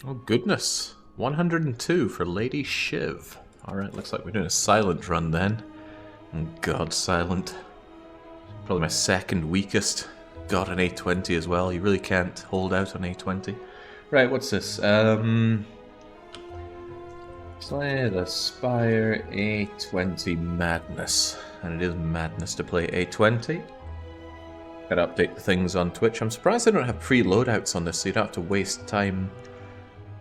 Oh goodness, 102 for Lady Shiv. Alright, looks like we're doing a silent run then. Oh god, silent. Probably my second weakest. Got an A20 as well, you really can't hold out on A20. Right, what's this? Slay the Spire A20 Madness. And it is madness to play A20. Gotta update the things on Twitch. I'm surprised I don't have pre-loadouts on this, so you don't have to waste time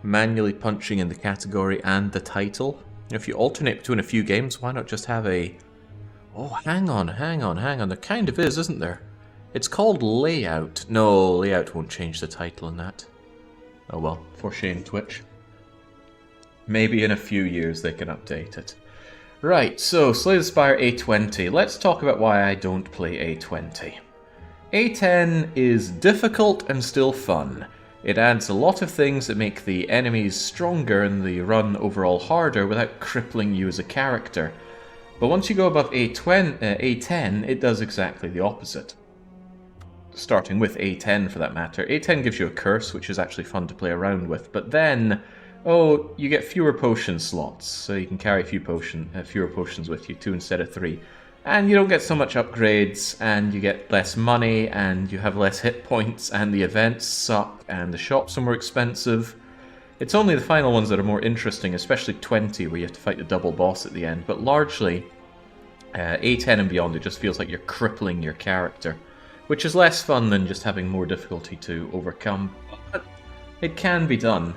manually punching in the category and the title. If you alternate between a few games, why not just have a... Oh, hang on. There kind of is, isn't there? It's called Layout. No, Layout won't change the title in that. Oh well, for shame, Twitch. Maybe in a few years they can update it. Right, so Slay the Spire A20. Let's talk about why I don't play A20. A10 is difficult and still fun. It adds a lot of things that make the enemies stronger and the run overall harder without crippling you as a character. But once you go above A10, it does exactly the opposite. Starting with A10 for that matter. A10 gives you a curse, which is actually fun to play around with, but then, oh, you get fewer potion slots, so you can carry fewer potions with you, 2 instead of 3. And you don't get so much upgrades, and you get less money, and you have less hit points, and the events suck, and the shops are more expensive. It's only the final ones that are more interesting, especially 20, where you have to fight the double boss at the end, but largely, A10 and beyond, it just feels like you're crippling your character, which is less fun than just having more difficulty to overcome, but it can be done.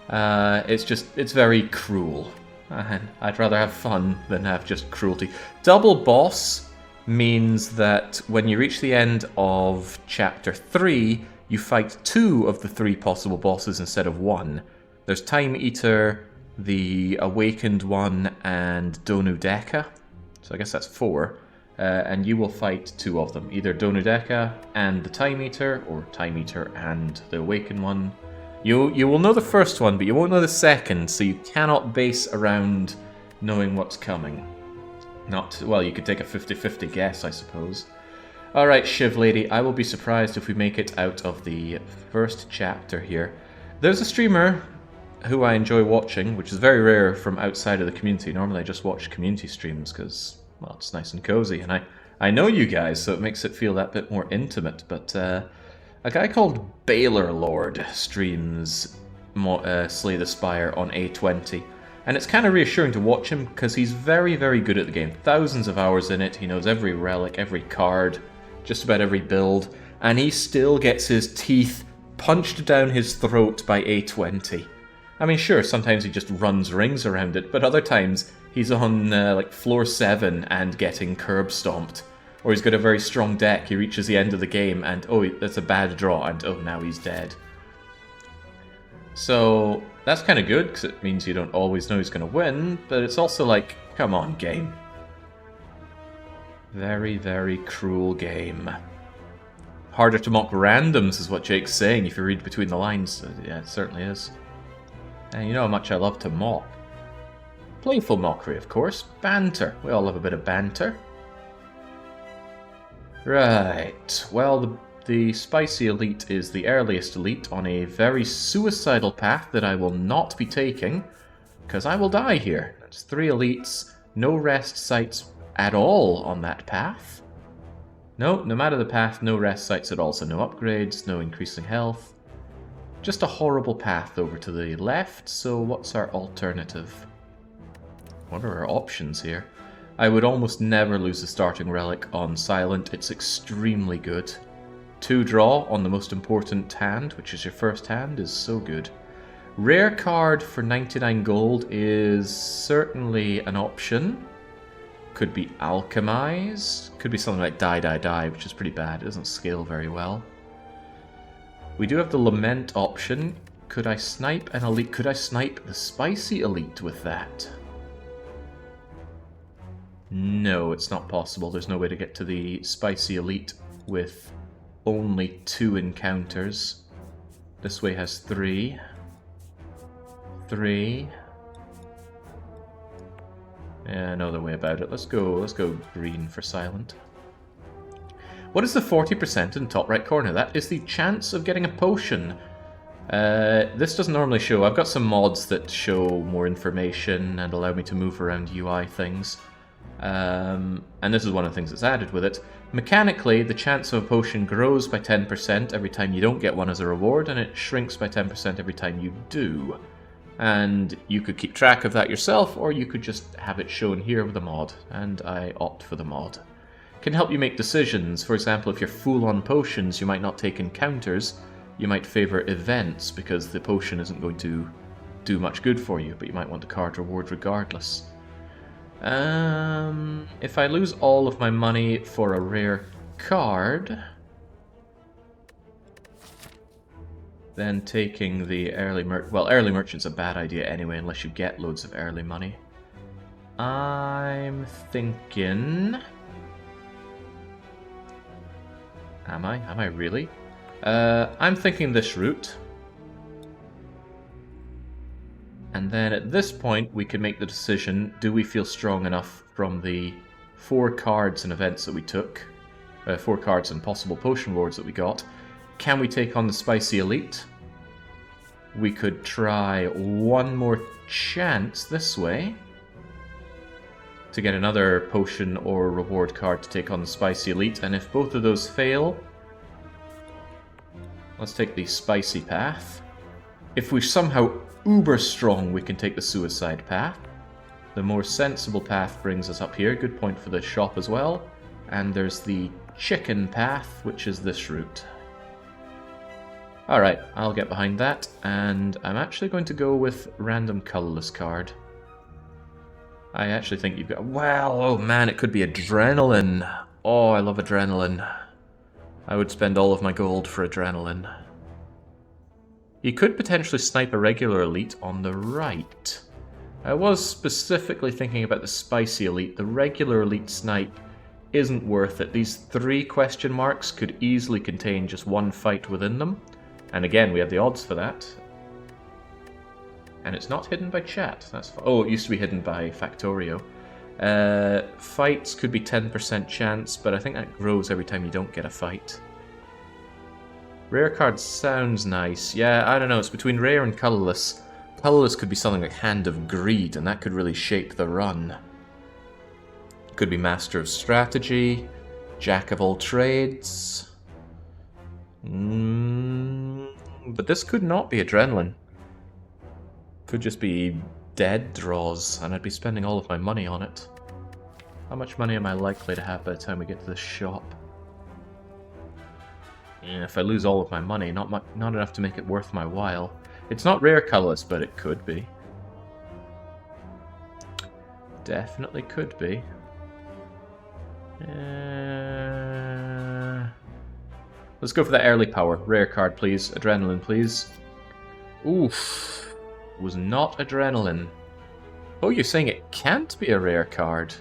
It's very cruel. And I'd rather have fun than have just cruelty. Double boss means that when you reach the end of chapter 3, you fight 2 of the 3 possible bosses instead of 1. There's Time Eater, the Awakened one, and Donudeka. So I guess that's 4. And you will fight 2 of them. Either Donudeka and the Time Eater, or Time Eater and the Awakened one. You will know the first one, but you won't know the second, so you cannot base around knowing what's coming. Well, you could take a 50-50 guess, I suppose. Alright, Shiv Lady, I will be surprised if we make it out of the first chapter here. There's a streamer who I enjoy watching, which is very rare from outside of the community. Normally I just watch community streams because, well, it's nice and cozy, and I know you guys, so it makes it feel that bit more intimate, but a guy called Baylor Lord streams Slay the Spire on A20, and it's kind of reassuring to watch him because he's very, very good at the game. Thousands of hours in it, he knows every relic, every card, just about every build, and he still gets his teeth punched down his throat by A20. I mean, sure, sometimes he just runs rings around it, but other times he's on like floor 7 and getting curb stomped. Or he's got a very strong deck, he reaches the end of the game and, oh, that's a bad draw, and oh, now he's dead. So, that's kind of good, because it means you don't always know who's going to win, but it's also like, come on, game. Very, very cruel game. Harder to mock randoms is what Jake's saying if you read between the lines. Yeah, it certainly is. And you know how much I love to mock. Playful mockery, of course. Banter. We all love a bit of banter. Right, well, the Spicy Elite is the earliest elite on a very suicidal path that I will not be taking, because I will die here. That's 3 elites, no rest sites at all on that path. No matter the path, no rest sites at all, so no upgrades, no increasing health. Just a horrible path over to the left, so what's our alternative? What are our options here? I would almost never lose the starting relic on Silent, it's extremely good. 2 draw on the most important hand, which is your first hand, is so good. Rare card for 99 gold is certainly an option. Could be Alchemize, could be something like Die, which is pretty bad, it doesn't scale very well. We do have the Lament option. Could I snipe an elite? Could I snipe the Spicy Elite with that? No, it's not possible. There's no way to get to the Spicy Elite with only 2 encounters. This way has 3. 3. Yeah, no other way about it. Let's go green for Silent. What is the 40% in the top right corner? That is the chance of getting a potion This doesn't normally show. I've got some mods that show more information and allow me to move around UI things. And this is one of the things that's added with it. Mechanically, the chance of a potion grows by 10% every time you don't get one as a reward, and it shrinks by 10% every time you do. And you could keep track of that yourself, or you could just have it shown here with a mod, and I opt for the mod. It can help you make decisions. For example, if you're full on potions, you might not take encounters. You might favor events because the potion isn't going to do much good for you, but you might want a card reward regardless. If I lose all of my money for a rare card, then taking the early early merchant's a bad idea anyway, unless you get loads of early money. I'm thinking... Am I really? I'm thinking this route. And then at this point, we can make the decision, do we feel strong enough from the 4 cards and events that we took, 4 cards and possible potion rewards that we got, can we take on the Spicy Elite? We could try one more chance this way to get another potion or reward card to take on the Spicy Elite, and if both of those fail, let's take the Spicy Path. If we somehow uber strong, we can take the Suicide Path. The more sensible path brings us up here. Good point for the shop as well. And there's the Chicken Path, which is this route. Alright, I'll get behind that. And I'm actually going to go with random colorless card. I actually think you've got... Well, oh man, it could be Adrenaline. Oh, I love Adrenaline. I would spend all of my gold for Adrenaline. You could potentially snipe a regular elite on the right. I was specifically thinking about the Spicy Elite. The regular elite snipe isn't worth it. These 3 question marks could easily contain just one fight within them. And again, we have the odds for that. And it's not hidden by chat. That's oh, it used to be hidden by Factorio. Fights could be 10% chance, but I think that grows every time you don't get a fight. Rare card sounds nice. Yeah, I don't know. It's between rare and colorless. Colorless could be something like Hand of Greed, and that could really shape the run. Could be Master of Strategy, Jack of all Trades. But this could not be Adrenaline. Could just be Dead Draws, and I'd be spending all of my money on it. How much money am I likely to have by the time we get to the shop? If I lose all of my money, not enough to make it worth my while. It's not rare colorless, but it could be. Definitely could be. Let's go for that early power. Rare card, please. Adrenaline, please. Oof. Was not Adrenaline. Oh, you're saying it can't be a rare card?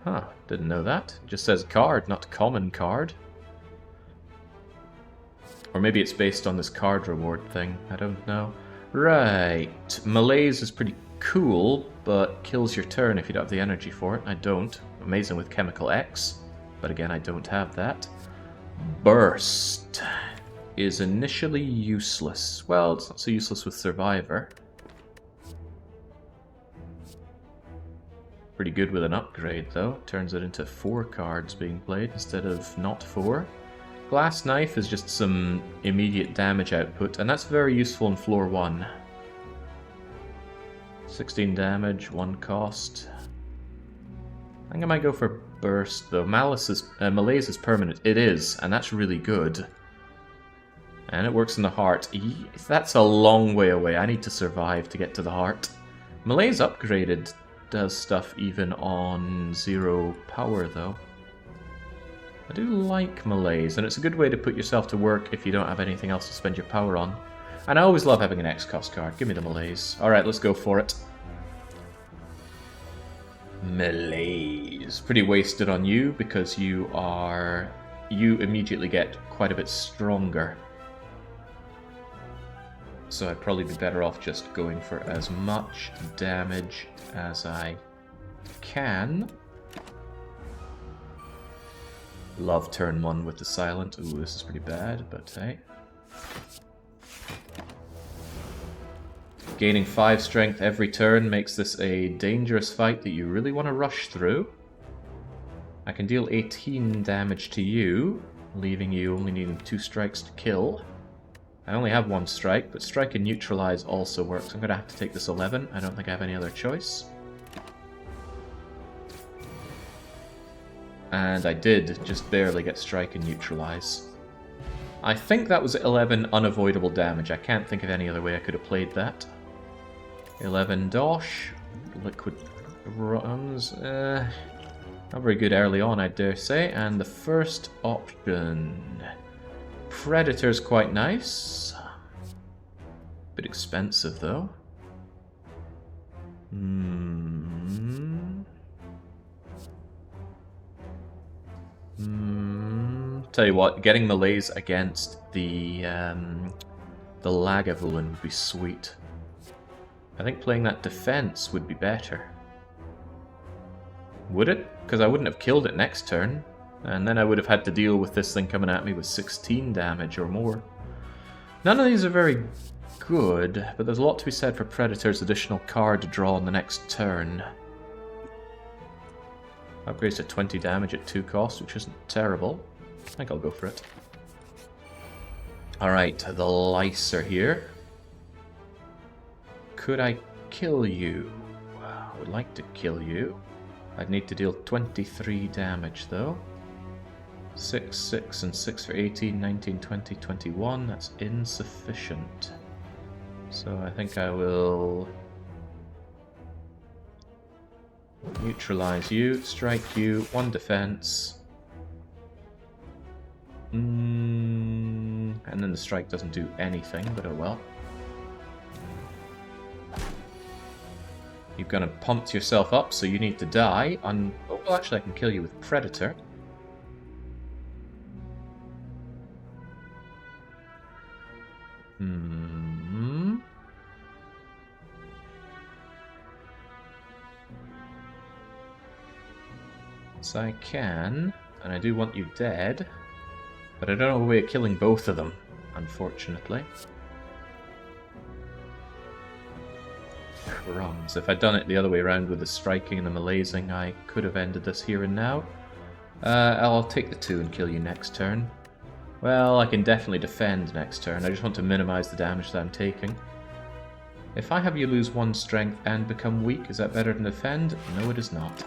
Huh, didn't know that. It just says card, not common card. Or maybe it's based on this card reward thing. I don't know. Right. Malaise is pretty cool, but kills your turn if you don't have the energy for it. I don't. Amazing with Chemical X. But again, I don't have that. Burst is initially useless. Well, it's not so useless with Survivor. Pretty good with an upgrade, though. Turns it into 4 cards being played instead of not 4. Glass Knife is just some immediate damage output, and that's very useful in floor 1. 16 damage, 1 cost. I think I might go for Burst, though. Malaise is permanent. It is, and that's really good. And it works in the heart. That's a long way away. I need to survive to get to the heart. Malaise upgraded does stuff even on 0 power, though. I do like Malaise, and it's a good way to put yourself to work if you don't have anything else to spend your power on. And I always love having an X-Cost card. Give me the Malaise. Alright, let's go for it. Malaise. Pretty wasted on you, because you immediately get quite a bit stronger. So I'd probably be better off just going for as much damage as I can. Love turn 1 with the silent. Ooh, this is pretty bad, but hey. Gaining 5 strength every turn makes this a dangerous fight that you really want to rush through. I can deal 18 damage to you, leaving you only needing 2 strikes to kill. I only have 1 strike, but strike and neutralize also works. I'm going to have to take this 11. I don't think I have any other choice. And I did just barely get strike and neutralize. I think that was 11 unavoidable damage. I can't think of any other way I could have played that. 11 dosh. Liquid runs. Not very good early on, I dare say. And the first option. Predator's quite nice. Bit expensive though. Tell you what, getting melees against the Lagavulin would be sweet. I think playing that defense would be better. Would it? Because I wouldn't have killed it next turn. And then I would have had to deal with this thing coming at me with 16 damage or more. None of these are very good, but there's a lot to be said for Predator's additional card to draw on the next turn. Upgrades to 20 damage at 2 cost, which isn't terrible. I think I'll go for it. Alright, the lice are here. Could I kill you? I would like to kill you. I'd need to deal 23 damage though. 6, 6, and 6 for 18, 19, 20, 21. That's insufficient. So I think I will neutralize you, strike you, 1 defense. And then the strike doesn't do anything, but oh well. You've kind of pumped yourself up, so you need to die. Oh, well, actually, I can kill you with Predator. So I can, and I do want you dead, but I don't have a way of killing both of them, unfortunately. Crumbs. If I'd done it the other way around with the striking and the malazing, I could have ended this here and now. I'll take the 2 and kill you next turn. Well, I can definitely defend next turn. I just want to minimize the damage that I'm taking. If I have you lose 1 strength and become weak, is that better than defend? No, it is not.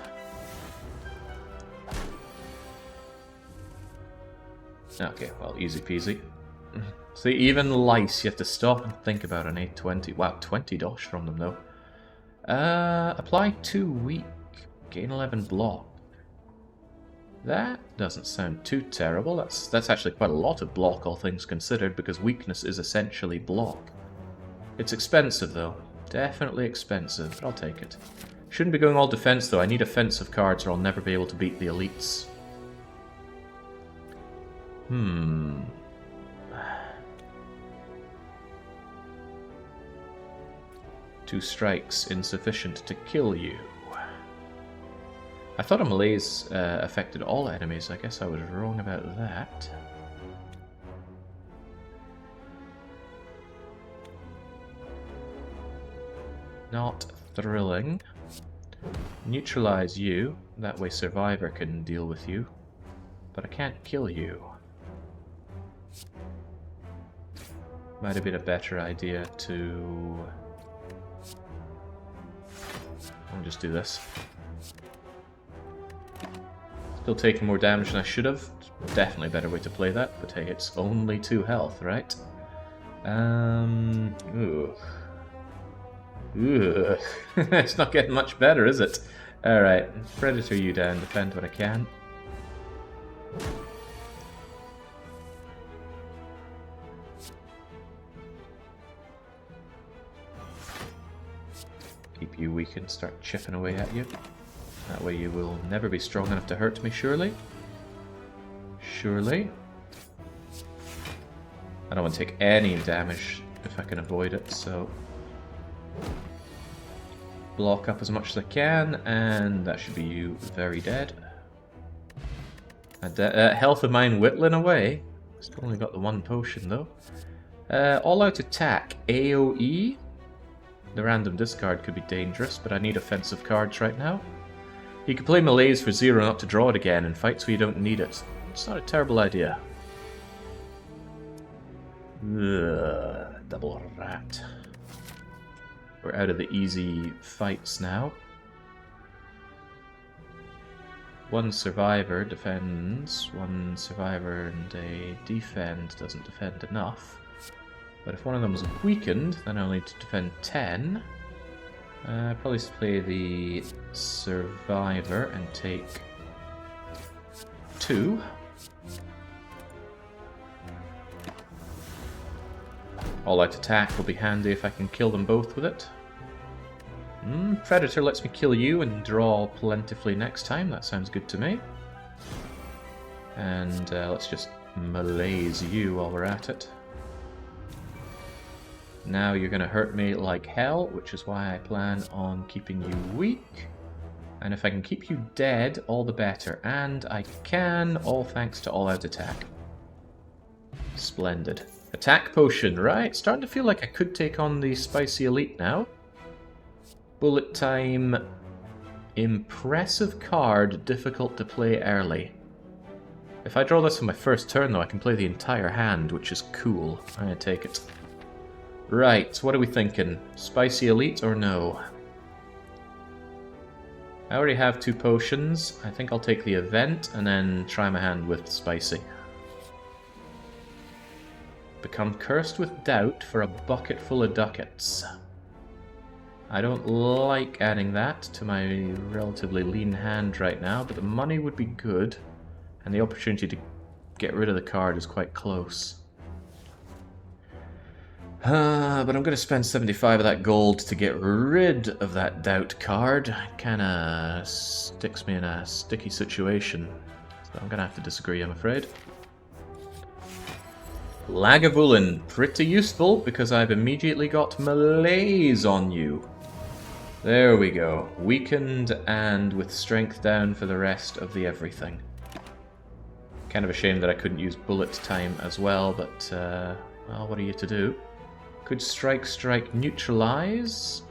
Okay, well, easy peasy. See, even lice, you have to stop and think about an A20. Wow, 20 dosh from them, though. Apply 2 weak. Gain 11 block. That doesn't sound too terrible. That's actually quite a lot of block, all things considered, because weakness is essentially block. It's expensive, though. Definitely expensive, but I'll take it. Shouldn't be going all defense, though. I need offensive cards or I'll never be able to beat the elites. 2 strikes, insufficient to kill you. I thought a malaise affected all enemies. I guess I was wrong about that. Not thrilling. Neutralize you. That way Survivor can deal with you. But I can't kill you. Might have been a better idea to... I'll just do this. Still taking more damage than I should have. Definitely a better way to play that, but hey, it's only 2 health, right? Ugh. It's not getting much better, is it? Alright, Predator you down, defend what I can. Keep you weak and start chipping away at you. That way you will never be strong enough to hurt me, surely. Surely. I don't want to take any damage if I can avoid it, so... Block up as much as I can, and that should be you very dead. Health of mine whittling away. Still only got the 1 potion, though. All-out attack, AoE. The random discard could be dangerous, but I need offensive cards right now. You could play Malaise for 0 not to draw it again in fights where you don't need it. It's not a terrible idea. Ugh, double rat. We're out of the easy fights now. One survivor defends, one survivor and a defend doesn't defend enough. But if one of them is weakened, then I'll need to defend 10. Probably play the survivor and take 2. All-out attack will be handy if I can kill them both with it. Predator lets me kill you and draw plentifully next time. That sounds good to me. And let's just malaise you while we're at it. Now you're going to hurt me like hell, which is why I plan on keeping you weak. And if I can keep you dead, all the better. And I can, all thanks to all-out attack. Splendid. Attack potion, right? Starting to feel like I could take on the Spicy Elite now. Bullet time. Impressive card, difficult to play early. If I draw this on my first turn, though, I can play the entire hand, which is cool. I'm going to take it. Right, what are we thinking? Spicy Elite or no? I already have 2 potions. I think I'll take the event and then try my hand with Spicy. Become cursed with doubt for a bucket full of ducats. I don't like adding that to my relatively lean hand right now, but the money would be good, and the opportunity to get rid of the card is quite close. But I'm going to spend 75 of that gold to get rid of that doubt card. It kind of sticks me in a sticky situation, so I'm going to have to disagree, I'm afraid. Lagavulin, pretty useful because I've immediately got malaise on you. There we go. Weakened and with strength down for the rest of the everything. Kind of a shame that I couldn't use bullet time as well, but, well, what are you to do? Could strike, neutralize.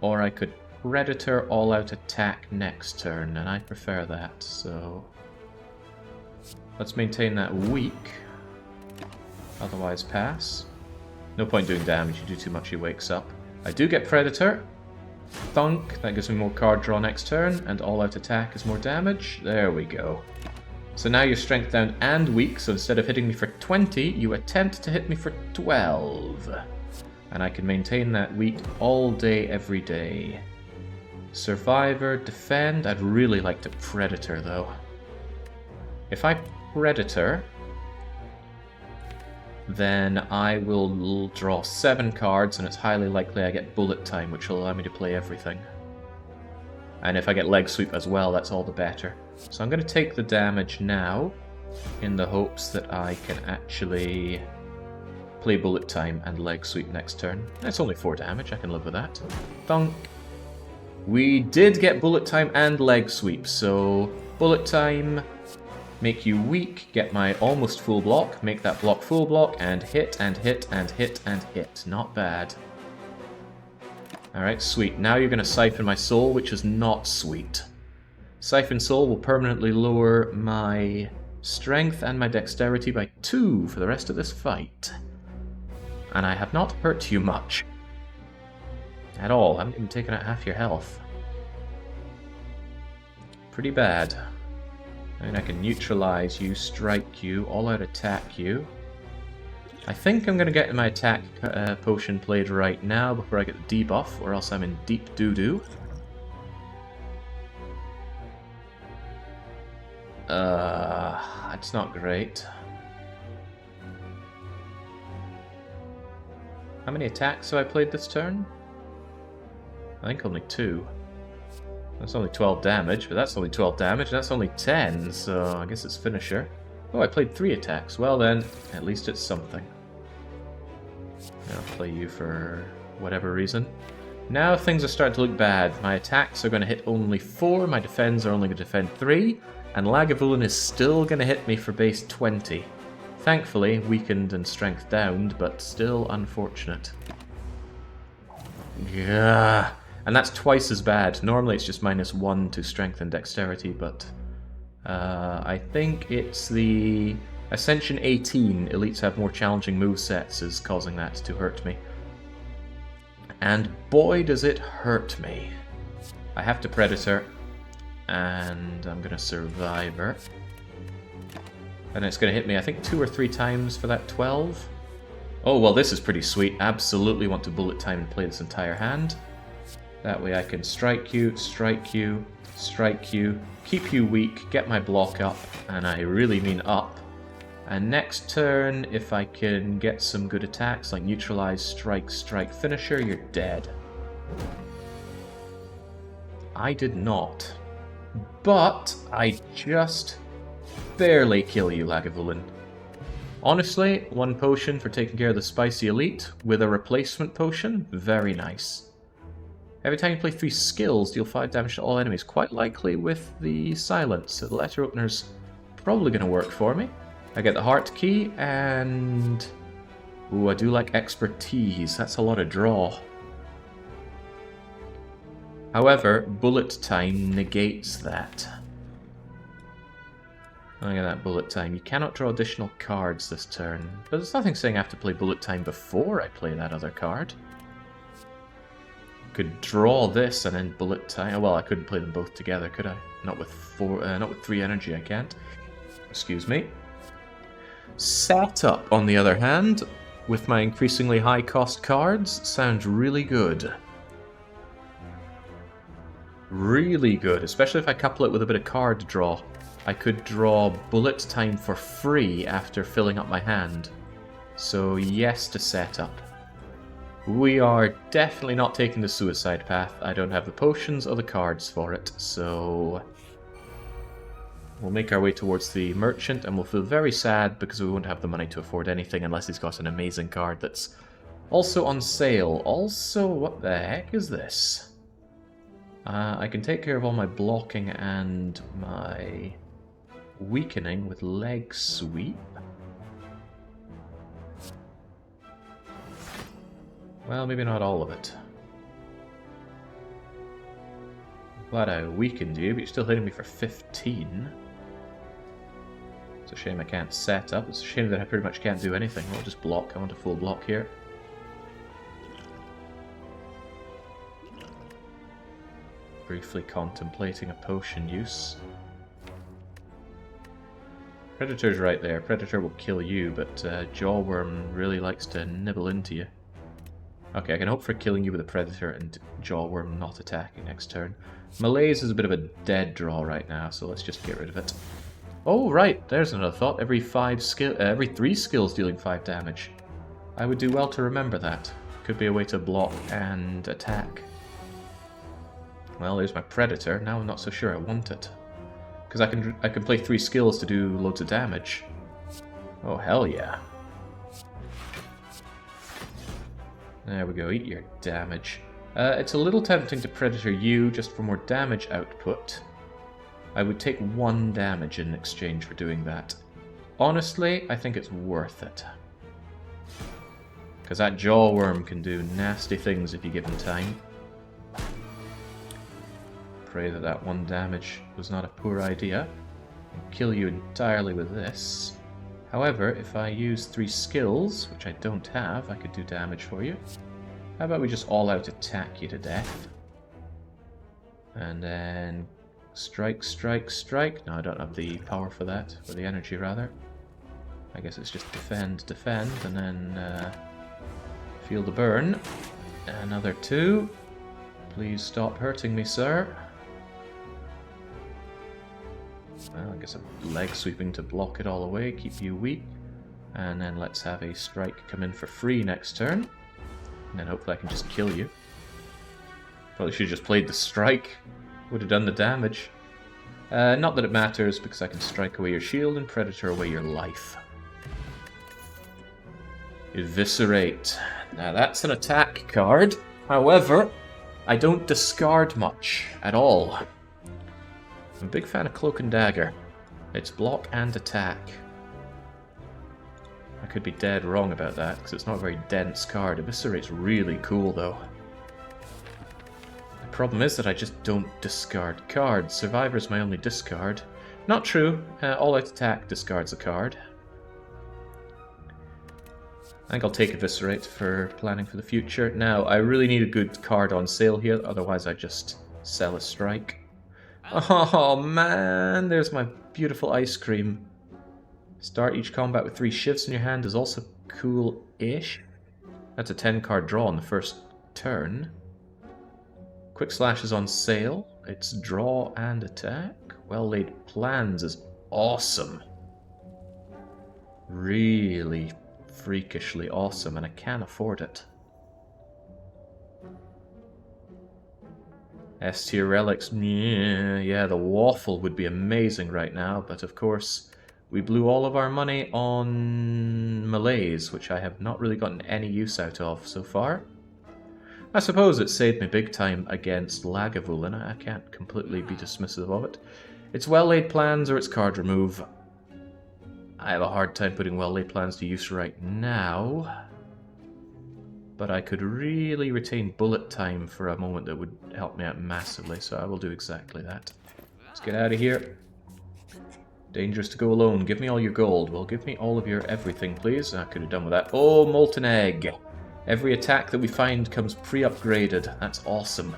Or I could predator all-out attack next turn, and I prefer that, so... Let's maintain that weak. Otherwise pass. No point doing damage, you do too much, he wakes up. I do get Predator. Thunk, that gives me more card draw next turn, and all-out attack is more damage. There we go. So now you're strength down and weak, so instead of hitting me for 20, you attempt to hit me for 12. And I can maintain that weak all day, every day. Survivor, defend, I'd really like to Predator though. If I Predator, then I will draw 7 cards, and it's highly likely I get bullet time, which will allow me to play everything. And if I get leg sweep as well, that's all the better. So I'm going to take the damage now, in the hopes that I can actually play bullet time and leg sweep next turn. That's only 4 damage, I can live with that. Thunk. We did get bullet time and leg sweep, so bullet time... Make you weak, get my almost full block, make that block full block, and hit, and hit, and hit, and hit. Not bad. Alright, sweet. Now you're going to Siphon my soul, which is not sweet. Siphon soul will permanently lower my strength and my dexterity by 2 for the rest of this fight. And I have not hurt you much. At all. I haven't even taken out half your health. Pretty bad. And I can neutralize you, strike you, all-out attack you. I think I'm going to get my attack potion played right now before I get the debuff, or else I'm in deep doo-doo. It's not great. How many attacks have I played this turn? I think only 2. That's only 12 damage, but that's only 12 damage, and that's only 10, so I guess it's finisher. Oh, I played 3 attacks. Well then, at least it's something. I'll play you for whatever reason. Now things are starting to look bad. My attacks are going to hit only 4, my defends are only going to defend 3, and Lagavulin is still going to hit me for base 20. Thankfully, weakened and strength downed, but still unfortunate. Yeah. And that's twice as bad. Normally it's just -1 to strength and dexterity, but I think it's the Ascension 18, elites have more challenging movesets, is causing that to hurt me. And boy does it hurt me. I have to Predator, and I'm gonna Survivor. And it's gonna hit me, I think, 2 or 3 times for that 12. Oh, well, this is pretty sweet. Absolutely want to bullet time and play this entire hand. That way I can strike you, strike you, strike you, keep you weak, get my block up, and I really mean up. And next turn, if I can get some good attacks like neutralize, strike, strike, finisher, you're dead. I did not. But I just barely kill you, Lagavulin. Honestly, 1 potion for taking care of the spicy elite with a replacement potion, very nice. Every time you play 3 skills, deal 5 damage to all enemies, quite likely with the silence, so the letter opener's probably going to work for me. I get the heart key, and ooh, I do like expertise, that's a lot of draw. However, bullet time negates that. Look at that bullet time. You cannot draw additional cards this turn. But there's nothing saying I have to play bullet time before I play that other card. Could draw this and then bullet time. Well, I couldn't play them both together, could I? Not with 3 energy, I can't. Excuse me. Setup, on the other hand, with my increasingly high cost cards, sounds really good. Really good, especially if I couple it with a bit of card draw. I could draw bullet time for free after filling up my hand. So yes to setup. We are definitely not taking the suicide path. I don't have the potions or the cards for it, so we'll make our way towards the merchant, and we'll feel very sad because we won't have the money to afford anything unless he's got an amazing card that's also on sale. Also, what the heck is this? I can take care of all my blocking and my weakening with leg sweep. Well, maybe not all of it. Glad I weakened you, but you're still hitting me for 15. It's a shame I can't set up. It's a shame that I pretty much can't do anything. I'll just block. I want a full block here. Briefly contemplating a potion use. Predator's right there. Predator will kill you, but Jawworm really likes to nibble into you. Okay, I can hope for killing you with a Predator and Jawworm not attacking next turn. Malaise is a bit of a dead draw right now, so let's just get rid of it. Oh, right, there's another thought. Every 3 skills dealing 5 damage. I would do well to remember that. Could be a way to block and attack. Well, there's my Predator. Now I'm not so sure I want it. Because I can play 3 skills to do loads of damage. Oh, hell yeah. There we go, eat your damage. It's a little tempting to Predator you just for more damage output. I would take 1 damage in exchange for doing that. Honestly, I think it's worth it. Because that Jawworm can do nasty things if you give him time. Pray that that 1 damage was not a poor idea. I'll kill you entirely with this. However, if I use 3 skills, which I don't have, I could do damage for you. How about we just all-out attack you to death? And then strike, strike, strike. No, I don't have the power for that, or the energy rather. I guess it's just defend, defend, and then feel the burn. Another 2. Please stop hurting me, sir. Well, I guess I'm leg sweeping to block it all away, keep you weak. And then let's have a strike come in for free next turn. And then hopefully I can just kill you. Probably should have just played the strike. Would have done the damage. Not that it matters, because I can strike away your shield and Predator away your life. Eviscerate. Now that's an attack card. However, I don't discard much at all. I'm a big fan of Cloak and Dagger. It's block and attack. I could be dead wrong about that, because it's not a very dense card. Eviscerate's really cool, though. Problem is that I just don't discard cards. Survivor's my only discard. Not true. All-out attack discards a card. I think I'll take Eviscerate for planning for the future. Now, I really need a good card on sale here, otherwise I just sell a strike. Oh man, there's my beautiful ice cream. Start each combat with 3 shifts in your hand is also cool-ish. That's a 10-card draw on the first turn. Quick Slash is on sale. It's draw and attack. Well-Laid Plans is awesome. Really freakishly awesome, and I can't afford it. S-tier relics, yeah, the waffle would be amazing right now, but of course we blew all of our money on Malaise, which I have not really gotten any use out of so far. I suppose it saved me big time against Lagavulin. I can't completely be dismissive of it. It's Well-Laid Plans or it's card remove. I have a hard time putting Well-Laid Plans to use right now. But I could really retain bullet time for a moment that would help me out massively, so I will do exactly that. Let's get out of here. Dangerous to go alone. Give me all your gold. Well, give me all of your everything, please. I could have done with that. Oh, Molten Egg. Every attack that we find comes pre-upgraded. That's awesome.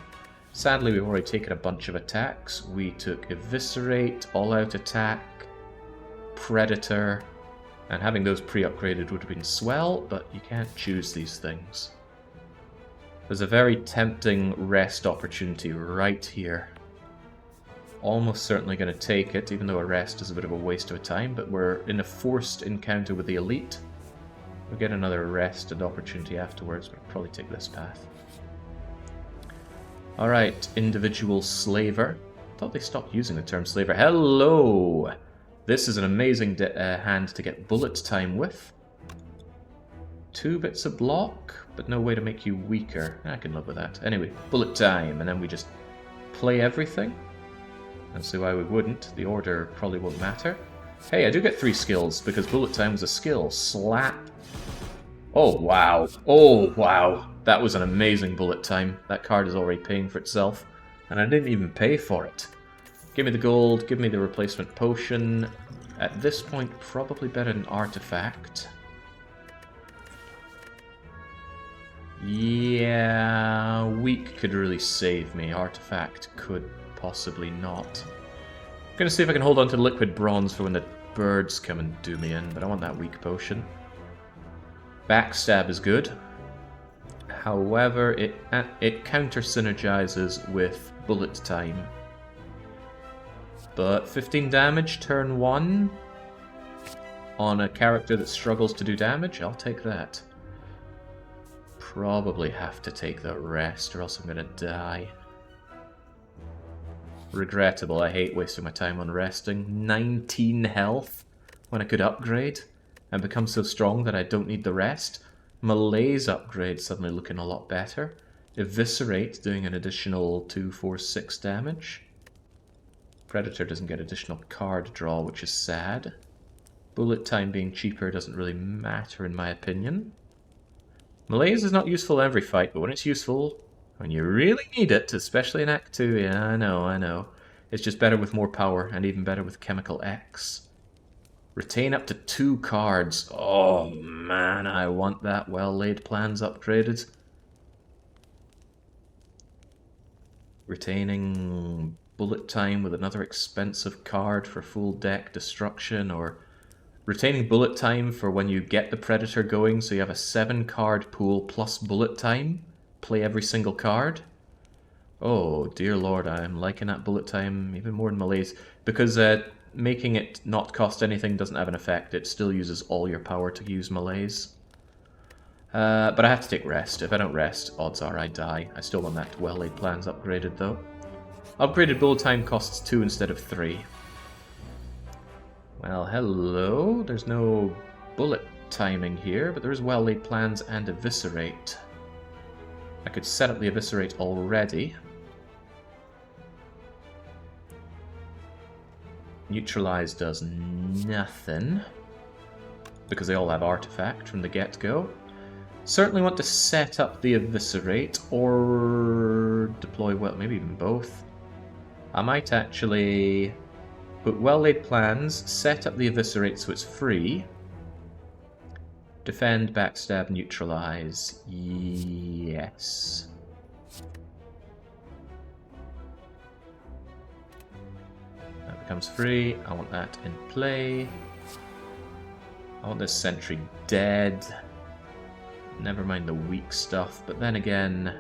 Sadly, we've already taken a bunch of attacks. We took Eviscerate, All-Out Attack, Predator, and having those pre-upgraded would have been swell, but you can't choose these things. There's a very tempting rest opportunity right here. Almost certainly going to take it, even though a rest is a bit of a waste of time, but we're in a forced encounter with the elite. We'll get another rest and opportunity afterwards, but I'll probably take this path. Alright, Individual Slaver. I thought they stopped using the term slaver. Hello! This is an amazing hand to get bullet time with. 2 bits of block, but no way to make you weaker. I can live with that. Anyway, bullet time, and then we just play everything. And see why we wouldn't. The order probably won't matter. Hey, I do get 3 skills, because bullet time was a skill. Slap. Oh, wow. Oh, wow. That was an amazing bullet time. That card is already paying for itself. And I didn't even pay for it. Give me the gold, give me the replacement potion. At this point, probably better than Artifact. Yeah, Weak could really save me. Artifact could possibly not. I'm gonna see if I can hold on to Liquid Bronze for when the birds come and do me in, but I want that Weak potion. Backstab is good. However, it counter-synergizes with bullet time. But 15 damage, turn 1, on a character that struggles to do damage, I'll take that. Probably have to take the rest, or else I'm gonna die. Regrettable, I hate wasting my time on resting. 19 health, when I could upgrade, and become so strong that I don't need the rest. Malaise upgrade suddenly looking a lot better. Eviscerate doing an additional 2, 4, 6 damage. Predator doesn't get additional card draw, which is sad. Bullet time being cheaper doesn't really matter in my opinion. Malaise is not useful in every fight, but when it's useful, when you really need it, especially in Act 2, yeah, I know. It's just better with more power, and even better with Chemical X. Retain up to 2 cards. Oh man, I want that Well-Laid Plans upgraded. Retaining bullet time with another expensive card for full deck destruction, or retaining bullet time for when you get the Predator going, so you have a 7-card pool plus bullet time. Play every single card. Oh dear lord, I'm liking that bullet time even more than Malaise, because making it not cost anything doesn't have an effect. It still uses all your power to use Malaise. But I have to take rest. If I don't rest, odds are I die. I still want that Well-Laid Plans upgraded though. Upgraded bullet time costs 2 instead of 3. Well, hello. There's no bullet timing here, but there is Well-Laid Plans and Eviscerate. I could set up the Eviscerate already. Neutralize does nothing, because they all have Artifact from the get-go. Certainly want to set up the Eviscerate, or deploy, well, maybe even both. I might actually put well-laid plans, set up the Eviscerate so it's free. Defend, backstab, neutralize. Yes. That becomes free. I want that in play. I want this sentry dead. Never mind the weak stuff, but then again,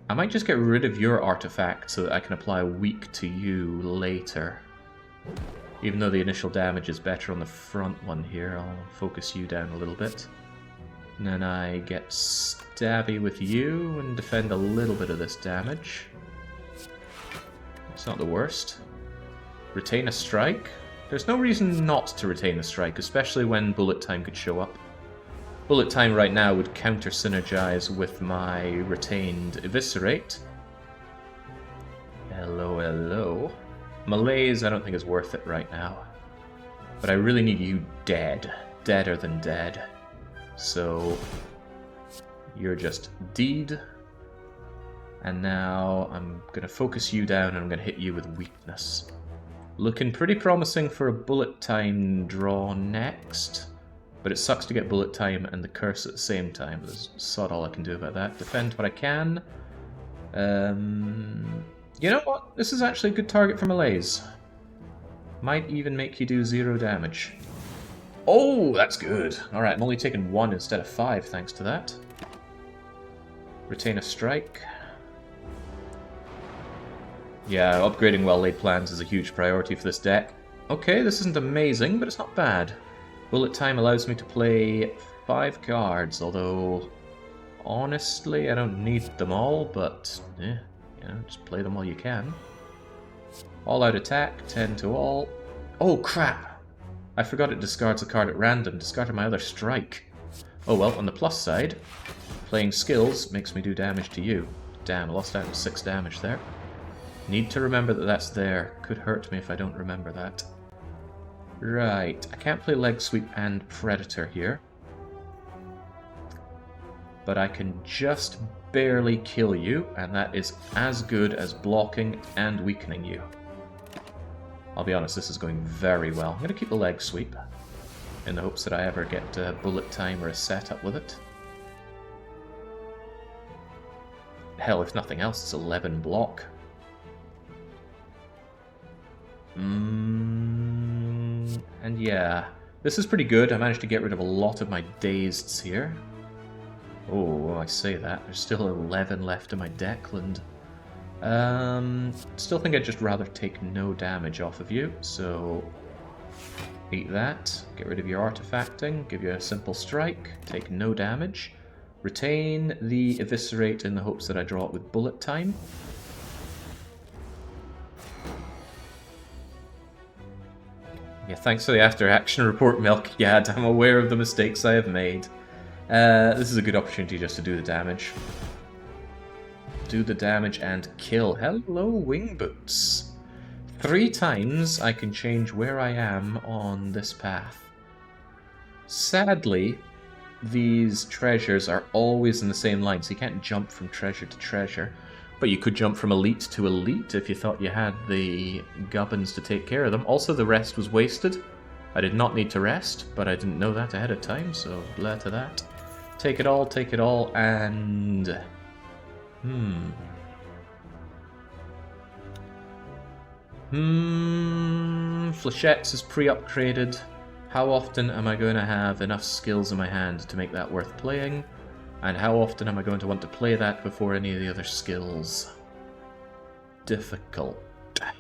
I might just get rid of your artifact so that I can apply weak to you later. Even though the initial damage is better on the front one here, I'll focus you down a little bit. And then I get stabby with you and defend a little bit of this damage. It's not the worst. Retain a strike? There's no reason not to retain a strike, especially when bullet time could show up. Bullet time right now would counter-synergize with my retained Eviscerate. Hello, hello. Malaise I don't think is worth it right now. But I really need you dead. Deader than dead. So you're just deed. And now I'm going to focus you down and I'm going to hit you with weakness. Looking pretty promising for a bullet time draw next. But it sucks to get bullet time and the curse at the same time. There's sod all I can do about that. Defend what I can. You know what? This is actually a good target for Malaise. Might even make you do 0 damage. Oh, that's good. Alright, I'm only taking 1 instead of 5 thanks to that. Retain a strike. Yeah, upgrading well-laid plans is a huge priority for this deck. Okay, this isn't amazing, but it's not bad. Bullet time allows me to play 5 cards, although honestly I don't need them all, but yeah, you know, just play them all you can. All-out attack, 10 to all. Oh crap! I forgot it discards a card at random, discarded my other strike. Oh well, on the plus side, playing skills makes me do damage to you. Damn, I lost out 6 damage there. Need to remember that that's there. Could hurt me if I don't remember that. Right, I can't play Leg Sweep and Predator here. But I can just barely kill you, and that is as good as blocking and weakening you. I'll be honest, this is going very well. I'm going to keep the Leg Sweep, in the hopes that I ever get a bullet time or a setup with it. Hell, if nothing else, it's 11 block. And yeah, this is pretty good. I managed to get rid of a lot of my dazeds here. Oh, I say that. There's still 11 left in my Deckland. Still think I'd just rather take no damage off of you, so eat that. Get rid of your artifacting, give you a simple strike, take no damage. Retain the Eviscerate in the hopes that I draw it with bullet time. Yeah, thanks for the after-action report, Milkyad. I'm aware of the mistakes I have made. This is a good opportunity just to do the damage. Do the damage and kill. Hello, Wing Boots. 3 times I can change where I am on this path. Sadly, these treasures are always in the same line, so you can't jump from treasure to treasure. But you could jump from elite to elite if you thought you had the gubbins to take care of them. Also, the rest was wasted. I did not need to rest, but I didn't know that ahead of time, so blah to that. Take it all, and... Flechettes is pre-upgraded. How often am I going to have enough skills in my hand to make that worth playing? And how often am I going to want to play that before any of the other skills? Difficult. I've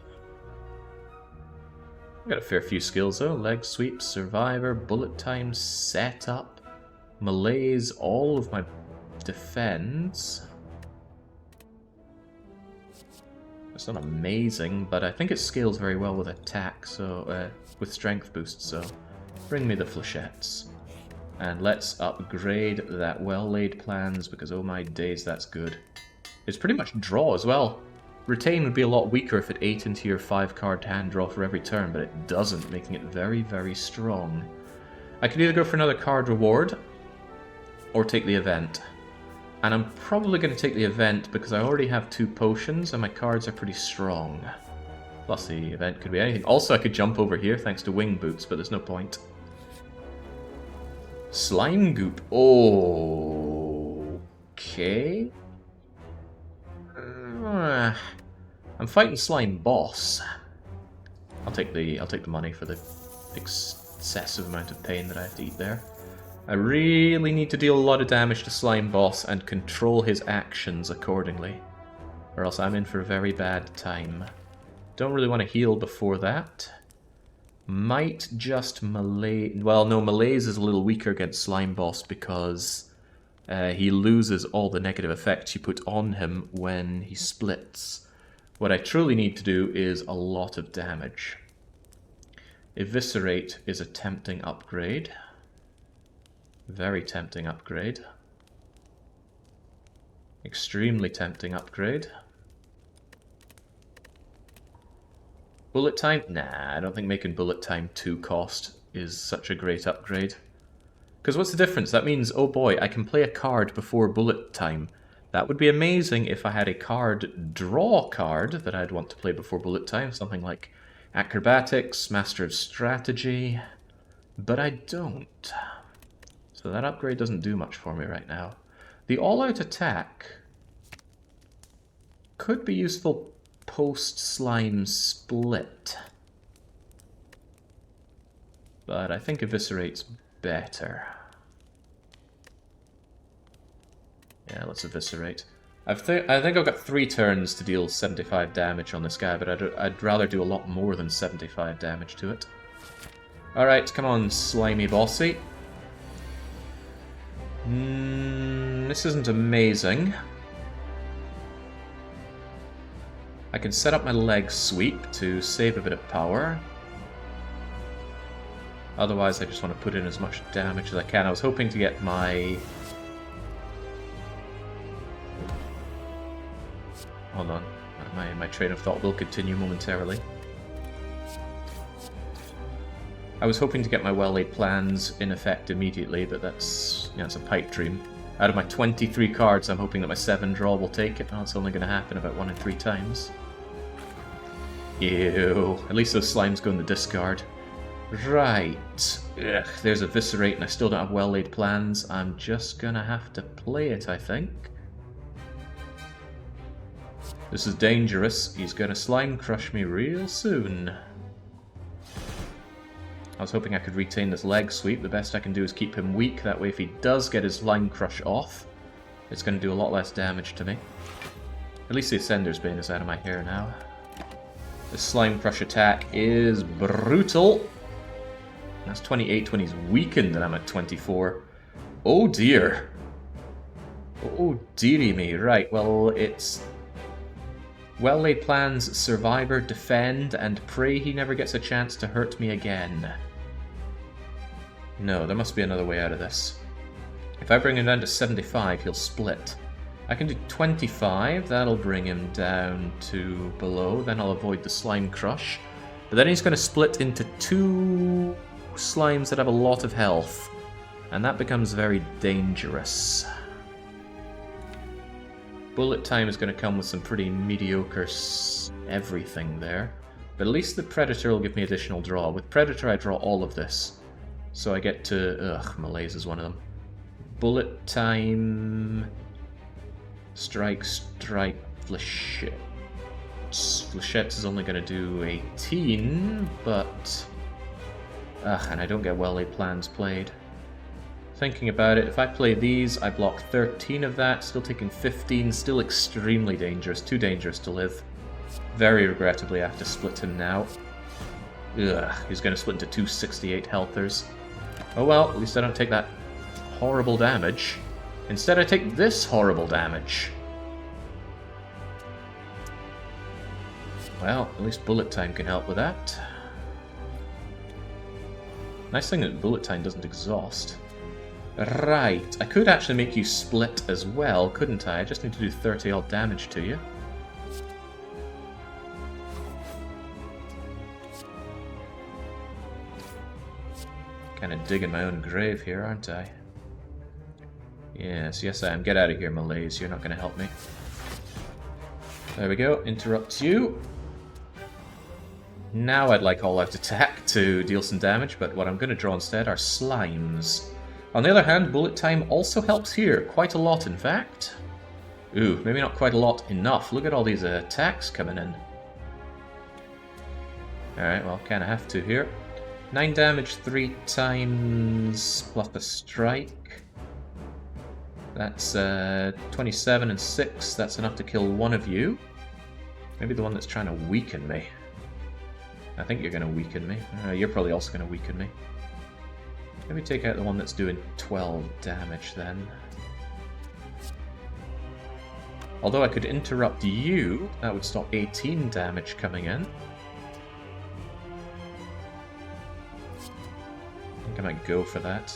got a fair few skills though. Leg Sweep, Survivor, Bullet Time, Setup, Malaise, all of my defense. It's not amazing, but I think it scales very well with attack, so with strength boost, so bring me the Flechettes. And let's upgrade that well-laid plans, because oh my days, that's good. It's pretty much draw as well. Retain would be a lot weaker if it ate into your 5-card hand draw for every turn, but it doesn't, making it very, very strong. I could either go for another card reward, or take the event. And I'm probably going to take the event because I already have 2 potions and my cards are pretty strong. Plus the event could be anything. Also I could jump over here thanks to wing boots, but there's no point. Slime goop. Oh, okay. I'm fighting slime boss. I'll take the money for the excessive amount of pain that I have to eat there. I really need to deal a lot of damage to slime boss and control his actions accordingly, or else I'm in for a very bad time. Don't really want to heal before that. Might just melee... Well, no, melees is a little weaker against slime boss because he loses all the negative effects you put on him when he splits. What I truly need to do is a lot of damage. Eviscerate is a tempting upgrade. Very tempting upgrade. Extremely tempting upgrade. Bullet time? Nah, I don't think making bullet time 2 cost is such a great upgrade. Because what's the difference? That means, oh boy, I can play a card before bullet time. That would be amazing if I had a draw card that I'd want to play before bullet time. Something like Acrobatics, Master of Strategy. But I don't. So that upgrade doesn't do much for me right now. The all-out attack could be useful post-slime split. But I think Eviscerate's better. Yeah, let's Eviscerate. I think I've got 3 turns to deal 75 damage on this guy, but I'd rather do a lot more than 75 damage to it. Alright, come on, slimy bossy. This isn't amazing. I can set up my leg sweep to save a bit of power. Otherwise, I just want to put in as much damage as I can. I was hoping to get my... Hold on. My train of thought will continue momentarily. I was hoping to get my well-laid plans in effect immediately, but that's, you know, it's a pipe dream. Out of my 23 cards, I'm hoping that my 7 draw will take it, and it's only going to happen about 1 in 3 times. Ew. At least those slimes go in the discard. Right. Ugh, there's Eviscerate, and I still don't have well-laid plans. I'm just going to have to play it, I think. This is dangerous. He's going to slime crush me real soon. I was hoping I could retain this leg sweep. The best I can do is keep him weak. That way if he does get his line crush off, it's going to do a lot less damage to me. At least the Ascender's Bane is out of my hair now. The slime crush attack is brutal. That's 28 when he's weakened and I'm at 24. Oh dear. Oh dearie me. Right, well it's... Well-laid plans, Survivor, Defend, and pray he never gets a chance to hurt me again. No, there must be another way out of this. If I bring him down to 75, he'll split. I can do 25, that'll bring him down to below, then I'll avoid the slime crush. But then he's going to split into 2 slimes that have a lot of health, and that becomes very dangerous. Bullet time is going to come with some pretty mediocre everything there. But at least the Predator will give me additional draw. With Predator I draw all of this. So I get to... Ugh, Malaise is one of them. Bullet time... Strike, Flechettes. Flechettes is only going to do 18, but... Ugh, and I don't get well-laid plans played. Thinking about it, if I play these, I block 13 of that, still taking 15, still extremely dangerous, too dangerous to live. Very regrettably, I have to split him now. Ugh, he's going to split into 2 68 healthers. Oh well, at least I don't take that horrible damage. Instead I take this horrible damage. Well, at least bullet time can help with that. Nice thing that bullet time doesn't exhaust. Right, I could actually make you split as well, couldn't I? I just need to do 30 odd damage to you. Kind of digging my own grave here, aren't I? Yes, yes I am. Get out of here, Malaise. You're not going to help me. There we go. Interrupt you. Now I'd like all-out attack to deal some damage, but what I'm going to draw instead are slimes. On the other hand, bullet time also helps here. Quite a lot, in fact. Ooh, maybe not quite a lot enough. Look at all these attacks coming in. Alright, well, kind of have to here. 9 damage 3 times plus a strike. That's 27 and 6. That's enough to kill one of you. Maybe the one that's trying to weaken me. I think you're going to weaken me. You're probably also going to weaken me. Maybe take out the one that's doing 12 damage then. Although I could interrupt you, that would stop 18 damage coming in. I think I might go for that.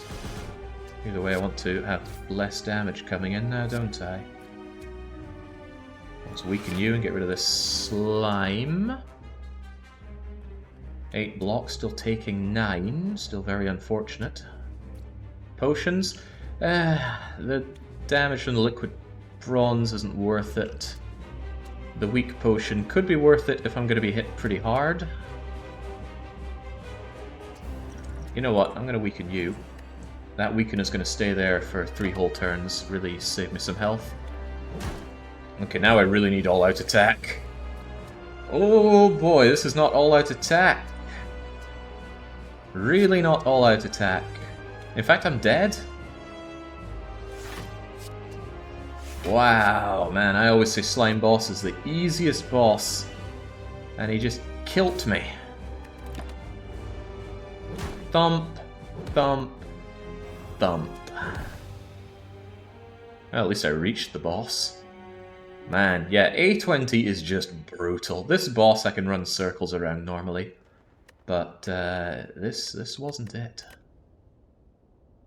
Either way, I want to have less damage coming in now, don't I? Let's weaken you and get rid of this slime. 8 blocks, still taking 9. Still very unfortunate. Potions. The damage from the liquid bronze isn't worth it. The weak potion could be worth it if I'm going to be hit pretty hard. You know what? I'm going to weaken you. That weaken is going to stay there for 3 whole turns. Really save me some health. Okay, now I really need all-out attack. Oh boy, this is not all-out attack. Really not all-out attack. In fact, I'm dead. Wow, man, I always say Slime Boss is the easiest boss. And he just killed me. Thump, thump, thump. Well, at least I reached the boss. Man, yeah, A20 is just brutal. This boss I can run circles around normally. But this wasn't it.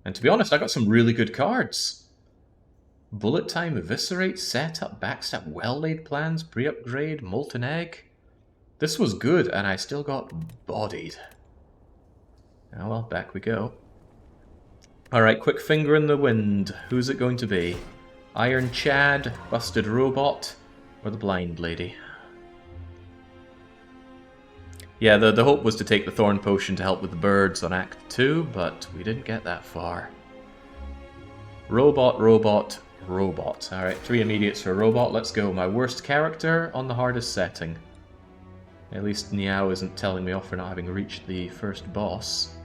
And to be honest, I got some really good cards. Bullet Time, Eviscerate, Setup, Backstab, Well-Laid Plans, Pre-Upgrade, Molten Egg. This was good, and I still got bodied. Oh well, back we go. Alright, quick finger in the wind. Who's it going to be? Iron Chad, Busted Robot, or the Blind Lady? Yeah, the hope was to take the Thorn Potion to help with the birds on Act 2, but we didn't get that far. Robot, Robot, Robot. Alright, 3 immediates for Robot. Let's go. My worst character on the hardest setting. At least Niao isn't telling me off for not having reached the first boss.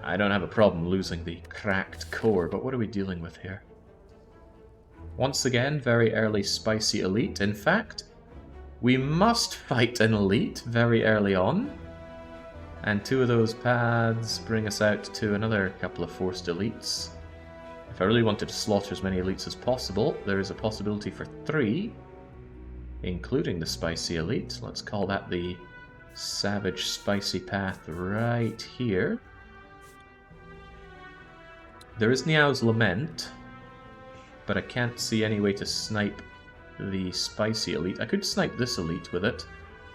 I don't have a problem losing the cracked core, but what are we dealing with here? Once again, very early spicy elite. In fact, we must fight an elite very early on. And 2 of those paths bring us out to another couple of forced elites. If I really wanted to slaughter as many elites as possible, there is a possibility for 3, including the spicy elite. Let's call that the savage spicy path right here. There is Niao's Lament, but I can't see any way to snipe the spicy elite. I could snipe this elite with it.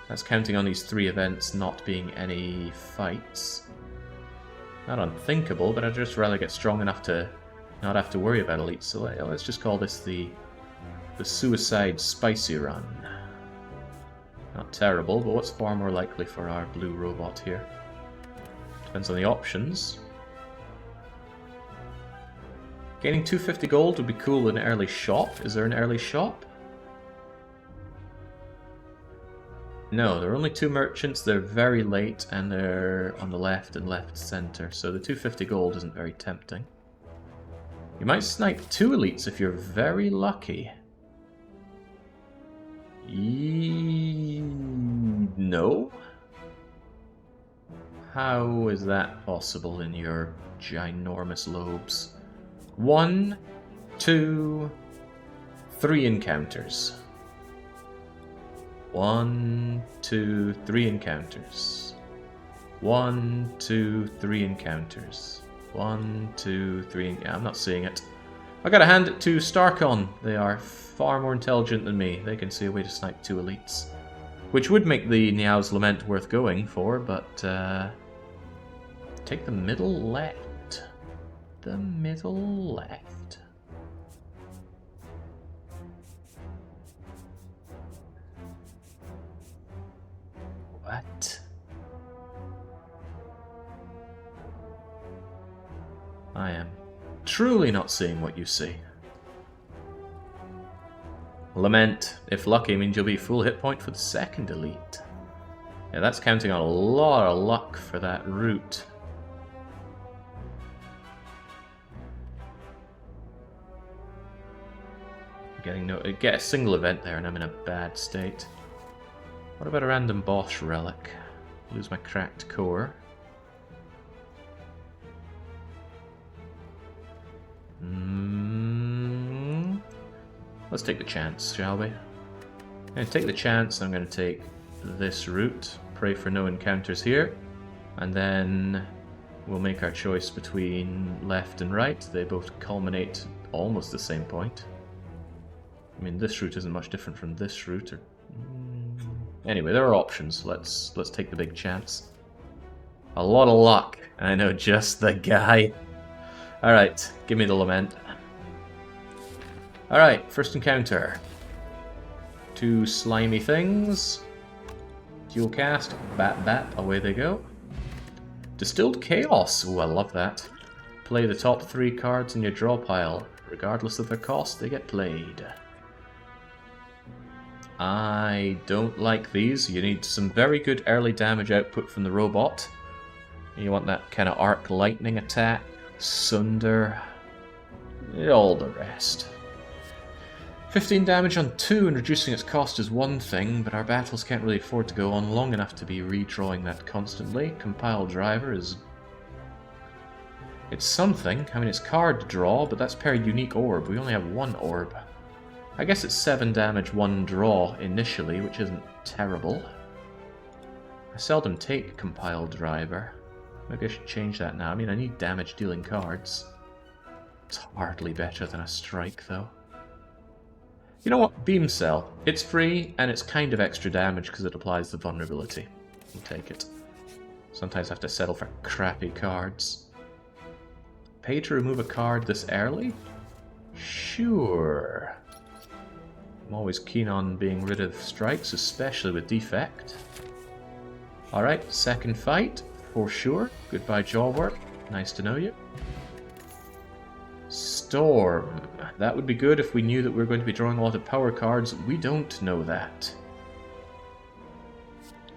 That's counting on these 3 events not being any fights. Not unthinkable, but I'd just rather get strong enough to not have to worry about elites. So let's just call this the Suicide Spicy Run. Not terrible, but what's far more likely for our blue robot here? Depends on the options. Gaining 250 gold would be cool in an early shop. Is there an early shop? No, there are only 2 merchants. They're very late, and they're on the left and left center. So the 250 gold isn't very tempting. You might snipe 2 elites if you're very lucky. No? How is that possible in your ginormous lobes? 1, 2, 3 encounters. 1, 2, 3 encounters. 1, 2, 3 encounters. 1, 2, 3. I'm not seeing it. I gotta hand it to Starcon. They are far more intelligent than me. They can see a way to snipe 2 elites. which would make the Niao's Lament worth going for, but take the middle left. The middle left. What? I am truly not seeing what you see. Lament, if lucky, means you'll be full hit point for the second elite. Yeah, that's counting on a lot of luck for that route. Get a single event there and I'm in a bad state. What about a random boss relic? Lose my cracked core. Let's take the chance, shall we? I'm going to take the chance. I'm going to take this route. Pray for no encounters here. And then we'll make our choice between left and right. They both culminate almost the same point. I mean, this route isn't much different from this route. Anyway, there are options. Let's take the big chance. A lot of luck. I know just the guy. Alright, give me the Lament. Alright, first encounter. Two slimy things. Dual cast, bat bat, away they go. Distilled Chaos, ooh, I love that. Play the top 3 cards in your draw pile. Regardless of their cost, they get played. I don't like these. You need some very good early damage output from the robot. You want that kind of arc lightning attack, Sunder, all the rest. 15 damage on 2 and reducing its cost is one thing, but our battles can't really afford to go on long enough to be redrawing that constantly. Compile Driver is... it's something. I mean, it's card draw, but that's per unique orb. We only have one orb. I guess it's 7 damage, 1 draw initially, which isn't terrible. I seldom take Compile Driver. Maybe I should change that now. I mean, I need damage-dealing cards. It's hardly better than a strike, though. You know what? Beam Cell. It's free, and it's kind of extra damage because it applies the vulnerability. I'll take it. Sometimes I have to settle for crappy cards. Pay to remove a card this early? Sure. I'm always keen on being rid of strikes, especially with Defect. Alright, second fight, for sure. Goodbye, Jawwork. Nice to know you. Storm. That would be good if we knew that we were going to be drawing a lot of power cards. We don't know that.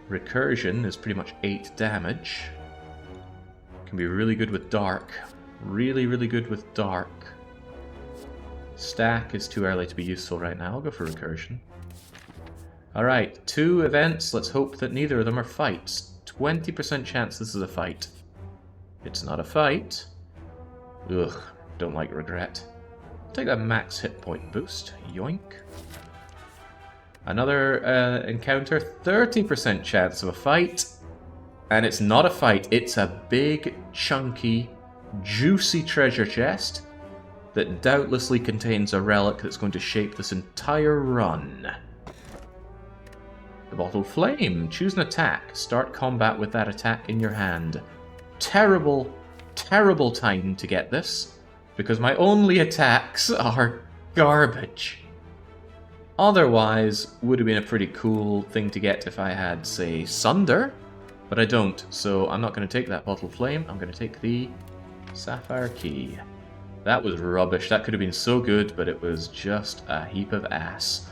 Recursion is pretty much 8 damage. Can be really good with Dark. Really, really good with Dark. Stack is too early to be useful right now. I'll go for Recursion. Alright, 2 events. Let's hope that neither of them are fights. 20% chance this is a fight. It's not a fight. Ugh, don't like regret. Take that max hit point boost. Yoink. Another encounter. 30% chance of a fight. And it's not a fight. It's a big, chunky, juicy treasure chest that doubtlessly contains a relic that's going to shape this entire run. The Bottled Flame. Choose an attack. Start combat with that attack in your hand. Terrible, terrible time to get this, because my only attacks are garbage. Otherwise, would have been a pretty cool thing to get if I had, say, Sunder, but I don't, so I'm not going to take that Bottled Flame. I'm going to take the Sapphire Key. That was rubbish. That could have been so good, but it was just a heap of ass.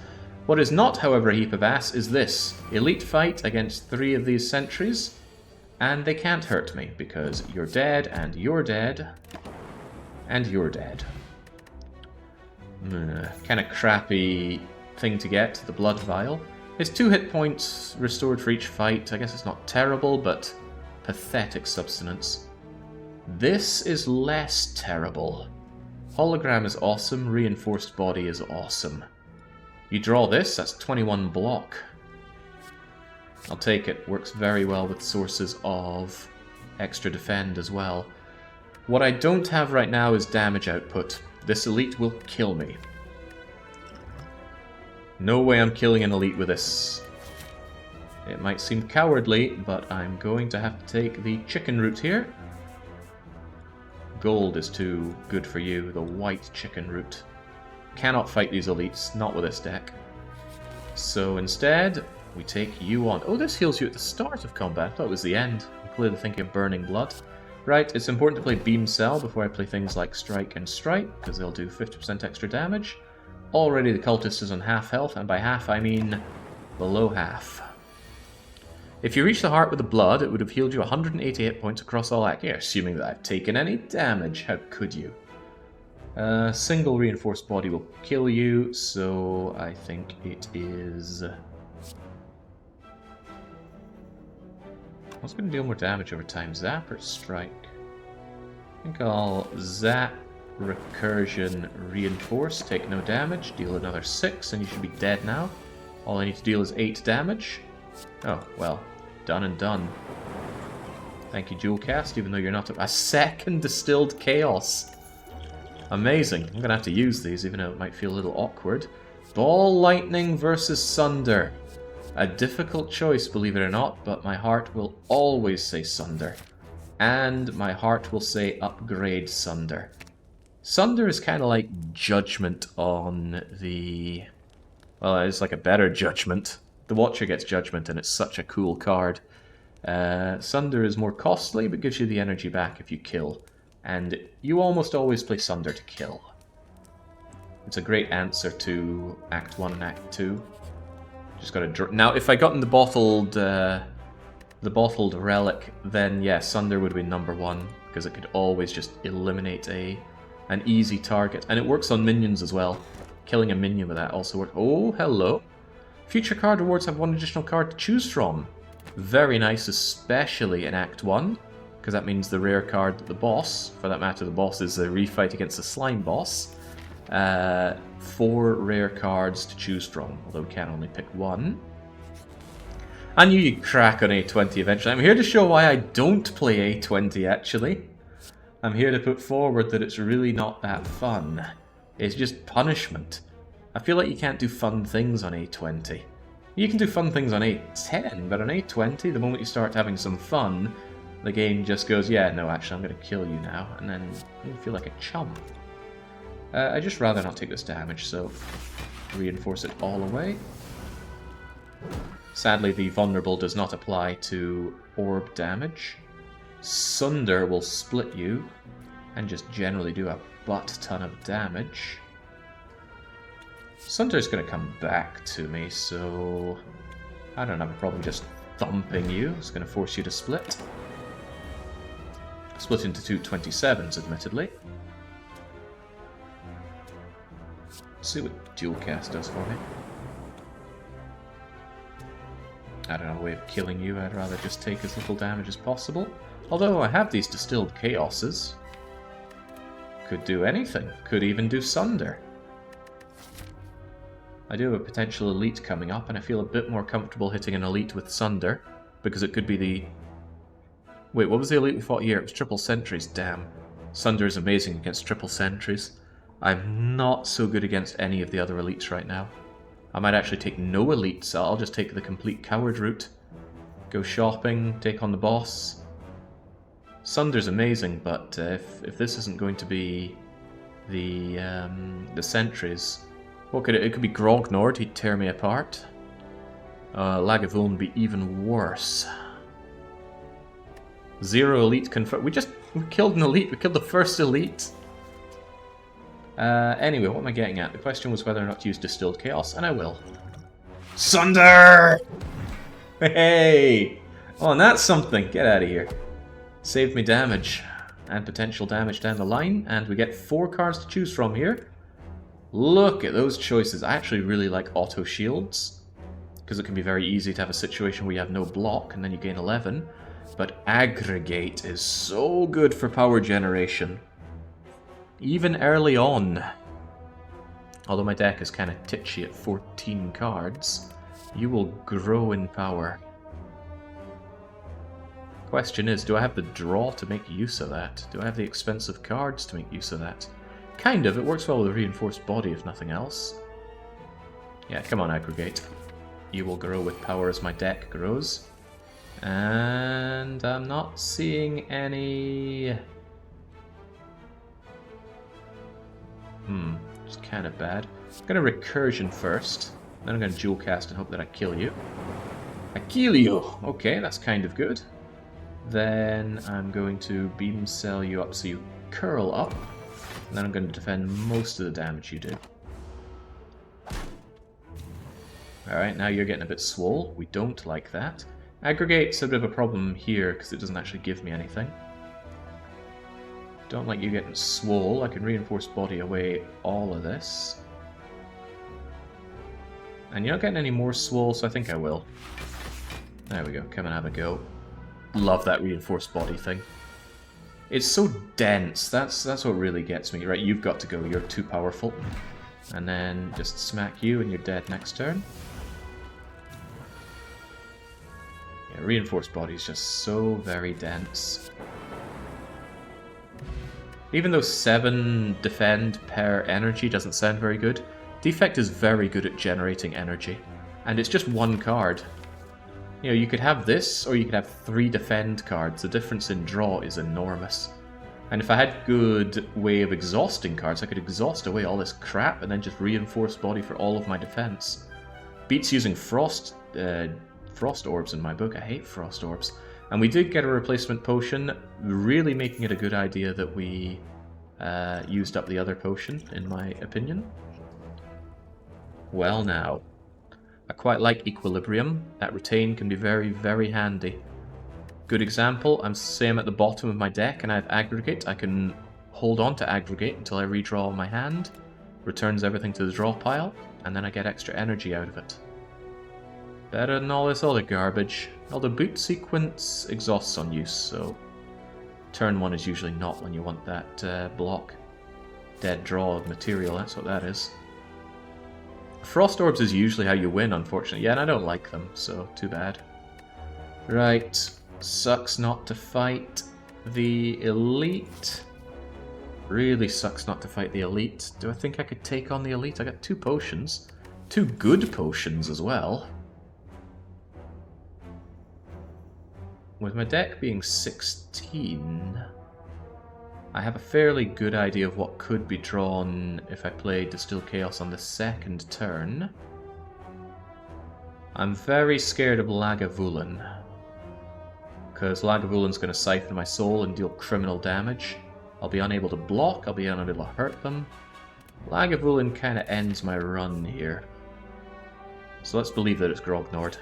What is not, however, a heap of ass is this. Elite fight against 3 of these sentries, and they can't hurt me, because you're dead, and you're dead, and you're dead. Kind of crappy thing to get, the Blood Vial. It's 2 hit points restored for each fight. I guess it's not terrible, but pathetic substance. This is less terrible. Hologram is awesome, Reinforced Body is awesome. You draw this, that's 21 block. I'll take it. Works very well with sources of extra defend as well. What I don't have right now is damage output. This elite will kill me. No way I'm killing an elite with this. It might seem cowardly, but I'm going to have to take the chicken route here. Gold is too good for you, the white chicken route. Cannot fight these elites, not with this deck. So instead, we take you on. Oh, this heals you at the start of combat. I thought it was the end. I'm clearly thinking of Burning Blood. Right, it's important to play Beam Cell before I play things like Strike and Strike, because they'll do 50% extra damage. Already the cultist is on half health, and by half I mean below half. If you reach the heart with the blood, it would have healed you 188 points across all act. Yeah, assuming that I've taken any damage. How could you? Single reinforced body will kill you, so I think it is... What's going to deal more damage over time, Zap or Strike? I think I'll Zap, Recursion, Reinforce, take no damage, deal another 6, and you should be dead now. All I need to deal is 8 damage. Oh, well, done and done. Thank you, Dual Cast, even though you're not a second Distilled Chaos. Amazing. I'm going to have to use these, even though it might feel a little awkward. Ball Lightning versus Sunder. A difficult choice, believe it or not, but my heart will always say Sunder. And my heart will say upgrade Sunder. Sunder is kind of like Judgment on the... Well, it's like a better Judgment. The Watcher gets Judgment, and it's such a cool card. Sunder is more costly, but gives you the energy back if you kill. And you almost always play Sunder to kill. It's a great answer to Act 1 and Act 2. Just gotta now, if I gotten the bottled relic, then yeah, Sunder would be number 1, because it could always just eliminate an easy target. And it works on minions as well. Killing a minion with that also works. Oh, hello. Future card rewards have 1 additional card to choose from. Very nice, especially in Act 1, because that means the rare card that the boss, for that matter the boss is a refight against the slime boss, 4 rare cards to choose from, although we can only pick 1. I knew you'd crack on A20 eventually. I'm here to show why I don't play A20, actually. I'm here to put forward that it's really not that fun. It's just punishment. I feel like you can't do fun things on A20. You can do fun things on A10, but on A20, the moment you start having some fun, the game just goes, yeah, no, actually, I'm going to kill you now, and then you feel like a chum. I'd just rather not take this damage, so reinforce it all away. Sadly, the vulnerable does not apply to orb damage. Sunder will split you, and just generally do a butt ton of damage. Sunder's going to come back to me, so I don't have a problem just thumping you. It's going to force you to split. Split into 2 27s, admittedly. See what Dual Cast does for me. I don't know, a way of killing you. I'd rather just take as little damage as possible. Although I have these Distilled Chaoses. Could do anything. Could even do Sunder. I do have a potential elite coming up, and I feel a bit more comfortable hitting an elite with Sunder, because it could be the... Wait, what was the elite we fought here? It was Triple Sentries, damn. Sunder is amazing against Triple Sentries. I'm not so good against any of the other elites right now. I might actually take no elites, I'll just take the complete coward route. Go shopping, take on the boss. Sunder's amazing, but if this isn't going to be the sentries... What could it could be Grognord, he'd tear me apart. Lagavulin would be even worse. 0 elite confirmed. We killed an elite, we killed the first elite. Anyway, what am I getting at? The question was whether or not to use Distilled Chaos, and I will. Sunder! Hey! Oh, and that's something. Get out of here. Saved me damage, and potential damage down the line, and we get 4 cards to choose from here. Look at those choices. I actually really like auto shields, because it can be very easy to have a situation where you have no block, and then you gain 11. But aggregate is so good for power generation. Even early on. Although my deck is kind of titchy at 14 cards, you will grow in power. Question is, do I have the draw to make use of that? Do I have the expensive cards to make use of that? Kind of. It works well with a reinforced body, if nothing else. Yeah, come on, aggregate. You will grow with power as my deck grows. And I'm not seeing any... It's kind of bad. I'm going to Recursion first. Then I'm going to Dual Cast and hope that I kill you. I kill you! Okay, that's kind of good. Then I'm going to Beam Cell you up so you curl up. And then I'm going to defend most of the damage you do. Alright, now you're getting a bit swole. We don't like that. Aggregate's a bit of a problem here because it doesn't actually give me anything. Don't like you getting swole. I can Reinforce Body away all of this. And you're not getting any more swole, so I think I will. There we go, come and have a go. Love that Reinforced Body thing. It's so dense, that's what really gets me. Right, you've got to go, you're too powerful. And then just smack you and you're dead next turn. Yeah, Reinforced Body is just so very dense. Even though 7 defend per energy doesn't sound very good, Defect is very good at generating energy. And it's just one card. You know, you could have this, or you could have 3 defend cards. The difference in draw is enormous. And if I had good way of exhausting cards, I could exhaust away all this crap and then just Reinforce Body for all of my defense. Beats using Frost Orbs in my book. I hate Frost Orbs. And we did get a replacement potion, really making it a good idea that we used up the other potion, in my opinion. Well now, I quite like Equilibrium. That Retain can be very, very handy. Good example, I'm at the bottom of my deck and I have Aggregate. I can hold on to Aggregate until I redraw my hand, returns everything to the draw pile, and then I get extra energy out of it. Better than all this other garbage. Although Boot Sequence exhausts on use, so turn 1 is usually not when you want that block. Dead draw of material, that's what that is. Frost Orbs is usually how you win, unfortunately. Yeah, and I don't like them, so too bad. Right, sucks not to fight the Elite. Really sucks not to fight the Elite. Do I think I could take on the Elite? I got 2 potions. 2 good potions as well. With my deck being 16, I have a fairly good idea of what could be drawn if I play Distill Chaos on the 2nd turn. I'm very scared of Lagavulin, because Lagavulin's going to siphon my soul and deal criminal damage. I'll be unable to block, I'll be unable to hurt them. Lagavulin kind of ends my run here. So let's believe that it's Grognord.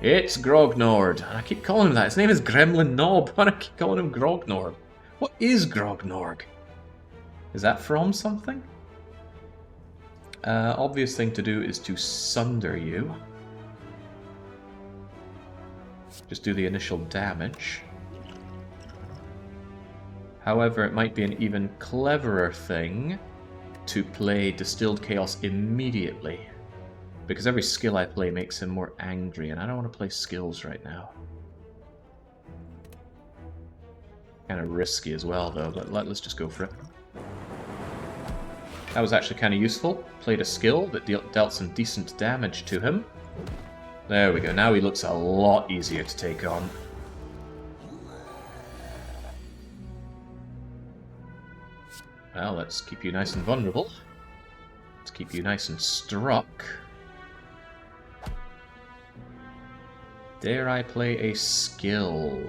It's Grognord! And I keep calling him that. His name is Gremlin Knob, and I keep calling him Grognord. What is Grognorg? Is that from something? Obvious thing to do is to sunder you. Just do the initial damage. However, it might be an even cleverer thing to play Distilled Chaos immediately. Because every skill I play makes him more angry, and I don't want to play skills right now. Kind of risky as well, though, but let's just go for it. That was actually kind of useful. Played a skill that dealt some decent damage to him. There we go, now he looks a lot easier to take on. Well, let's keep you nice and vulnerable. Let's keep you nice and struck. Dare I play a skill?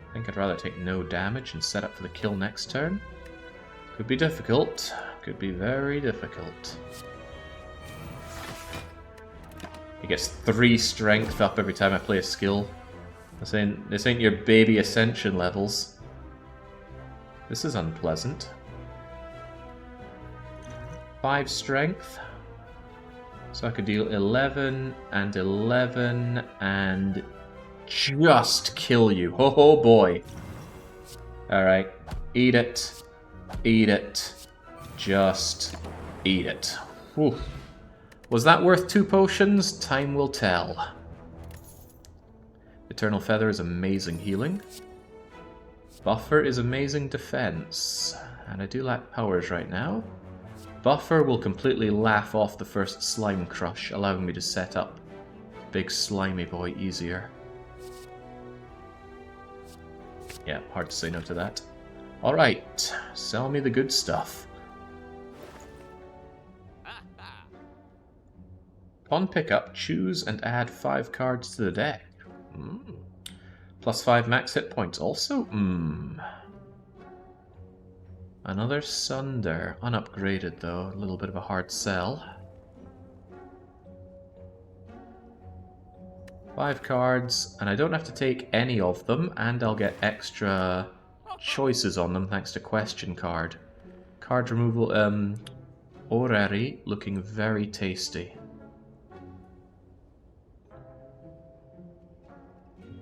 I think I'd rather take no damage and set up for the kill next turn. Could be difficult. Could be very difficult. He gets 3 strength up every time I play a skill. This ain't your baby ascension levels. This is unpleasant. 5 strength. So I could deal 11 and 11 and just kill you. Oh boy. Alright. Eat it. Eat it. Just eat it. Whew. Was that worth 2 potions? Time will tell. Eternal Feather is amazing healing. Buffer is amazing defense. And I do lack powers right now. Buffer will completely laugh off the first Slime Crush, allowing me to set up Big Slimy Boy easier. Yeah, hard to say no to that. Alright, sell me the good stuff. Upon pickup, choose and add 5 cards to the deck. Plus 5 max hit points also? Another Sunder. Unupgraded though, a little bit of a hard sell. 5 cards, and I don't have to take any of them, and I'll get extra choices on them thanks to question card. Card removal, Orrery, looking very tasty.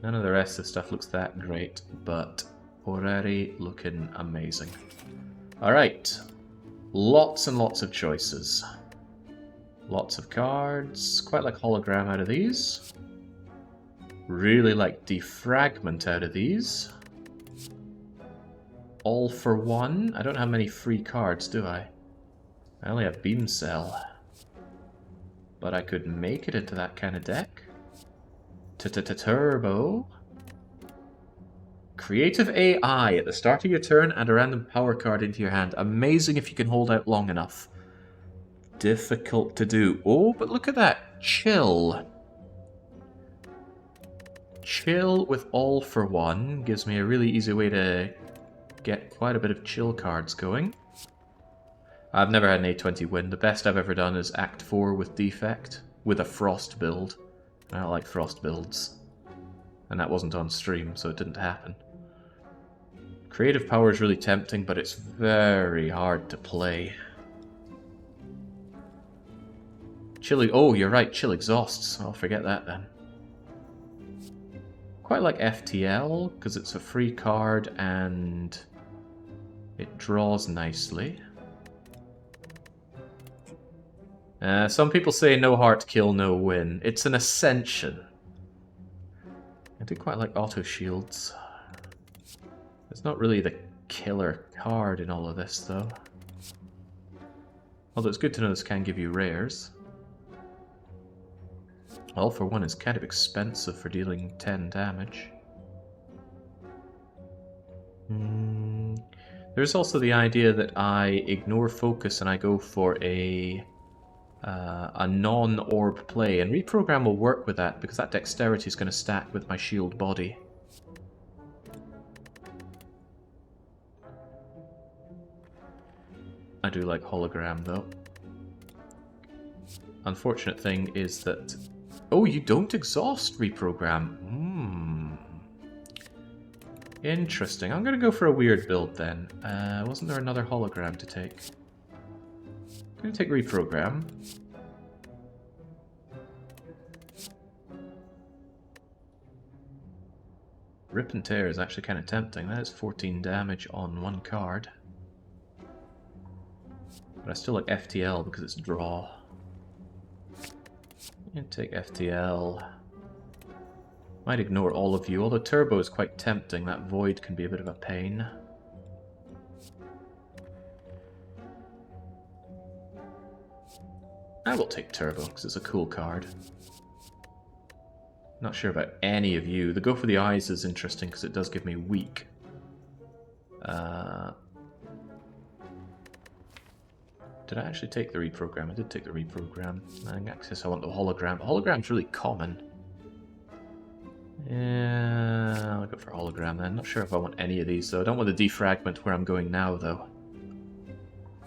None of the rest of the stuff looks that great, but Orrery looking amazing. Alright, lots and lots of choices. Lots of cards, quite like Hologram out of these. Really like Defragment out of these. All for One. I don't have many free cards, do I? I only have Beam Cell. But I could make it into that kind of deck. Turbo. Creative AI. At the start of your turn, add a random power card into your hand. Amazing if you can hold out long enough. Difficult to do. Oh, but look at that. Chill. Chill with All for One gives me a really easy way to get quite a bit of chill cards going. I've never had an A20 win. The best I've ever done is Act 4 with Defect, with a Frost build. I don't like Frost builds. And that wasn't on stream, so it didn't happen. Creative Power is really tempting, but it's very hard to play. Chill... Oh, you're right, Chill exhausts. I'll forget that then. Quite like FTL, because it's a free card and it draws nicely. Some people say no heart kill, no win. It's an ascension. I do quite like auto shields. It's not really the killer card in all of this, though. Although it's good to know this can give you rares. All for One is kind of expensive for dealing 10 damage. There's also the idea that I ignore focus and I go for a non-orb play, and Reprogram will work with that because that dexterity is going to stack with my shield body. I do like Hologram though. Unfortunate thing is that... Oh, you don't exhaust Reprogram. Interesting. I'm going to go for a weird build then. Wasn't there another Hologram to take? I'm going to take Reprogram. Rip and Tear is actually kind of tempting. That is 14 damage on one card. But I still like FTL because it's draw. I'm going to take FTL. Might ignore all of you, although Turbo is quite tempting. That Void can be a bit of a pain. I will take Turbo because it's a cool card. Not sure about any of you. The Go for the Eyes is interesting because it does give me weak. Did I actually take the Reprogram? I did take the Reprogram. I guess I want the Hologram. Hologram's really common. Yeah, I'll go for Hologram then. Not sure if I want any of these though. I don't want the Defragment where I'm going now though.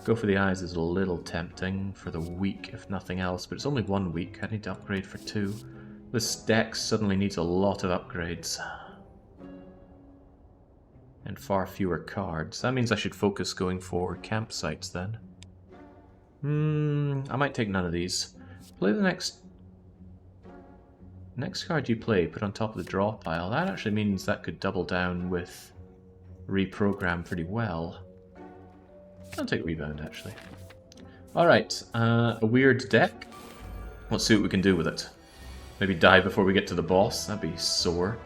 Go for the Eyes is a little tempting for the weak if nothing else, but it's only 1 week. I need to upgrade for 2. This deck suddenly needs a lot of upgrades. And far fewer cards. That means I should focus going for campsites then. I might take none of these. Play the next card you play, put on top of the draw pile. That actually means that could double down with Reprogram pretty well. I'll take Rebound, actually. Alright, a weird deck. Let's see what we can do with it. Maybe die before we get to the boss. That'd be sore.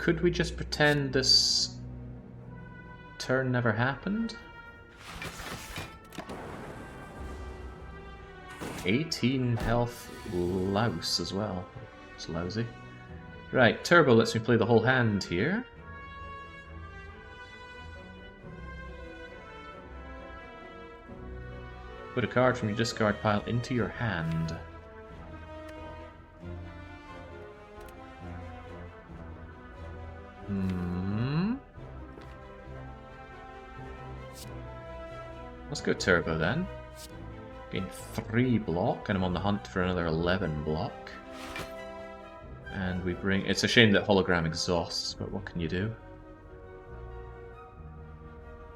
could we just pretend this turn never happened? 18 health louse as well. It's lousy. Right, Turbo lets me play the whole hand here. Put a card from your discard pile into your hand. Let's go Turbo then. Gain 3 block, and I'm on the hunt for another 11 block. And we bring... It's a shame that Hologram exhausts, but what can you do?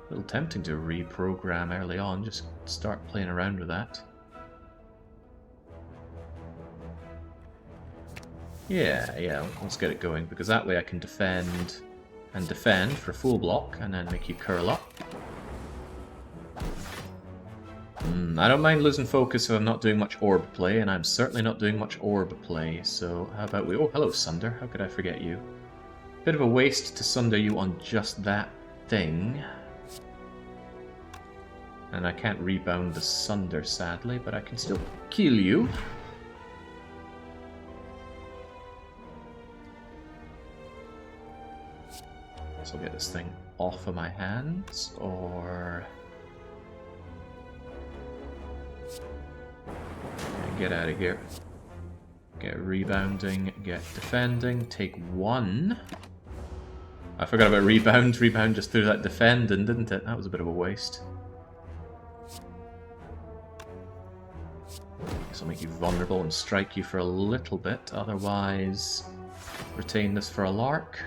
A little tempting to reprogram early on, just start playing around with that. Yeah, let's get it going, because that way I can defend and defend for full block, and then make you curl up. I don't mind losing focus if I'm not doing much orb play, and I'm certainly not doing much orb play, so how about we... Oh, hello, Sunder. How could I forget you? Bit of a waste to Sunder you on just that thing. And I can't rebound the Sunder, sadly, but I can still kill you. So I'll get this thing off of my hands, or... Get out of here. Get rebounding, get defending, take 1. I forgot about rebound. Rebound just threw that defend in, didn't it? That was a bit of a waste. This will make you vulnerable and strike you for a little bit, otherwise retain this for a lark.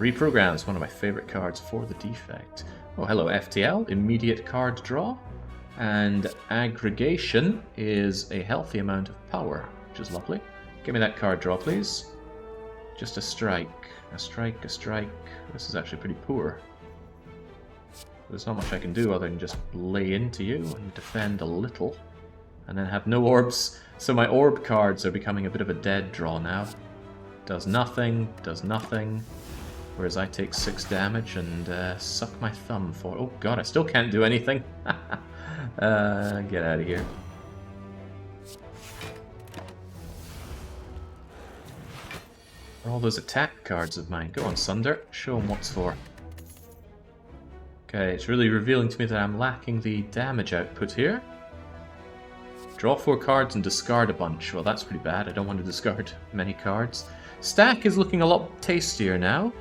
Reprogram is one of my favourite cards for the Defect. Oh, hello, FTL, immediate card draw. And aggregation is a healthy amount of power, which is lovely. Give me that card draw, please. Just a strike. A strike, a strike. This is actually pretty poor. There's not much I can do other than just lay into you and defend a little. And then have no orbs. So my orb cards are becoming a bit of a dead draw now. Does nothing, does nothing. Whereas I take 6 damage and suck my thumb for... Oh god, I still can't do anything. Get out of here. All those attack cards of mine. Go on, Sunder. Show them what's for. Okay, it's really revealing to me that I'm lacking the damage output here. Draw 4 cards and discard a bunch. Well, that's pretty bad. I don't want to discard many cards. Stack is looking a lot tastier now.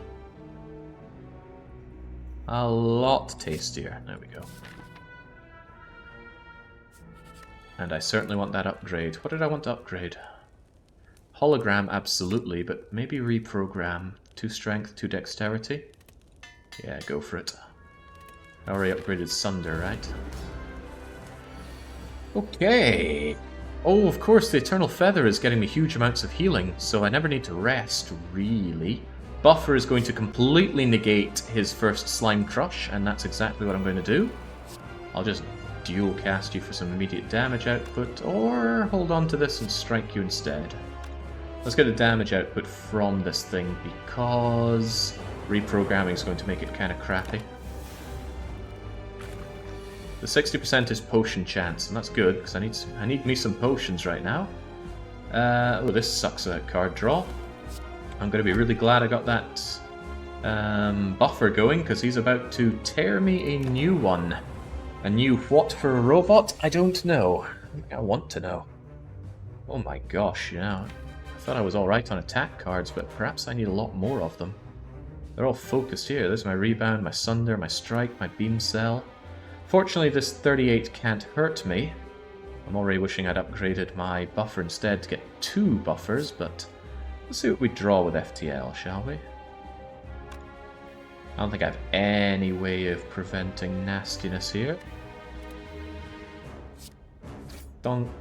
A lot tastier. There we go. And I certainly want that upgrade. What did I want to upgrade? Hologram, absolutely, but maybe reprogram. 2 strength, 2 dexterity. Yeah, go for it. I already upgraded Sunder, right? Okay. Oh, of course, the Eternal Feather is getting me huge amounts of healing, so I never need to rest, really. Buffer is going to completely negate his first Slime Crush, and that's exactly what I'm going to do. I'll just dual cast you for some immediate damage output, or hold on to this and strike you instead. Let's get a damage output from this thing, because reprogramming is going to make it kind of crappy. The 60% is potion chance, and that's good, because I need me some potions right now. Oh, this sucks at card draw. I'm going to be really glad I got that buffer going, because he's about to tear me a new one. A new what for a robot? I don't know. I want to know. Oh my gosh, you know, I thought I was alright on attack cards, but perhaps I need a lot more of them. They're all focused here. There's my rebound, my Sunder, my strike, my beam cell. Fortunately, this 38 can't hurt me. I'm already wishing I'd upgraded my buffer instead to get 2 buffers, but let's see what we draw with FTL, shall we? I don't think I have any way of preventing nastiness here. Dunk.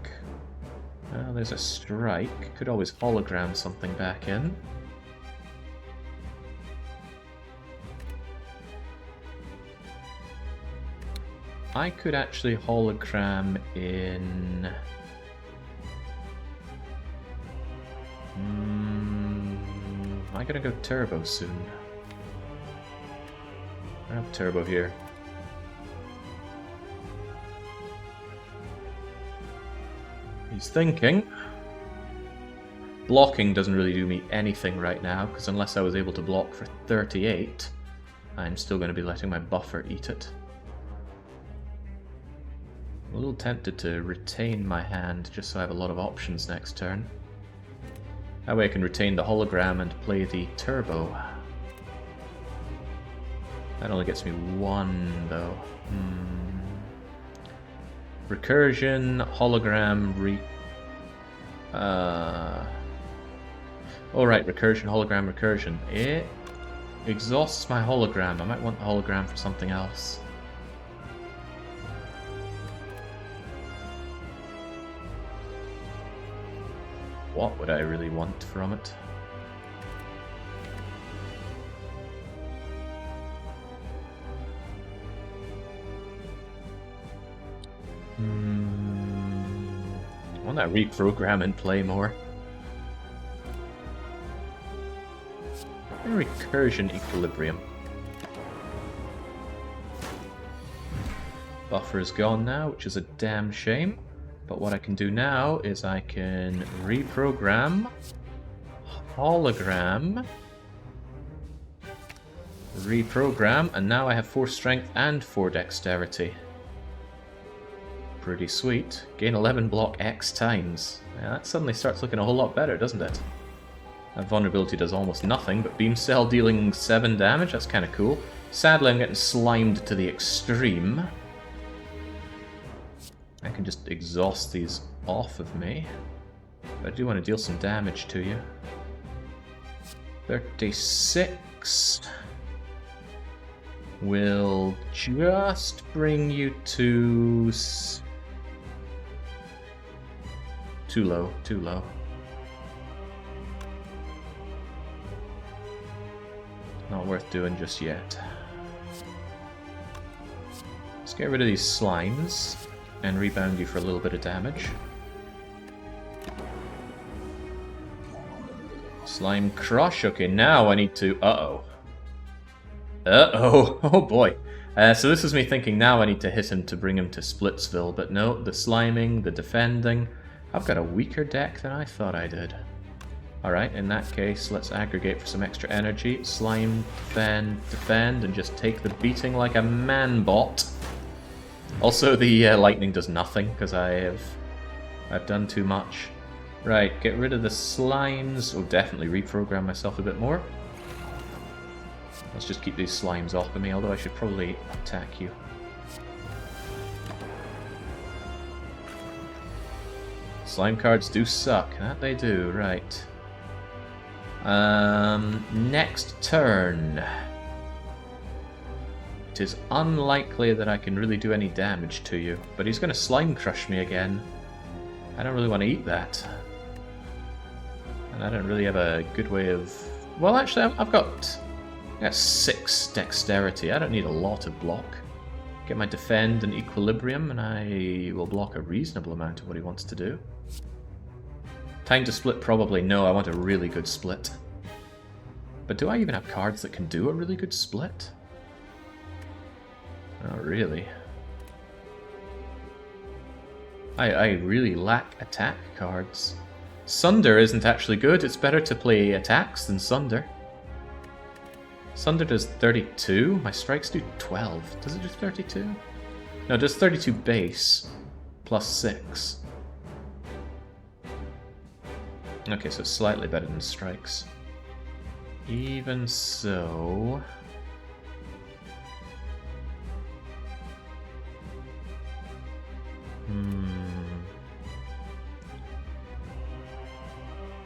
Well, there's a strike. Could always hologram something back in. I could actually hologram in... I gonna go turbo soon? I have turbo here. He's thinking. Blocking doesn't really do me anything right now, because unless I was able to block for 38, I'm still going to be letting my buffer eat it. I'm a little tempted to retain my hand, just so I have a lot of options next turn. That way I can retain the hologram and play the turbo. That only gets me one, though. Recursion, hologram, Alright, recursion, hologram, recursion. It exhausts my hologram. I might want the hologram for something else. What would I really want from it? I want that reprogram and play more. Recursion equilibrium. Buffer is gone now, which is a damn shame. But what I can do now is I can reprogram, hologram, reprogram, and now I have 4 strength and 4 dexterity. Pretty sweet. Gain 11 block X times. Yeah, that suddenly starts looking a whole lot better, doesn't it? That vulnerability does almost nothing, but Beam Cell dealing 7 damage, that's kind of cool. Sadly, I'm getting slimed to the extreme. I can just exhaust these off of me. But I do want to deal some damage to you. 36 will just bring you to... Too low, too low. Not worth doing just yet. Let's get rid of these slimes and rebound you for a little bit of damage. Slime crush. Okay, now I need to... Uh-oh. Uh-oh. Oh boy. So this is me thinking now I need to hit him to bring him to Splitsville, but no, the sliming, the defending. I've got a weaker deck than I thought I did. Alright, in that case, let's aggregate for some extra energy. Slime, defend, and just take the beating like a man-bot. Also, the lightning does nothing, because I've done too much. Right, get rid of the slimes. Oh, definitely reprogram myself a bit more. Let's just keep these slimes off of me, although I should probably attack you. Slime cards do suck, that they do, right. Next turn. It is unlikely that I can really do any damage to you, but he's going to slime crush me again. I don't really want to eat that. And I don't really have a good way of... Well, actually, I've got 6 dexterity. I don't need a lot of block. Get my defend and equilibrium, and I will block a reasonable amount of what he wants to do. Time to split, probably. No, I want a really good split. But do I even have cards that can do a really good split? Not really. I really lack attack cards. Sunder isn't actually good. It's better to play attacks than Sunder. Sunder does 32. My strikes do 12. Does it do 32? No, it does 32 base plus 6. Okay, so it's slightly better than strikes. Even so...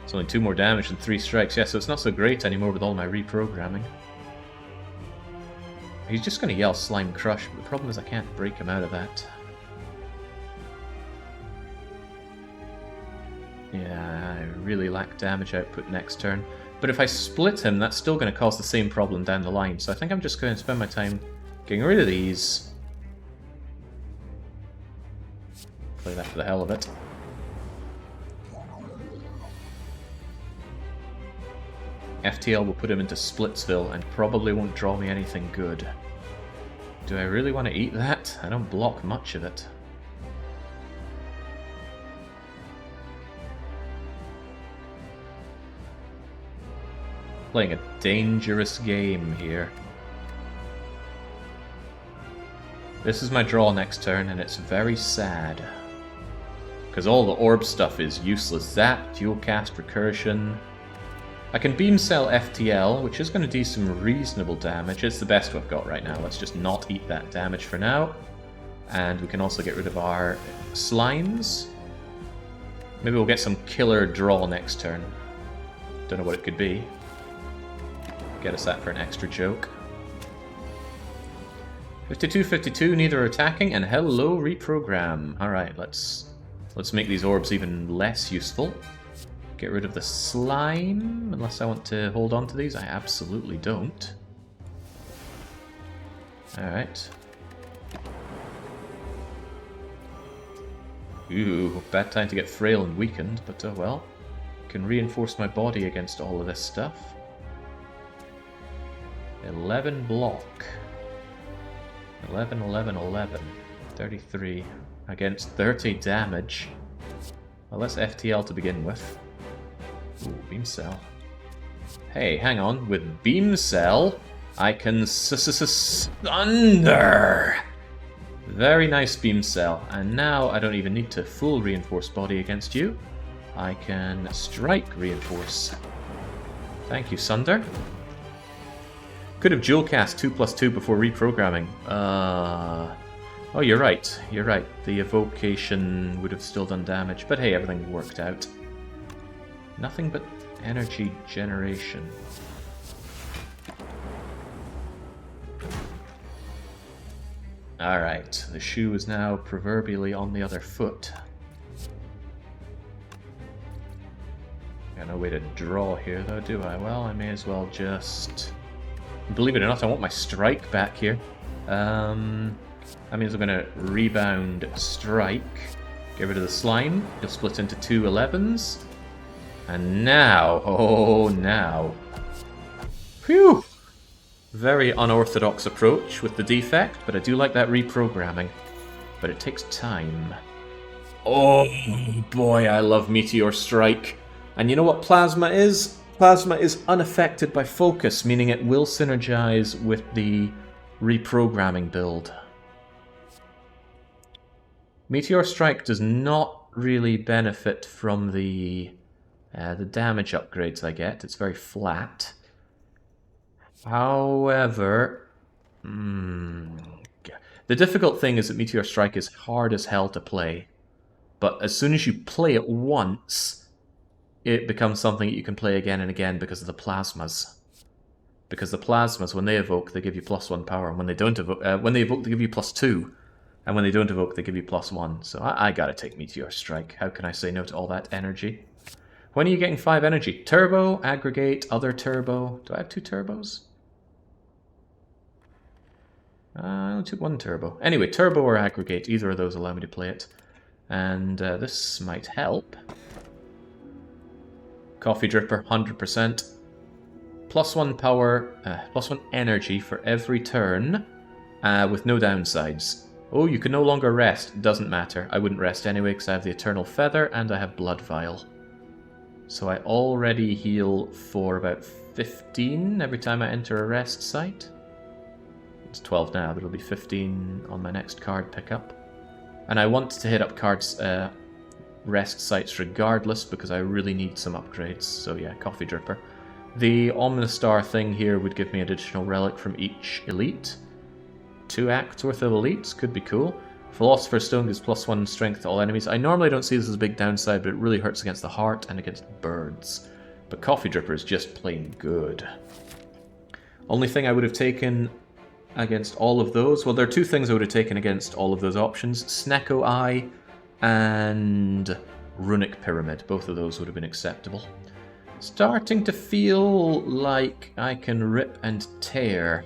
It's only 2 more damage and 3 strikes. Yeah, so it's not so great anymore with all my reprogramming. He's just going to yell Slime Crush, but the problem is I can't break him out of that. Yeah, I really lack damage output next turn. But if I split him, that's still going to cause the same problem down the line. So I think I'm just going to spend my time getting rid of these. Play that for the hell of it. FTL will put him into Splitsville and probably won't draw me anything good. Do I really want to eat that? I don't block much of it. Playing a dangerous game here. This is my draw next turn, and it's very sad. Because all the orb stuff is useless. Zap, dual cast, recursion. I can beam cell FTL, which is going to do some reasonable damage. It's the best we've got right now. Let's just not eat that damage for now. And we can also get rid of our slimes. Maybe we'll get some killer draw next turn. Don't know what it could be. Get us that for an extra joke. 52-52, neither are attacking, and hello reprogram. Alright, let's make these orbs even less useful. Get rid of the slime, unless I want to hold on to these. I absolutely don't. Alright. Ooh, bad time to get frail and weakened, but oh well. Can reinforce my body against all of this stuff. 11 block. 11, 11, 11. 33 against 30 damage. Well, that's FTL to begin with. Ooh, beam cell. Hey, hang on. With beam cell, I can thunder. Very nice beam cell. And now I don't even need to full reinforce body against you. I can strike reinforce. Thank you, Sunder. Could have dual cast 2+2 before reprogramming. Oh, you're right. You're right. The evocation would have still done damage. But hey, everything worked out. Nothing but energy generation. Alright, the shoe is now proverbially on the other foot. Got no way to draw here though, do I? Well, I may as well just... Believe it or not, I want my strike back here. That means I'm going to rebound strike. Get rid of the slime. You'll split into 2 11s. And now, oh now. Phew! Very unorthodox approach with the defect, but I do like that reprogramming. But it takes time. Oh boy, I love Meteor Strike. And you know what Plasma is? Plasma is unaffected by focus, meaning it will synergize with the reprogramming build. Meteor Strike does not really benefit from the damage upgrades I get. It's very flat. However, the difficult thing is that Meteor Strike is hard as hell to play. But as soon as you play it once, it becomes something that you can play again and again because of the plasmas. Because the plasmas, when they evoke, they give you +1 power, and when they don't evoke, they give you +2, and when they don't evoke, they give you +1. So I gotta take Meteor Strike. How can I say no to all that energy? When are you getting 5 energy? Turbo, aggregate, other turbo. Do I have 2 turbos? I only took 1 turbo. Anyway, turbo or aggregate, either of those allow me to play it. And this might help. Coffee Dripper, 100%. +1 power, +1 energy for every turn, with no downsides. Oh, you can no longer rest. Doesn't matter. I wouldn't rest anyway because I have the Eternal Feather and I have Blood Vial. So I already heal for about 15 every time I enter a rest site. It's 12 now, but it'll be 15 on my next card pickup. And I want to hit up cards, rest sites regardless because I really need some upgrades. So yeah, Coffee Dripper. The Omnistar thing here would give me an additional relic from each elite. 2 acts worth of elites could be cool. Philosopher's Stone gives +1 strength to all enemies. I normally don't see this as a big downside, but it really hurts against the heart and against birds. But Coffee Dripper is just plain good. Only thing I would have taken against all of those... Well, there are 2 things I would have taken against all of those options. Snecko Eye and Runic Pyramid. Both of those would have been acceptable. Starting to feel like I can rip and tear.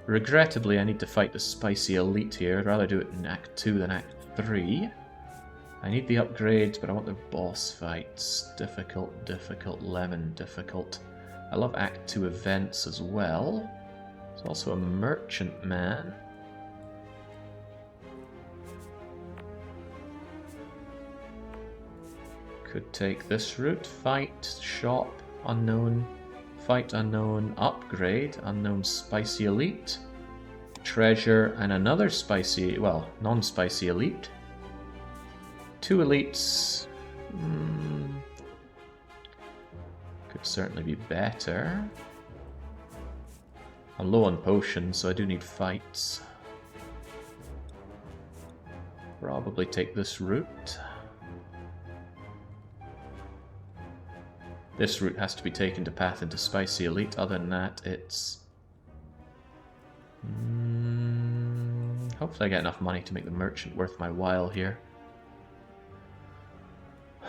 Regrettably, I need to fight the spicy elite here. I'd rather do it in Act 2 than Act 3. I need the upgrades, but I want the boss fights. Difficult, difficult, lemon, difficult. I love Act 2 events as well. There's also a merchant man. Could take this route. Fight, shop, unknown. Fight, unknown, upgrade, unknown spicy elite. Treasure, and another spicy, well, non-spicy elite. 2 elites. Could certainly be better. I'm low on potions, so I do need fights. Probably take this route. This route has to be taken to path into Spicy Elite. Other than that, it's... hopefully I get enough money to make the merchant worth my while here.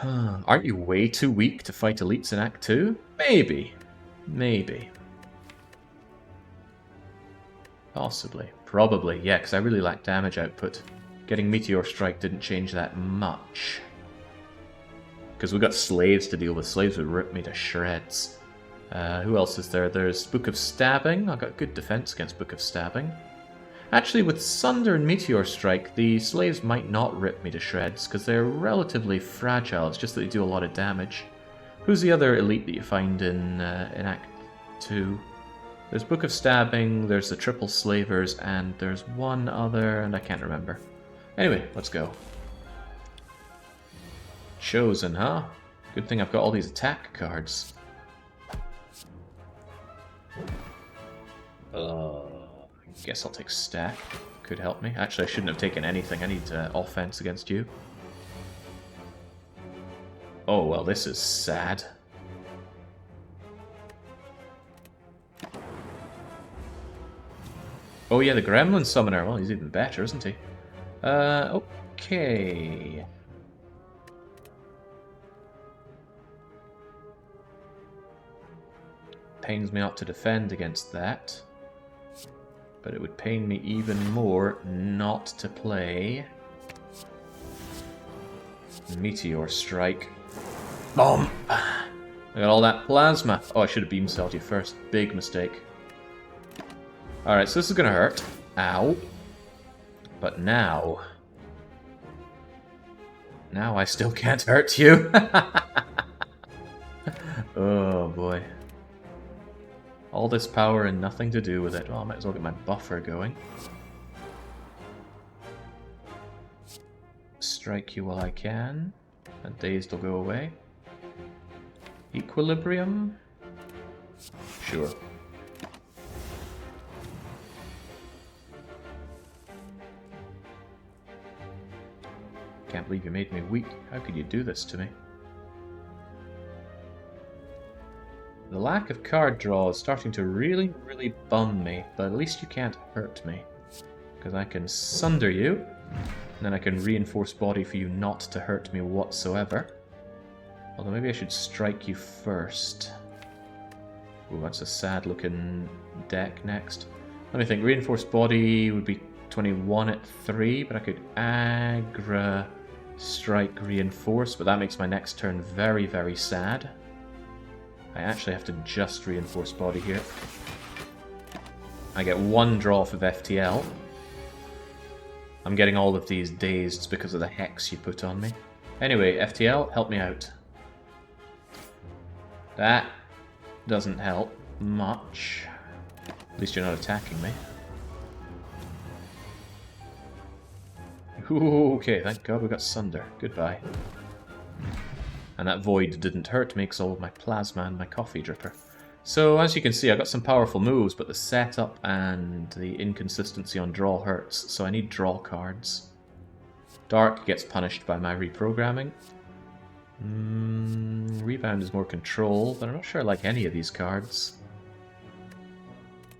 Aren't you way too weak to fight elites in Act 2? Maybe. Maybe. Possibly. Probably, yeah, because I really lack damage output. Getting Meteor Strike didn't change that much. Because we've got slaves to deal with. Slaves would rip me to shreds. Who else is there? There's Book of Stabbing. I've got good defense against Book of Stabbing. Actually, with Sunder and Meteor Strike, the slaves might not rip me to shreds, because they're relatively fragile. It's just that they do a lot of damage. Who's the other elite that you find in Act 2? There's Book of Stabbing, there's the Triple Slavers, and there's one other, and I can't remember. Anyway, let's go. Chosen, huh? Good thing I've got all these attack cards. I guess I'll take stack. Could help me. Actually, I shouldn't have taken anything. I need offense against you. Oh, well, this is sad. Oh yeah, the Gremlin Summoner. Well, he's even better, isn't he? Okay. Pains me not to defend against that. But it would pain me even more not to play Meteor Strike. Bomb! I got all that plasma. Oh, I should have beam celled you first. Big mistake. Alright, so this is gonna hurt. Ow. But now... now I still can't hurt you. Oh boy. All this power and nothing to do with it. Well, I might as well get my buffer going. Strike you while I can. And dazed will go away. Equilibrium? Sure. Can't believe you made me weak. How could you do this to me? The lack of card draw is starting to really, really bum me, but at least you can't hurt me. Because I can sunder you, and then I can reinforce body for you not to hurt me whatsoever. Although maybe I should strike you first. Ooh, that's a sad looking deck next. Let me think, reinforced body would be 21 at 3, but I could aggro, strike, reinforce, but that makes my next turn very, very sad. I actually have to just reinforce body here. I get 1 draw off of FTL. I'm getting all of these dazed because of the hex you put on me. Anyway, FTL, help me out. That doesn't help much. At least you're not attacking me. Ooh, okay, thank God we got Sunder. Goodbye. And that void didn't hurt me because all of my plasma and my coffee dripper. So as you can see, I got some powerful moves, but the setup and the inconsistency on draw hurts, so I need draw cards. Dark gets punished by my reprogramming. Rebound is more control, but I'm not sure I like any of these cards.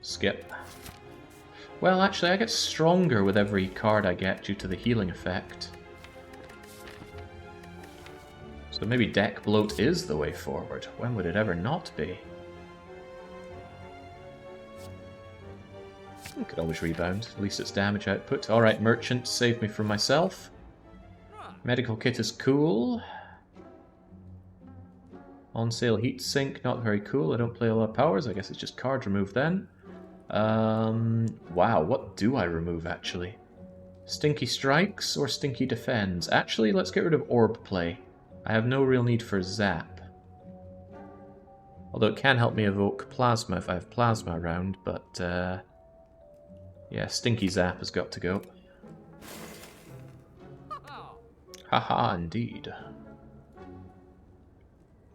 Skip. Well, actually, I get stronger with every card I get due to the healing effect. So maybe deck bloat is the way forward. When would it ever not be? I could always rebound. At least it's damage output. Alright, merchant, save me from myself. Medical kit is cool. On sale heat sink, not very cool. I don't play a lot of powers. I guess it's just card remove then. Wow, what do I remove actually? Stinky strikes or stinky defends? Actually, let's get rid of orb play. I have no real need for zap. Although it can help me evoke plasma if I have plasma around, but yeah, stinky zap has got to go. Haha, indeed.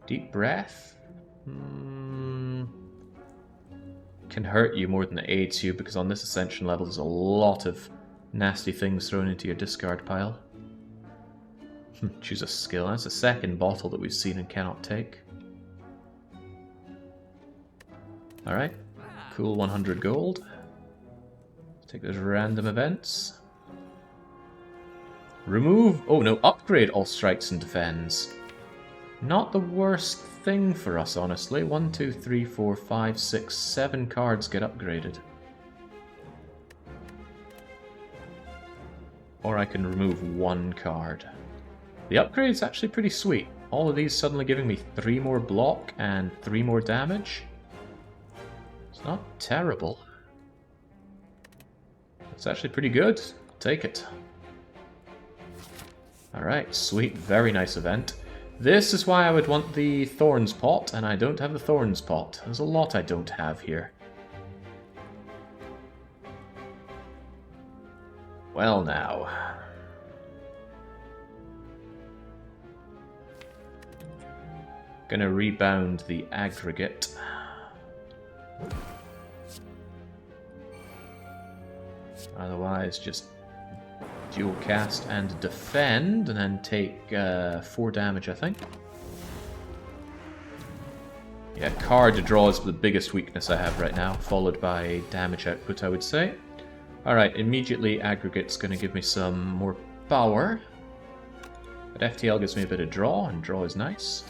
Deep breath? Can hurt you more than it aids you, because on this ascension level there's a lot of nasty things thrown into your discard pile. Choose a skill. That's the second bottle that we've seen and cannot take. Alright. Cool, 100 gold. Take those random events. Remove... Oh no, upgrade all strikes and defends. Not the worst thing for us, honestly. 1, 2, 3, 4, 5, 6, 7 cards get upgraded. Or I can remove 1 card. The upgrade's actually pretty sweet. All of these suddenly giving me 3 more block and 3 more damage. It's not terrible. It's actually pretty good. Take it. Alright, sweet. Very nice event. This is why I would want the Thorns pot, and I don't have the Thorns pot. There's a lot I don't have here. Well now. Gonna rebound the aggregate. Otherwise, just dual cast and defend, and then take 4 damage, I think. Yeah, card draw is the biggest weakness I have right now, followed by damage output, I would say. Alright, immediately aggregate's going to give me some more power. But FTL gives me a bit of draw, and draw is nice.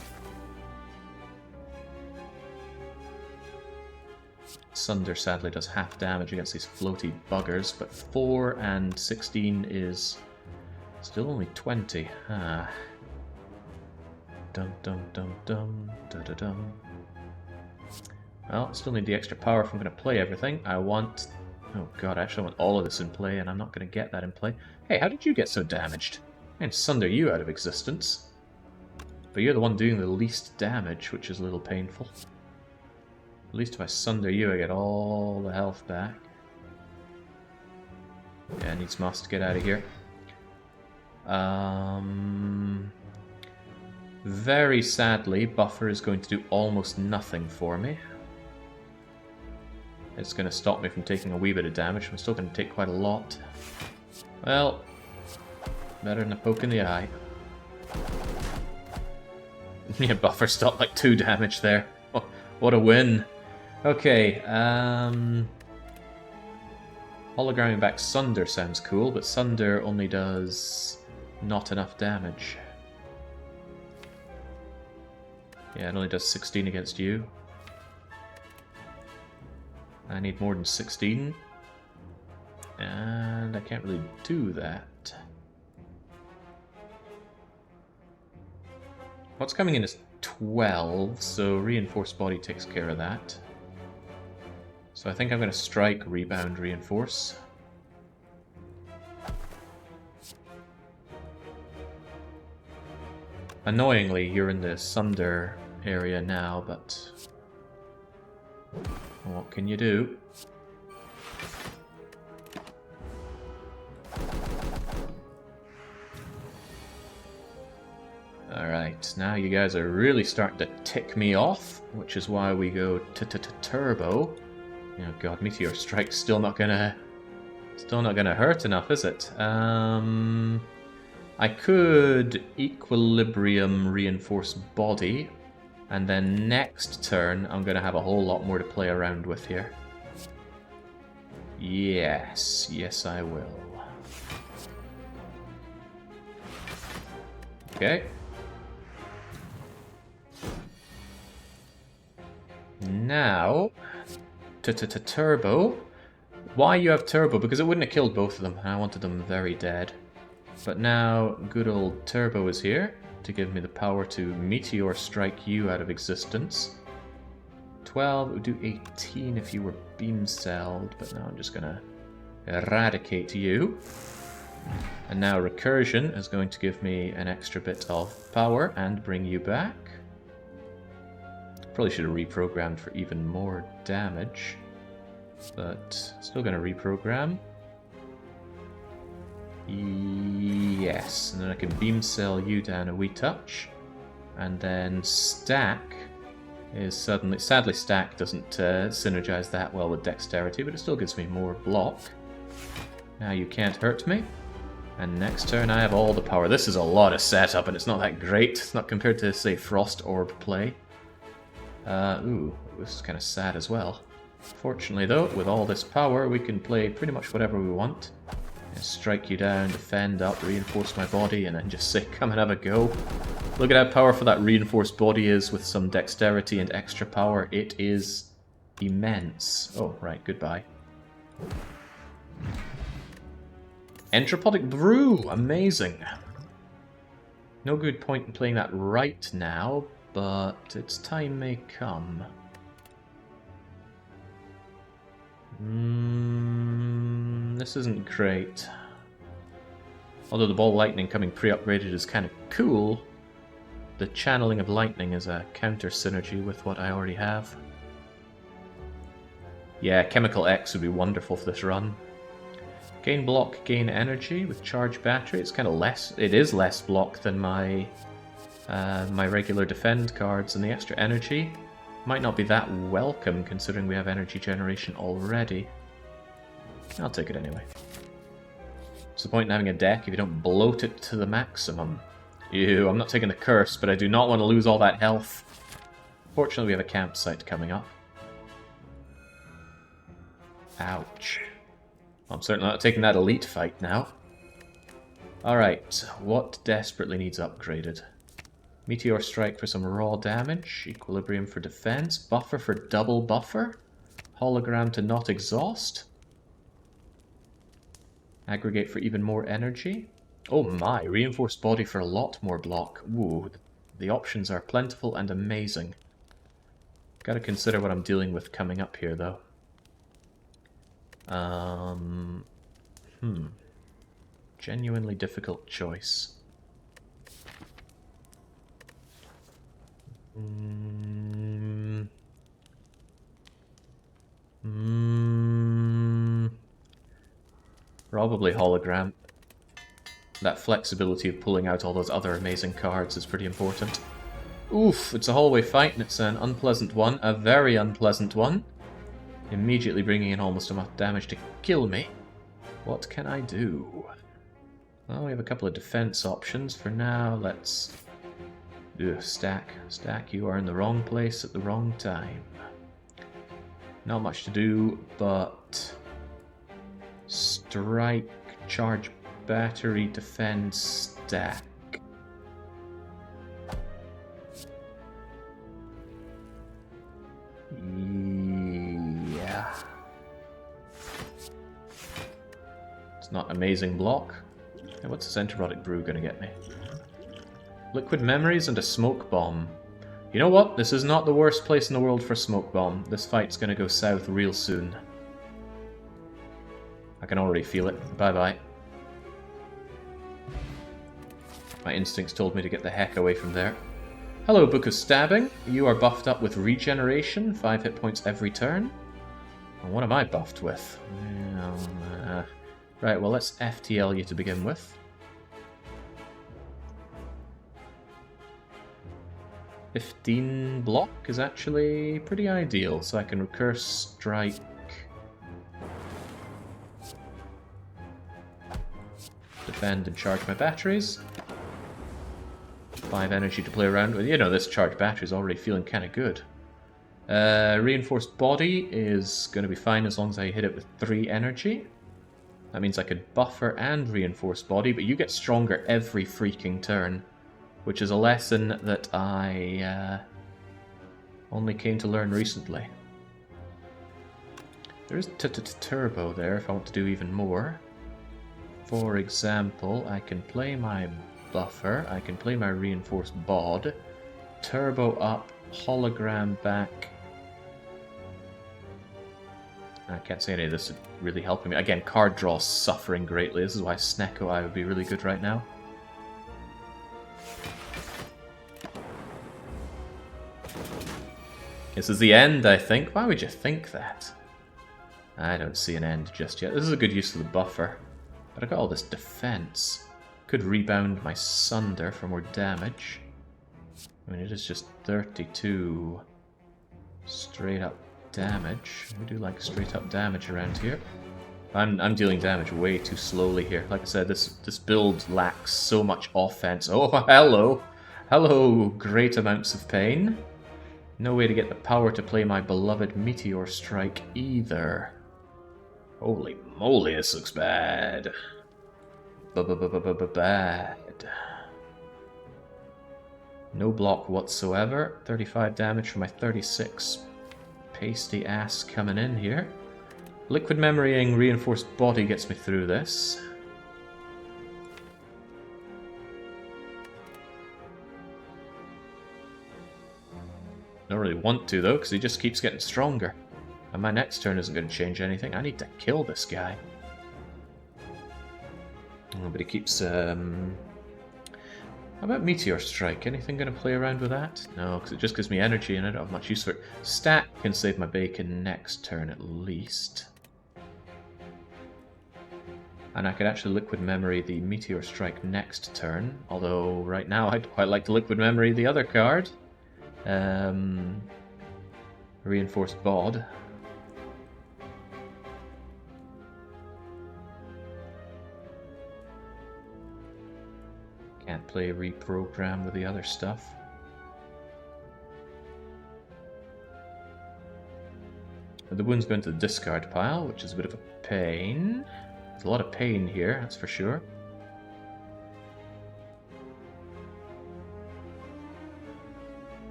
Sunder sadly does half damage against these floaty buggers, but 4 and 16 is still only 20. Ah. Dum dum dum dum da da dum. Well, still need the extra power if I'm going to play everything. I want... Oh god, I actually want all of this in play, and I'm not going to get that in play. Hey, how did you get so damaged? And sunder you out of existence. But you're the one doing the least damage, which is a little painful. At least if I sunder you, I get all the health back. Yeah, needs must get out of here. Very sadly, buffer is going to do almost nothing for me. It's going to stop me from taking a wee bit of damage. I'm still going to take quite a lot. Well, better than a poke in the eye. Yeah, buffer stopped like 2 damage there. Oh, what a win. Okay, hologramming back Sunder sounds cool, but Sunder only does not enough damage. Yeah, it only does 16 against you. I need more than 16. And I can't really do that. What's coming in is 12, so Reinforced Body takes care of that. So I think I'm going to strike, rebound, reinforce. Annoyingly, you're in the Sunder area now, but what can you do? Alright, now you guys are really starting to tick me off, which is why we go turbo. Oh god, Meteor Strike's still not gonna hurt enough, is it? I could Equilibrium Reinforce Body, and then next turn I'm gonna have a whole lot more to play around with here. Yes, yes I will. Okay. Now, turbo. Why you have turbo? Because it wouldn't have killed both of them. I wanted them very dead. But now, good old turbo is here. to give me the power to Meteor Strike you out of existence. 12, it would do 18 if you were beam celled, but now I'm just gonna eradicate you. And now Recursion is going to give me an extra bit of power and bring you back. Probably should have reprogrammed for even more damage, but still gonna reprogram. Yes, and then I can beam cell you down a wee touch, and then stack is suddenly... Sadly, stack doesn't synergize that well with dexterity, but it still gives me more block. Now you can't hurt me, and next turn I have all the power. This is a lot of setup, and it's not that great. It's not compared to, say, Frost Orb play. Ooh, this is kind of sad as well. Fortunately, though, with all this power, we can play pretty much whatever we want. Strike you down, defend up, reinforce my body, and then just say, come and have a go. Look at how powerful that reinforced body is with some dexterity and extra power. It is immense. Oh, right, goodbye. Entropodic Brew! Amazing! No good point in playing that right now, but its time may come. This isn't great. Although the ball lightning coming pre-upgraded is kind of cool, the channeling of lightning is a counter synergy with what I already have. Yeah, Chemical X would be wonderful for this run. Gain block, gain energy with charge battery. It's kind of less. It is less block than my my regular defend cards, and the extra energy might not be that welcome considering we have energy generation already. I'll take it anyway. What's the point in having a deck if you don't bloat it to the maximum? Ew, I'm not taking the curse, but I do not want to lose all that health. Fortunately, we have a campsite coming up. Ouch. I'm certainly not taking that elite fight now. Alright, what desperately needs upgraded? Meteor Strike for some raw damage, Equilibrium for defense, Buffer for double buffer, Hologram to not exhaust, Aggregate for even more energy. Oh my, Reinforced body for a lot more block. Ooh, the options are plentiful and amazing. Gotta consider what I'm dealing with coming up here, though. Genuinely difficult choice. Probably Hologram. That flexibility of pulling out all those other amazing cards is pretty important. Oof, it's a hallway fight and it's an unpleasant one. A very unpleasant one. Immediately bringing in almost enough damage to kill me. What can I do? Well, we have a couple of defense options. For now, let's... stack. Stack, you are in the wrong place at the wrong time. Not much to do, but... Strike, charge battery, defend, stack. Yeah. It's not amazing block. Hey, what's this Entropodic Brew gonna get me? Liquid Memories and a Smoke Bomb. You know what? This is not the worst place in the world for a Smoke Bomb. This fight's gonna go south real soon. I can already feel it. Bye-bye. My instincts told me to get the heck away from there. Hello, Book of Stabbing. You are buffed up with regeneration, 5 hit points every turn. And what am I buffed with? Right, well, let's FTL you to begin with. 15 block is actually pretty ideal, so I can Recurse Strike. Defend and charge my batteries. 5 energy to play around with. You know, this charged battery is already feeling kind of good. Reinforced body is going to be fine as long as I hit it with 3 energy. That means I could buffer and reinforce body, but you get stronger every freaking turn, which is a lesson that I only came to learn recently. There is turbo there if I want to do even more. For example, I can play my buffer. I can play my reinforced bod. Turbo up, hologram back. I can't say any of this is really helping me. Again, card draw suffering greatly. This is why Snecko Eye would be really good right now. This is the end, I think. Why would you think that? I don't see an end just yet. This is a good use of the buffer. But I've got all this defense. Could rebound my Sunder for more damage. I mean, it is just 32 straight up damage. We do like straight up damage around here. I'm dealing damage way too slowly here. Like I said, this build lacks so much offense. Oh, hello! Hello, great amounts of pain. No way to get the power to play my beloved Meteor Strike either. Holy moly, this looks bad. Bad. No block whatsoever. 35 damage for my 36. Pasty ass coming in here. Liquid Memorying Reinforced Body gets me through this. Don't really want to though, because he just keeps getting stronger. And my next turn isn't going to change anything. I need to kill this guy. Oh, but he keeps... How about Meteor Strike? Anything going to play around with that? No, because it just gives me energy and I don't have much use for it. Stack can save my bacon next turn at least. And I could actually Liquid Memory the Meteor Strike next turn. Although, right now, I'd quite like to Liquid Memory the other card. Reinforced Bod. Can't play Reprogram with the other stuff. But the wound's going to the discard pile, which is a bit of a pain. There's a lot of pain here, that's for sure.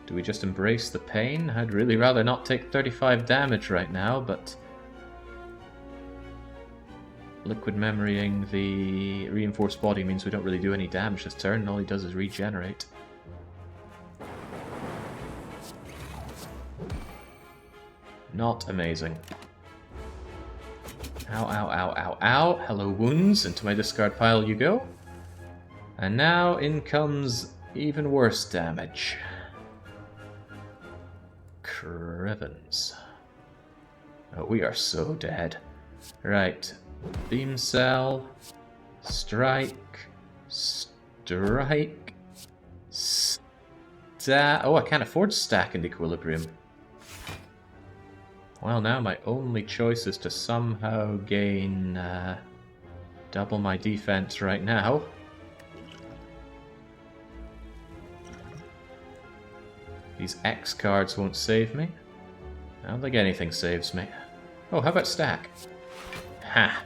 Do we just embrace the pain? I'd really rather not take 35 damage right now, but... Liquid Memorying the Reinforced Body means we don't really do any damage this turn, and all he does is regenerate. Not amazing. Ow, ow, ow, ow, ow. Hello, wounds. Into my discard pile you go. And now in comes even worse damage. Crevens. Oh, we are so dead. Right. Beam Cell. Strike. Strike. Oh, I can't afford Stack and Equilibrium. Well, now my only choice is to somehow gain double my defense right now. These X cards won't save me. I don't think anything saves me. Oh, how about Stack? Ha!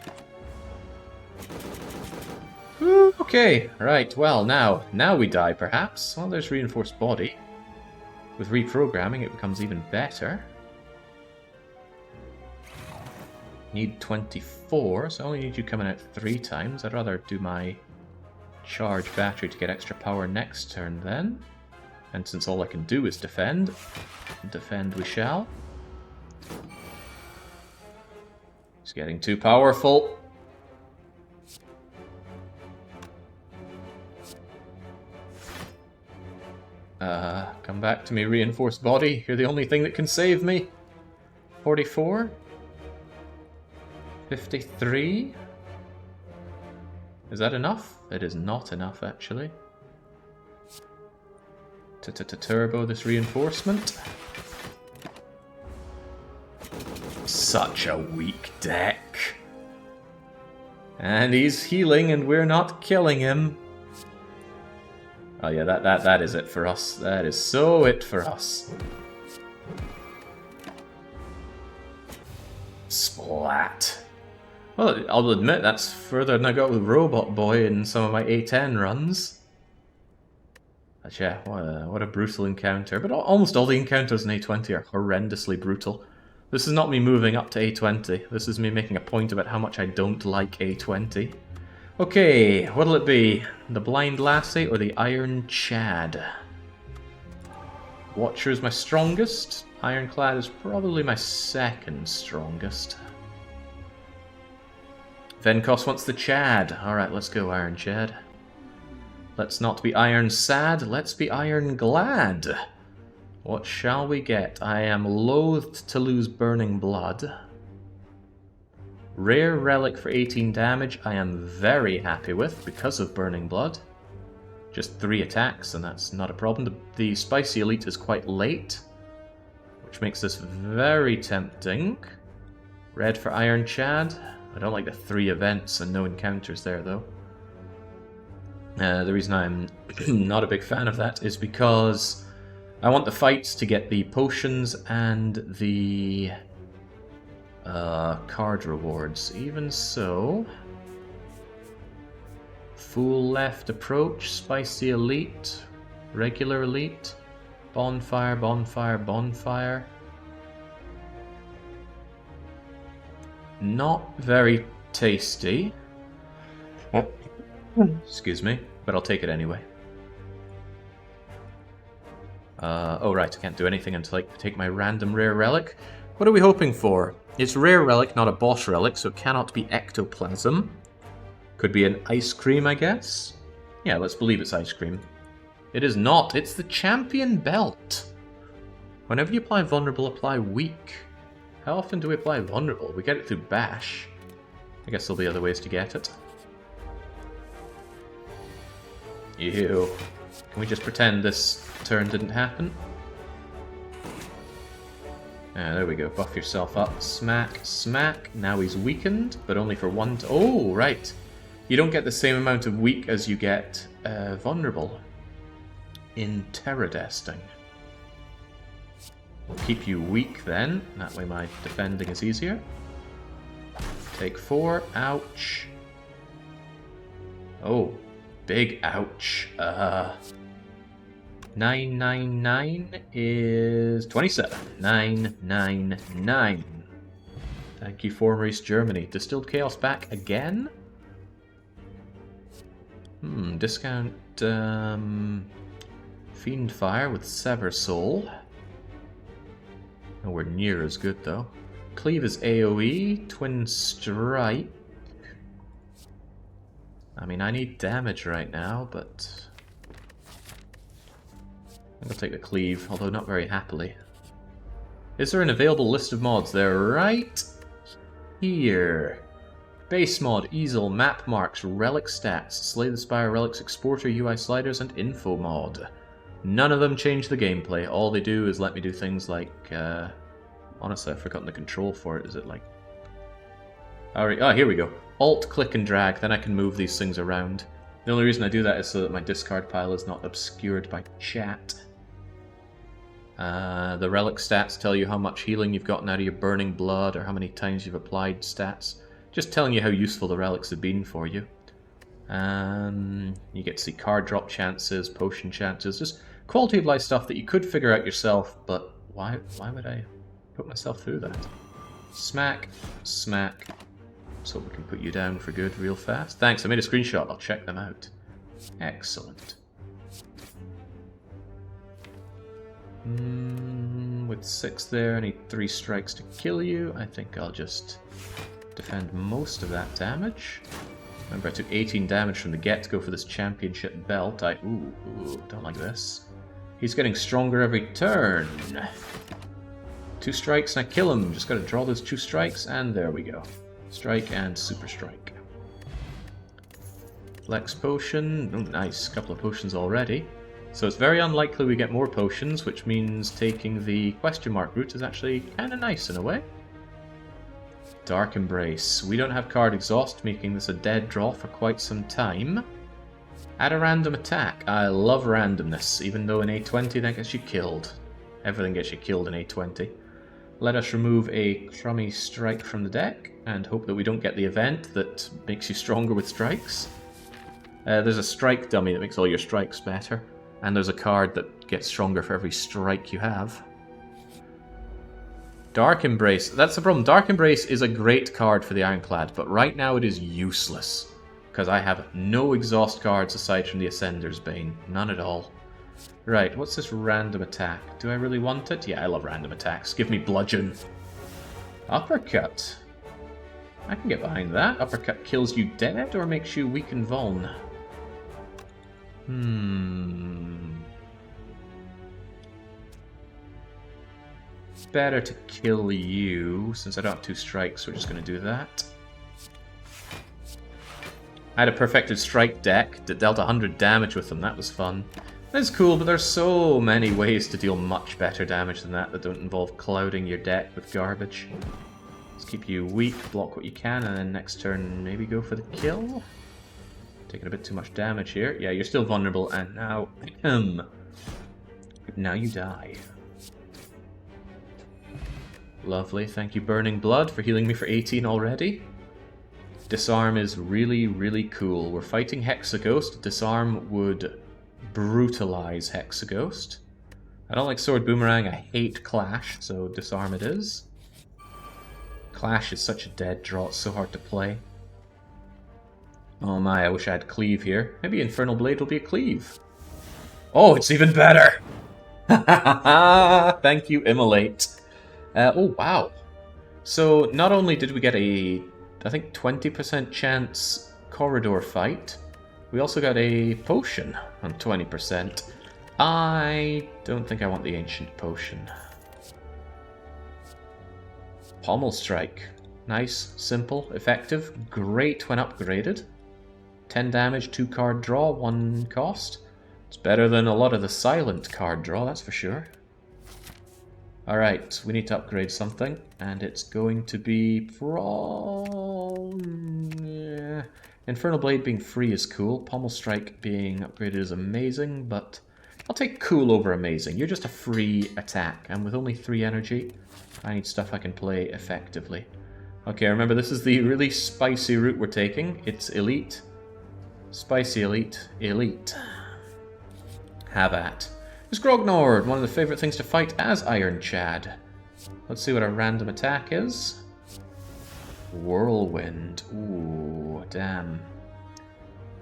Ooh, okay, right, well, now we die, perhaps. Well, there's Reinforced Body. With reprogramming, it becomes even better. Need 24, so I only need you coming out 3 times. I'd rather do my charge battery to get extra power next turn then. And since all I can do is defend we shall. It's getting too powerful. Come back to me, Reinforced Body. You're the only thing that can save me. 44? 53? Is that enough? It is not enough, actually. Turbo this reinforcement. Such a weak deck. And he's healing and we're not killing him. Oh yeah, that is it for us. That is so it for us. Splat. Well, I'll admit that's further than I got with Robot Boy in some of my A10 runs. But yeah, what a brutal encounter. But almost all the encounters in A20 are horrendously brutal. This is not me moving up to A20. This is me making a point about how much I don't like A20. Okay, what'll it be? The Blind Lassie or the Iron Chad? Watcher is my strongest. Ironclad is probably my second strongest. Venkos wants the Chad. Alright, let's go Iron Chad. Let's not be Iron Sad, let's be Iron Glad. What shall we get? I am loathed to lose Burning Blood. Rare Relic for 18 damage I am very happy with because of Burning Blood. Just 3 attacks and that's not a problem. The Spicy Elite is quite late, which makes this very tempting. Red for Iron Chad. I don't like the 3 events and no encounters there though. The reason I'm not a big fan of that is because I want the fights to get the potions and the card rewards. Even so, Full Left Approach, Spicy Elite, Regular Elite, Bonfire, Bonfire, Bonfire. Not very tasty. Excuse me, but I'll take it anyway. Oh right, I can't do anything until I take my random rare relic. What are we hoping for? It's rare relic, not a boss relic, so it cannot be ectoplasm. Could be an ice cream, I guess? Yeah, let's believe it's ice cream. It is not, it's the champion belt. Whenever you apply vulnerable, apply weak. How often do we apply vulnerable? We get it through bash. I guess there'll be other ways to get it. Ew. Can we just pretend this turn didn't happen? Ah, there we go. Buff yourself up. Smack, smack. Now he's weakened, but only for 1... Oh, right. You don't get the same amount of weak as you get vulnerable in Terradesting. We'll keep you weak then. That way my defending is easier. Take 4. Ouch. Oh. Big ouch. 999 is 27. 999. Thank you, former East Germany. Distilled Chaos back again? Discount Fiend Fire with Sever Soul. Nowhere near as good though. Cleave is AoE. Twin Strike. I mean, I need damage right now, but I'm gonna take the cleave, although not very happily. Is there an available list of mods? They're right here. Base mod, easel, map marks, relic stats, Slay the Spire relics, exporter, UI sliders, and info mod. None of them change the gameplay. All they do is let me do things like, honestly, I've forgotten the control for it. Is it like... Alright, oh, here we go. Alt, click, and drag, then I can move these things around. The only reason I do that is so that my discard pile is not obscured by chat. The relic stats tell you how much healing you've gotten out of your burning blood, or how many times you've applied stats. Just telling you how useful the relics have been for you. You get to see card drop chances, potion chances, just quality of life stuff that you could figure out yourself, but why would I put myself through that? Smack, smack. So we can put you down for good real fast. Thanks, I made a screenshot. I'll check them out. Excellent. With 6 there, I need 3 strikes to kill you. I think I'll just defend most of that damage. Remember, I took 18 damage from the get-go for this championship belt. Ooh, don't like this. He's getting stronger every turn. 2 strikes and I kill him. Just gotta draw those 2 strikes, and there we go. Strike and super strike. Flex potion. Oh, nice. Couple of potions already. So it's very unlikely we get more potions, which means taking the question mark route is actually kind of nice in a way. Dark Embrace. We don't have card exhaust, making this a dead draw for quite some time. Add a random attack. I love randomness, even though in A20 that gets you killed. Everything gets you killed in A20. Let us remove a crummy strike from the deck, and hope that we don't get the event that makes you stronger with strikes. There's a strike dummy that makes all your strikes better, and there's a card that gets stronger for every strike you have. Dark Embrace. That's the problem. Dark Embrace is a great card for the Ironclad, but right now it is useless. Because I have no exhaust cards aside from the Ascender's Bane. None at all. Right, what's this random attack? Do I really want it? Yeah, I love random attacks. Give me Bludgeon. Uppercut. I can get behind that. Uppercut kills you dead or makes you weak and vuln. Better to kill you, since I don't have 2 strikes, we're just going to do that. I had a perfected strike deck that dealt 100 damage with them, that was fun. That's cool, but there's so many ways to deal much better damage than that don't involve clouding your deck with garbage. Let's keep you weak, block what you can, and then next turn maybe go for the kill. Taking a bit too much damage here. Yeah, you're still vulnerable, and now... now you die. Lovely, thank you Burning Blood for healing me for 18 already. Disarm is really, really cool. We're fighting Hexaghost. Disarm would brutalize Hexaghost. I don't like Sword Boomerang, I hate Clash, so Disarm it is. Clash is such a dead draw, it's so hard to play. Oh my, I wish I had Cleave here. Maybe Infernal Blade will be a Cleave. Oh, it's even better! Thank you, Immolate. Oh, wow. So, not only did we get a, I think, 20% chance corridor fight, we also got a potion on 20%. I don't think I want the Ancient Potion. Pommel Strike. Nice, simple, effective, great when upgraded. 10 damage, 2 card draw, 1 cost. It's better than a lot of the silent card draw, that's for sure. Alright, we need to upgrade something, and it's going to be Infernal Blade being free is cool, Pommel Strike being upgraded is amazing, but I'll take cool over amazing. You're just a free attack, and with only 3 energy, I need stuff I can play effectively. Okay, remember this is the really spicy route we're taking. It's elite, spicy elite, elite. Have at. It's Grognord, one of the favourite things to fight as Iron Chad. Let's see what our random attack is. Whirlwind. Ooh, damn.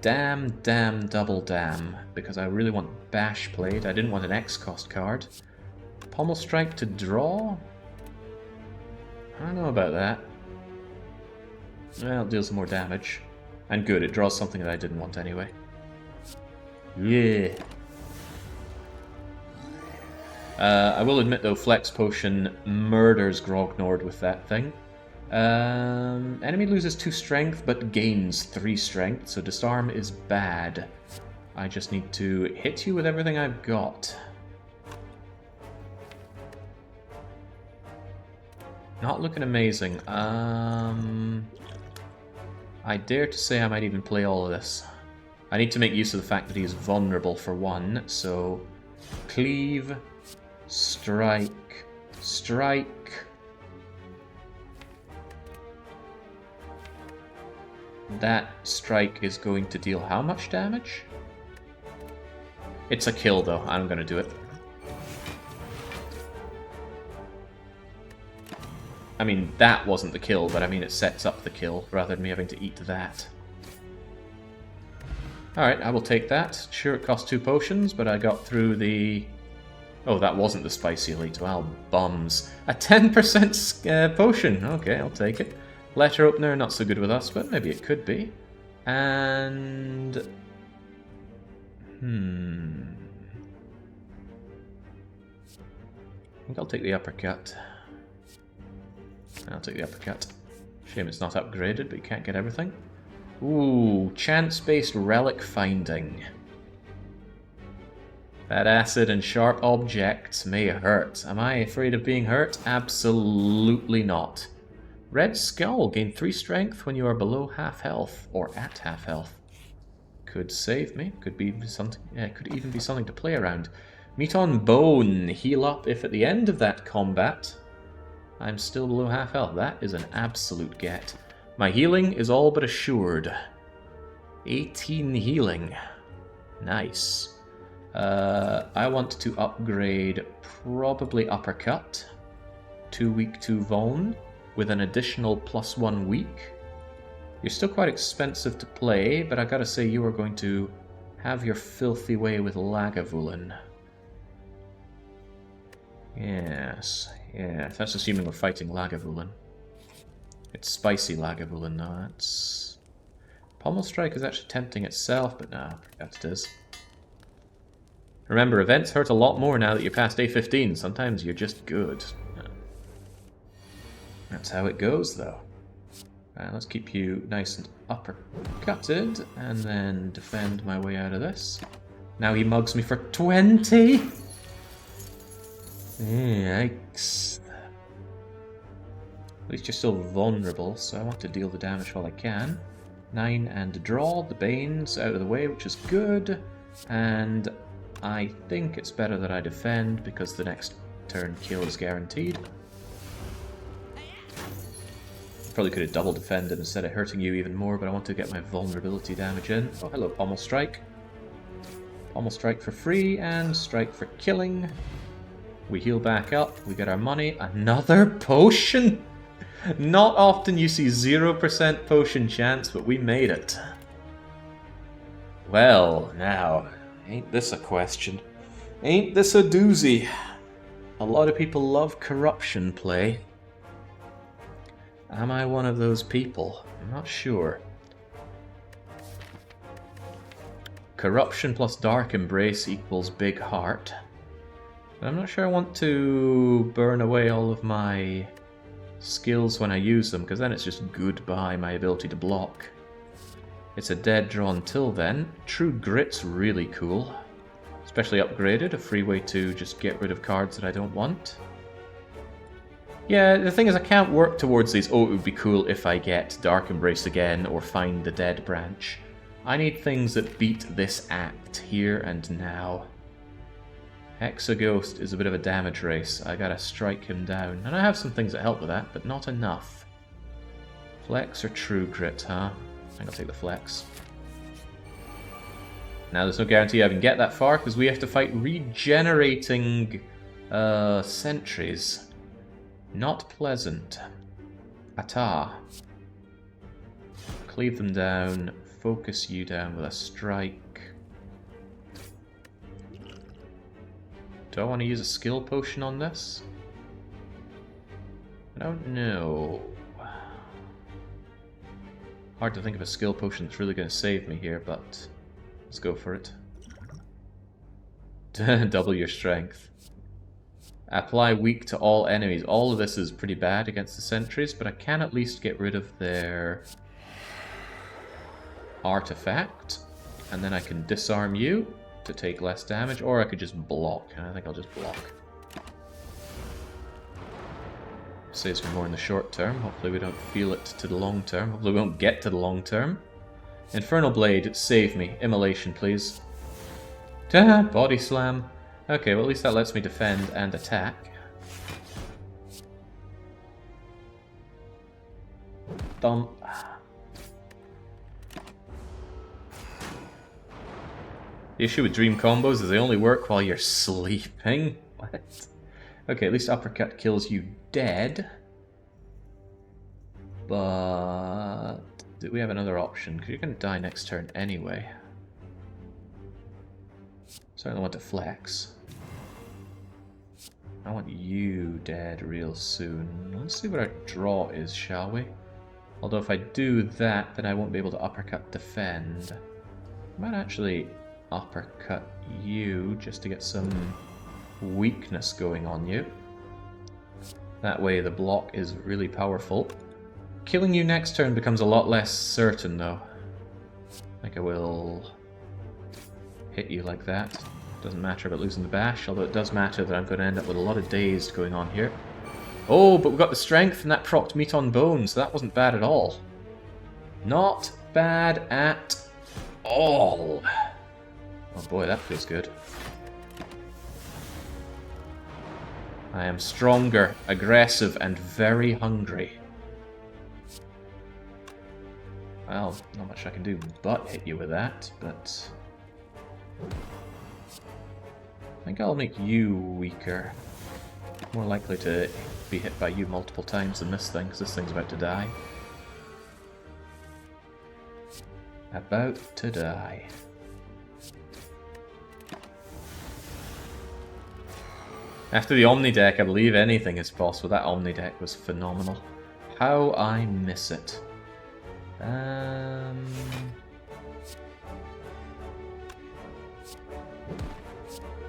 Damn, damn, double damn. Because I really want Bash played. I didn't want an X-cost card. Pommel Strike to draw? I don't know about that. Well, it deals more damage. And good, it draws something that I didn't want anyway. Yeah. I will admit though, Flex Potion murders Grognord with that thing. Enemy loses 2 strength but gains 3 strength, so Disarm is bad. I just need to hit you with everything I've got. Not looking amazing. I dare to say I might even play all of this. I need to make use of the fact that he is vulnerable for 1, so Cleave, Strike, Strike. That strike is going to deal how much damage? It's a kill though, I'm gonna do it. I mean, that wasn't the kill, but I mean it sets up the kill, rather than me having to eat that. Alright, I will take that. Sure, it cost 2 potions, but I got through the... Oh, that wasn't the spicy elite. Well, bums. A 10% potion. Okay, I'll take it. Letter opener, not so good with us, but maybe it could be. And... I think I'll take the uppercut. I'll take the uppercut. Shame it's not upgraded, but you can't get everything. Ooh, chance-based relic finding. That acid and sharp objects may hurt. Am I afraid of being hurt? Absolutely not. Red Skull, gain 3 strength when you are below half health, or at half health. Could save me. Could be something. Yeah, could even be something to play around. Meat on Bone, heal up if at the end of that combat I'm still below half health. That is an absolute get. My healing is all but assured. 18 healing. Nice. I want to upgrade probably Uppercut. 2 weak, 2 vuln, with an additional +1 weak. You're still quite expensive to play, but I gotta say you are going to have your filthy way with Lagavulin. Yes, that's assuming we're fighting Lagavulin. It's spicy Lagavulin now, that's... Pommel Strike is actually tempting itself, but no, that it is. Remember, events hurt a lot more now that you're past A15. Sometimes you're just good. That's how it goes, though. Let's keep you nice and uppercutted, and then defend my way out of this. Now he mugs me for 20! Yikes. At least you're still vulnerable, so I want to deal the damage while I can. 9 and draw, the Bane's out of the way, which is good. And I think it's better that I defend, because the next turn kill is guaranteed. Probably could have double defended instead of hurting you even more, but I want to get my vulnerability damage in. Oh, hello, Pommel Strike. Pommel Strike for free, and Strike for killing. We heal back up, we get our money. Another potion! Not often you see 0% potion chance, but we made it. Well, now, ain't this a question? Ain't this a doozy? A lot of people love corruption play. Am I one of those people? I'm not sure. Corruption plus Dark Embrace equals Big Heart. But I'm not sure I want to burn away all of my skills when I use them, because then it's just goodbye my ability to block. It's a dead draw until then. True Grit's really cool. Especially upgraded, a free way to just get rid of cards that I don't want. Yeah, the thing is I can't work towards these, oh it would be cool if I get Dark Embrace again or find the Dead Branch. I need things that beat this act here and now. Hexaghost is a bit of a damage race. I gotta strike him down. And I have some things that help with that, but not enough. Flex or True Grit, huh? I think I'll take the Flex. Now there's no guarantee I can get that far, because we have to fight regenerating sentries. Not pleasant. Ata. Cleave them down. Focus you down with a strike. Do I want to use a skill potion on this? I don't know. Hard to think of a skill potion that's really going to save me here, but let's go for it. Double your strength. Apply weak to all enemies. All of this is pretty bad against the sentries, but I can at least get rid of their artifact. And then I can disarm you to take less damage, or I could just block. And I think I'll just block. Saves me more in the short term. Hopefully we don't feel it to the long term. Hopefully we won't get to the long term. Infernal Blade, save me. Immolation, please. Body Slam. Okay, well at least that lets me defend and attack. Thump. The issue with dream combos is they only work while you're sleeping. What? Okay, at least uppercut kills you dead. But do we have another option? Because you're going to die next turn anyway. Certainly want to flex. I want you dead real soon. Let's see what our draw is, shall we? Although if I do that, then I won't be able to uppercut defend. I might actually uppercut you just to get some weakness going on you. That way the block is really powerful. Killing you next turn becomes a lot less certain though. I think I will hit you like that. Doesn't matter about losing the bash, although it does matter that I'm going to end up with a lot of dazed going on here. Oh, but we got the strength and that procced meat on bone, so that wasn't bad at all. Not bad at all. Oh boy, that feels good. I am stronger, aggressive, and very hungry. Well, not much I can do but hit you with that, but I think I'll make you weaker. More likely to be hit by you multiple times than this thing, because this thing's about to die. About to die. After the Omni deck, I believe anything is possible. That Omni deck was phenomenal. How I miss it.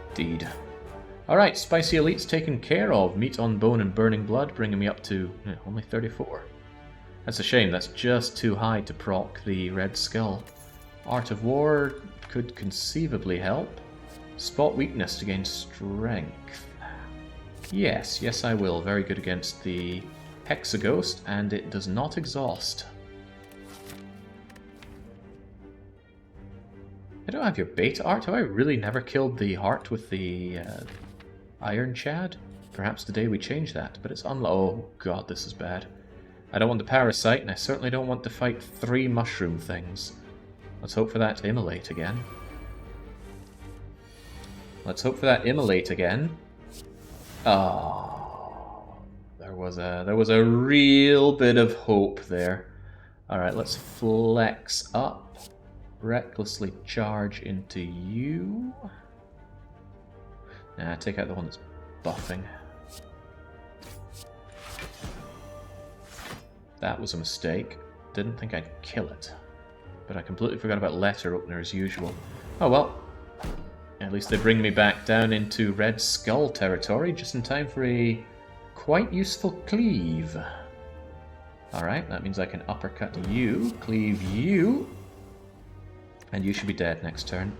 Indeed. Alright, Spicy Elite's taken care of. Meat on Bone and Burning Blood, bringing me up to only 34. That's a shame, that's just too high to proc the Red Skull. Art of War could conceivably help. Spot Weakness to gain Strength. Yes, yes I will. Very good against the Hexaghost, and it does not exhaust. I don't have your beta art. Have I really never killed the heart with the Ironclad? Perhaps today we change that, but it's oh god, this is bad. I don't want the Parasite, and I certainly don't want to fight 3 mushroom things. Let's hope for that to immolate again. Let's hope for that immolate again. Oh, there was a real bit of hope there. Alright, let's flex up. Recklessly charge into you. Nah, take out the one that's buffing. That was a mistake. Didn't think I'd kill it. But I completely forgot about Letter Opener as usual. Oh well. At least they bring me back down into Red Skull territory just in time for a quite useful cleave. Alright, that means I can uppercut you, cleave you, and you should be dead next turn.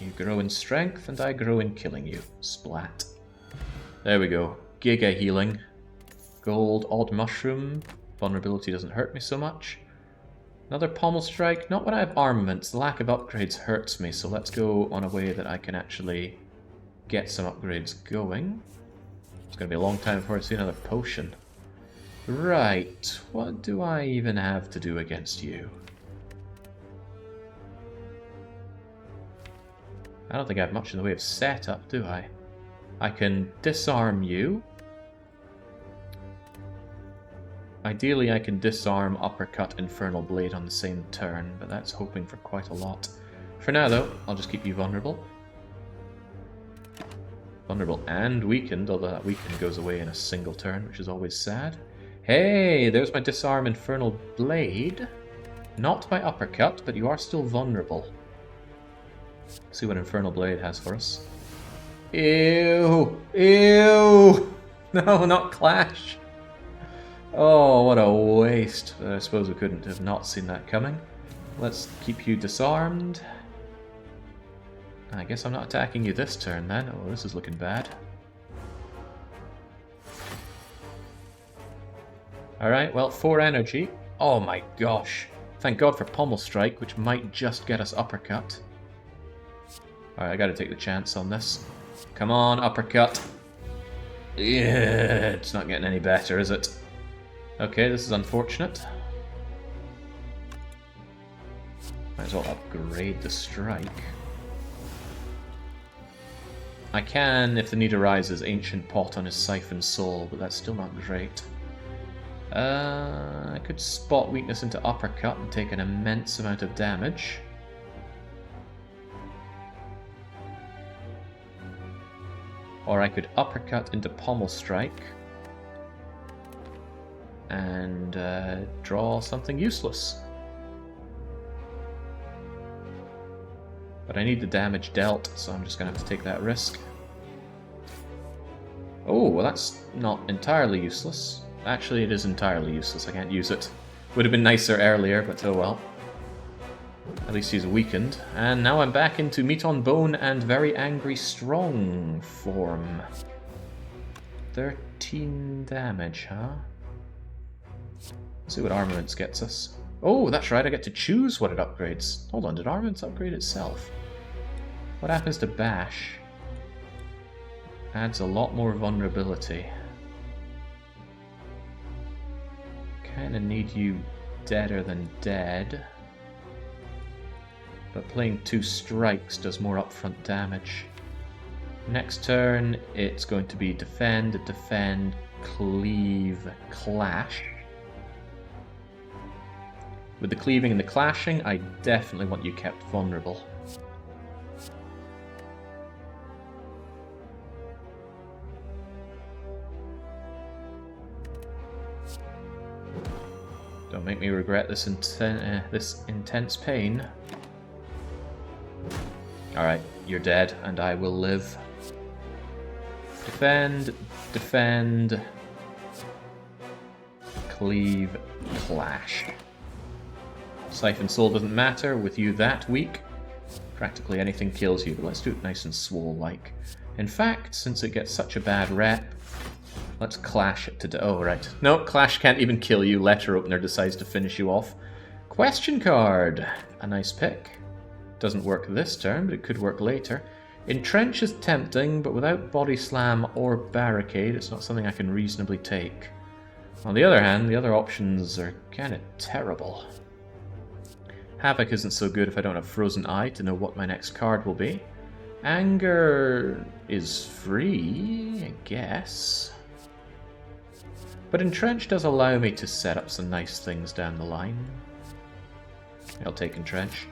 You grow in strength, and I grow in killing you. Splat. There we go. Giga healing. Gold, odd mushroom. Vulnerability doesn't hurt me so much. Another pommel strike. Not when I have armaments. The lack of upgrades hurts me, so let's go on a way that I can actually get some upgrades going. It's going to be a long time before I see another potion. Right. What do I even have to do against you? I don't think I have much in the way of setup, do I? I can disarm you. Ideally, I can disarm, uppercut, Infernal Blade on the same turn, but that's hoping for quite a lot. For now, though, I'll just keep you vulnerable. Vulnerable and weakened, although that weakened goes away in a single turn, which is always sad. Hey, there's my disarm Infernal Blade. Not my uppercut, but you are still vulnerable. See what Infernal Blade has for us. Ew! Ew! No, not Clash! Oh, what a waste. I suppose we couldn't have not seen that coming. Let's keep you disarmed. I guess I'm not attacking you this turn then. Oh, this is looking bad. Alright, well, 4 energy. Oh my gosh. Thank God for Pommel Strike, which might just get us uppercut. Alright, I gotta take the chance on this. Come on, uppercut. Yeah, it's not getting any better, is it? Okay, this is unfortunate. Might as well upgrade the strike. I can, if the need arises, Ancient Pot on his Siphon Soul, but that's still not great. I could spot weakness into uppercut and take an immense amount of damage. Or I could uppercut into Pommel Strike and draw something useless. But I need the damage dealt, so I'm just going to have to take that risk. Oh, well that's not entirely useless. Actually, it is entirely useless. I can't use it. Would have been nicer earlier, but oh well. At least he's weakened. And now I'm back into Meat on Bone and Very Angry Strong form. 13 damage, huh? Let's see what Armaments gets us. Oh, that's right, I get to choose what it upgrades. Hold on, did Armaments upgrade itself? What happens to Bash? Adds a lot more vulnerability. Kinda need you deader than dead. But playing 2 strikes does more upfront damage. Next turn, it's going to be defend, defend, cleave, clash. With the cleaving and the clashing, I definitely want you kept vulnerable. Don't make me regret this intense pain. Alright, you're dead, and I will live. Defend, defend, cleave, clash. Siphon Soul doesn't matter, with you that weak. Practically anything kills you, but let's do it nice and swole-like. In fact, since it gets such a bad rep, let's clash it to... Oh, right. No, clash can't even kill you. Letter Opener decides to finish you off. Question card. A nice pick. Doesn't work this turn, but it could work later. Entrench is tempting, but without Body Slam or Barricade, it's not something I can reasonably take. On the other hand, the other options are kind of terrible. Havoc isn't so good if I don't have Frozen Eye to know what my next card will be. Anger is free, I guess. But Entrench does allow me to set up some nice things down the line. I'll take Entrench.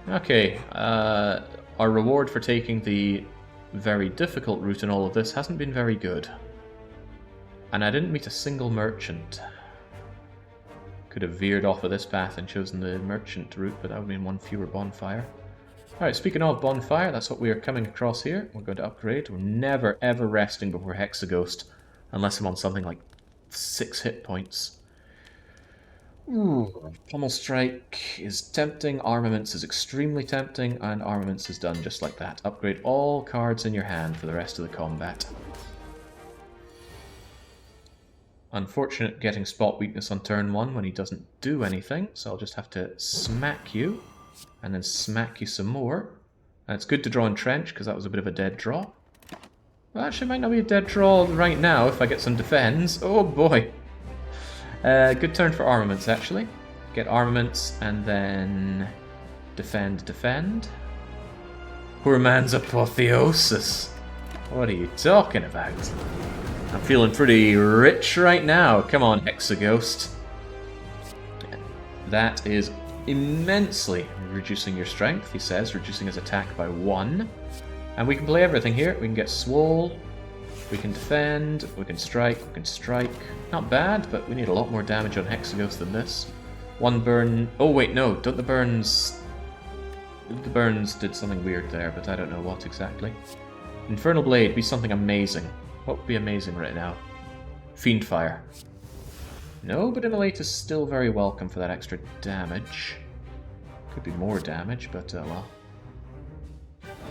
Okay, our reward for taking the very difficult route in all of this hasn't been very good. And I didn't meet a single merchant. Could have veered off of this path and chosen the merchant route, but that would have been one fewer bonfire. Alright, speaking of bonfire, that's what we are coming across here. We're going to upgrade. We're never ever resting before Hexaghost, unless I'm on something like 6 hit points. Ooh, Pummel Strike is tempting, Armaments is extremely tempting, and Armaments is done just like that. Upgrade all cards in your hand for the rest of the combat. Unfortunate getting Spot Weakness on turn 1 when he doesn't do anything, so I'll just have to smack you, and then smack you some more. And it's good to draw Entrench, because that was a bit of a dead draw. Well, actually, it might not be a dead draw right now if I get some defends. Oh boy! Good turn for Armaments, actually. Get Armaments, and then defend, defend. Poor man's apotheosis. What are you talking about? I'm feeling pretty rich right now. Come on, Hexaghost. That is immensely reducing your strength, he says, reducing his attack by 1. And we can play everything here. We can get Swole, we can defend, we can strike, we can strike. Not bad, but we need a lot more damage on Hexaghost than this. 1 burn... Oh wait, no, don't the burns... The burns did something weird there, but I don't know what exactly. Infernal Blade, be something amazing. What would be amazing right now? Fiendfire. No, but Immolate is still very welcome for that extra damage. Could be more damage, but well.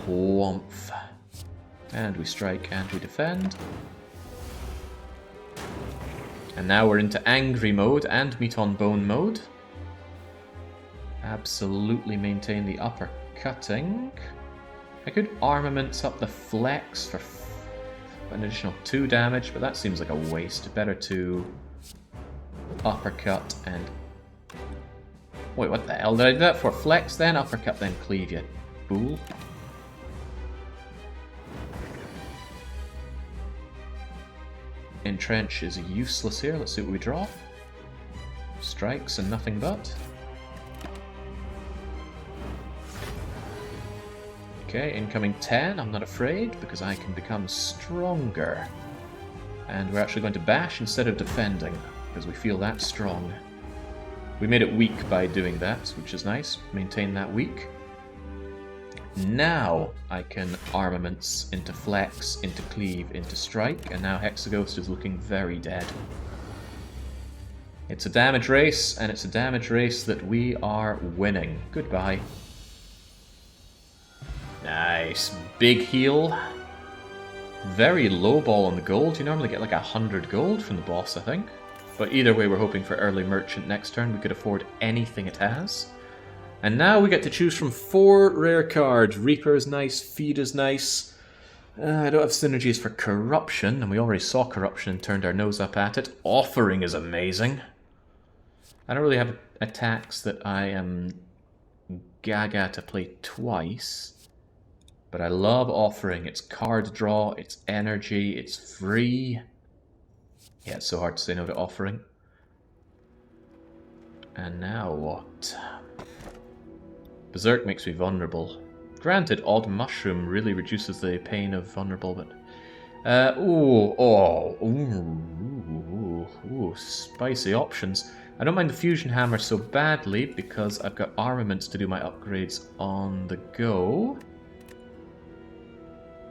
Whomph. And we strike and we defend. And now we're into Angry mode and Meat on Bone mode. Absolutely maintain the upper cutting. I could Armaments up the flex for an additional 2 damage, but that seems like a waste. Better to uppercut and... Wait, what the hell did I do that for? Flex, then uppercut, then cleave, you fool. Entrench is useless here. Let's see what we draw. Strikes and nothing but. Okay, incoming 10. I'm not afraid, because I can become stronger. And we're actually going to bash instead of defending, because we feel that strong. We made it weak by doing that, which is nice. Maintain that weak. Now I can Armaments into flex, into cleave, into strike, and now Hexaghost is looking very dead. It's a damage race, and it's a damage race that we are winning. Goodbye. Nice. Big heal. Very low ball on the gold. You normally get like 100 gold from the boss, I think. But either way, we're hoping for early Merchant next turn. We could afford anything it has. And now we get to choose from 4 rare cards. Reaper is nice, Feed is nice. I don't have synergies for Corruption, and we already saw Corruption and turned our nose up at it. Offering is amazing. I don't really have attacks that I am gaga to play twice. But I love offering. It's card draw, it's energy, it's free. Yeah, it's so hard to say no to offering. And now what? Berserk makes me vulnerable. Granted, Odd Mushroom really reduces the pain of vulnerable, but... spicy options. I don't mind the Fusion Hammer so badly because I've got armaments to do my upgrades on the go.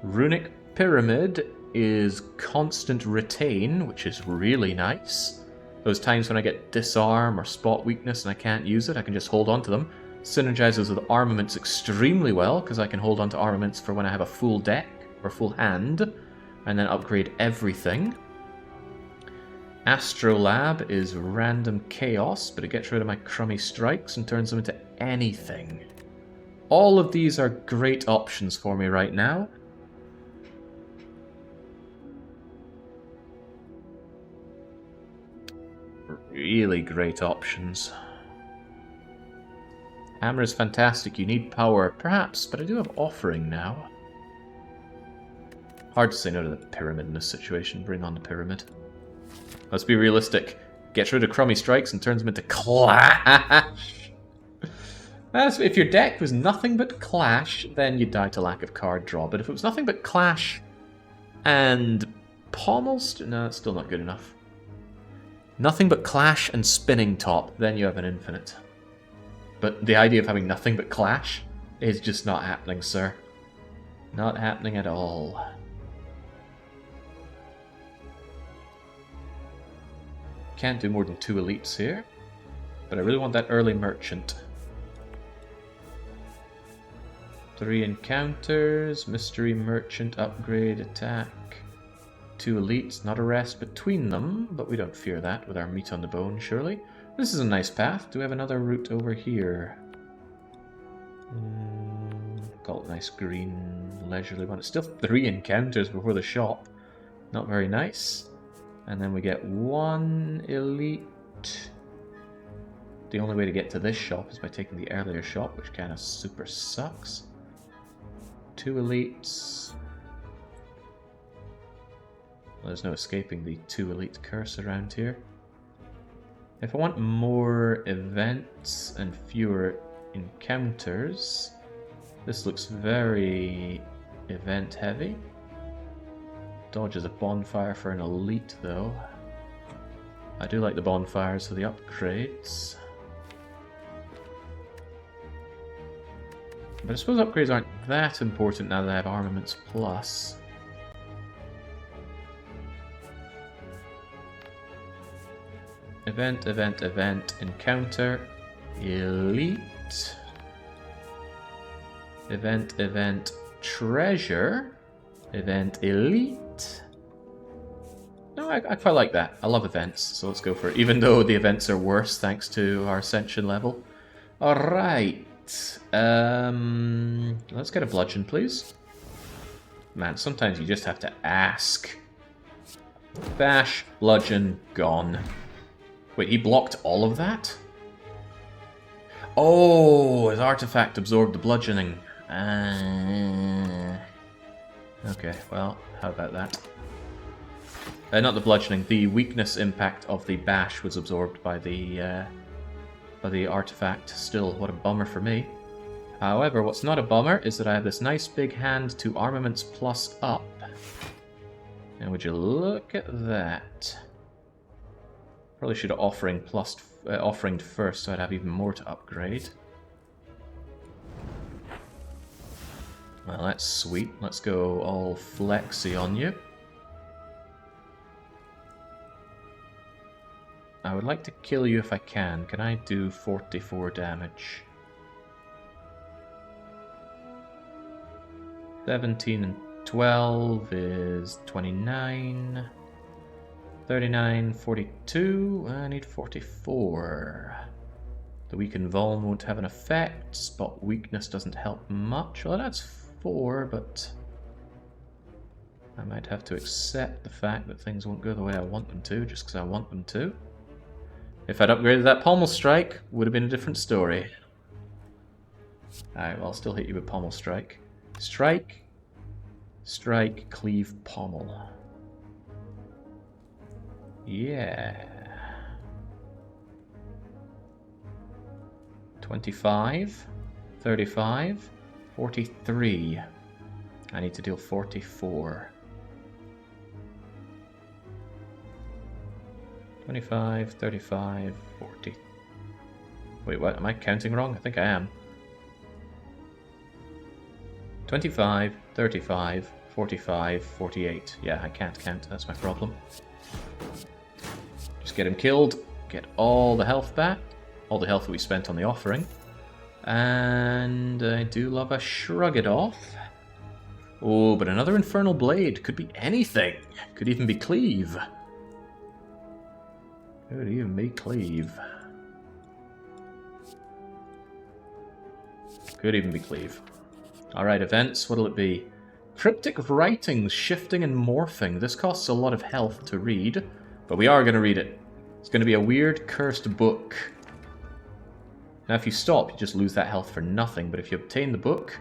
Runic Pyramid is constant retain, which is really nice. Those times when I get disarm or spot weakness and I can't use it, I can just hold on to them. Synergizes with armaments extremely well because I can hold on to armaments for when I have a full deck or full hand and then upgrade everything. Astrolab is random chaos, but it gets rid of my crummy strikes and turns them into anything. All of these are great options for me right now. Really great options. Hammer is fantastic, you need power, perhaps, but I do have offering now. Hard to say no to the pyramid in this situation, bring on the pyramid. Let's be realistic. Gets rid of crummy strikes and turns them into clash. If your deck was nothing but clash, then you'd die to lack of card draw. But if it was nothing but clash and pommels, no, it's still not good enough. Nothing but clash and spinning top, then you have an infinite. But the idea of having nothing but clash is just not happening, sir. Not happening at all. Can't do more than 2 elites here, but I really want that early merchant. 3 encounters, mystery merchant, upgrade, attack. 2 elites, not a rest between them, but we don't fear that with our meat on the bone, surely. This is a nice path. Do we have another route over here? Call it nice green, leisurely one. It's still 3 encounters before the shop. Not very nice. And then we get 1 elite. The only way to get to this shop is by taking the earlier shop, which kind of super sucks. 2 elites. Well, there's no escaping the 2 elite curse around here. If I want more events and fewer encounters, this looks very event heavy. Dodges a bonfire for an elite though. I do like the bonfires for the upgrades. But I suppose upgrades aren't that important now that I have Armaments Plus. Event, event, event, encounter, elite. Event, event, treasure. Event, elite. No, I quite like that. I love events, so let's go for it. Even though the events are worse thanks to our ascension level. Alright. Let's get a bludgeon, please. Man, sometimes you just have to ask. Bash, bludgeon, gone. Wait, he blocked all of that? Oh, his artifact absorbed the bludgeoning. Okay, well, how about that? Not the bludgeoning, the weakness impact of the bash was absorbed by the artifact. Still, what a bummer for me. However, what's not a bummer is that I have this nice big hand to Armaments Plus up. And would you look at that? Probably should have offeringed first so I'd have even more to upgrade. Well, that's sweet. Let's go all flexy on you. I would like to kill you if I can. Can I do 44 damage? 17 and 12 is 29. 39, 42. I need 44. The weakened Vuln won't have an effect. Spot weakness doesn't help much. Well, that's 4, but I might have to accept the fact that things won't go the way I want them to, just because I want them to. If I'd upgraded that Pommel Strike, would have been a different story. Alright, well, I'll still hit you with Pommel Strike. Strike, strike, cleave, pommel. Yeah. 25, 35, 43. I need to deal 44. 25, 35, 40. Wait, what? Am I counting wrong? I think I am. 25, 35, 45, 48. Yeah, I can't count. That's my problem. Just get him killed. Get all the health back. All the health that we spent on the offering. And I do love a shrug it off. Oh, but another Infernal Blade. Could be anything. Could even be Cleave. Could even be Cleave. Could even be Cleave. Alright, events. What'll it be? Cryptic Writings, Shifting and Morphing. This costs a lot of health to read, but we are going to read it. It's going to be a weird, cursed book. Now, if you stop, you just lose that health for nothing, but if you obtain the book,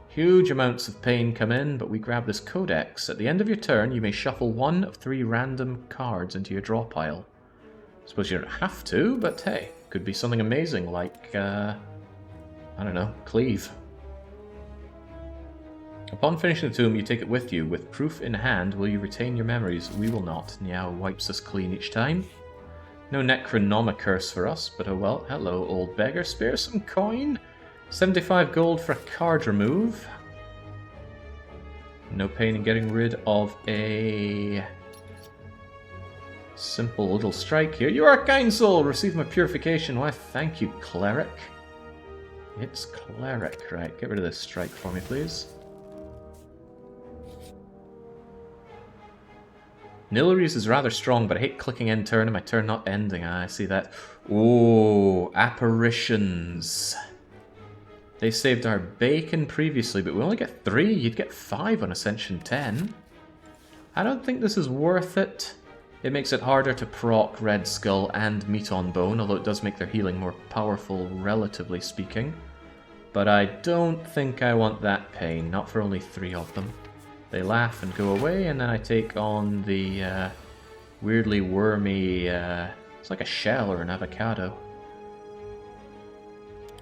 huge amounts of pain come in, but we grab this codex. At the end of your turn, you may shuffle one of 3 random cards into your draw pile. I suppose you don't have to, but hey, could be something amazing like, I don't know, Cleave. Upon finishing the tomb, you take it with you. With proof in hand, will you retain your memories? We will not. Niao wipes us clean each time. No Necronoma curse for us, but oh well. Hello, old beggar. Spare some coin. 75 gold for a card remove. No pain in getting rid of a simple little strike here. You are a kind soul. Receive my purification. Why, thank you, cleric. It's cleric. Right, get rid of this strike for me, please. Nilarius is rather strong, but I hate clicking end turn and my turn not ending. I see that. Oh, apparitions. They saved our bacon previously, but we only get 3. You'd get 5 on Ascension 10. I don't think this is worth it. It makes it harder to proc Red Skull and Meat on Bone, although it does make their healing more powerful, relatively speaking. But I don't think I want that pain, not for only 3 of them. They laugh and go away, and then I take on the weirdly wormy... it's like a shell or an avocado.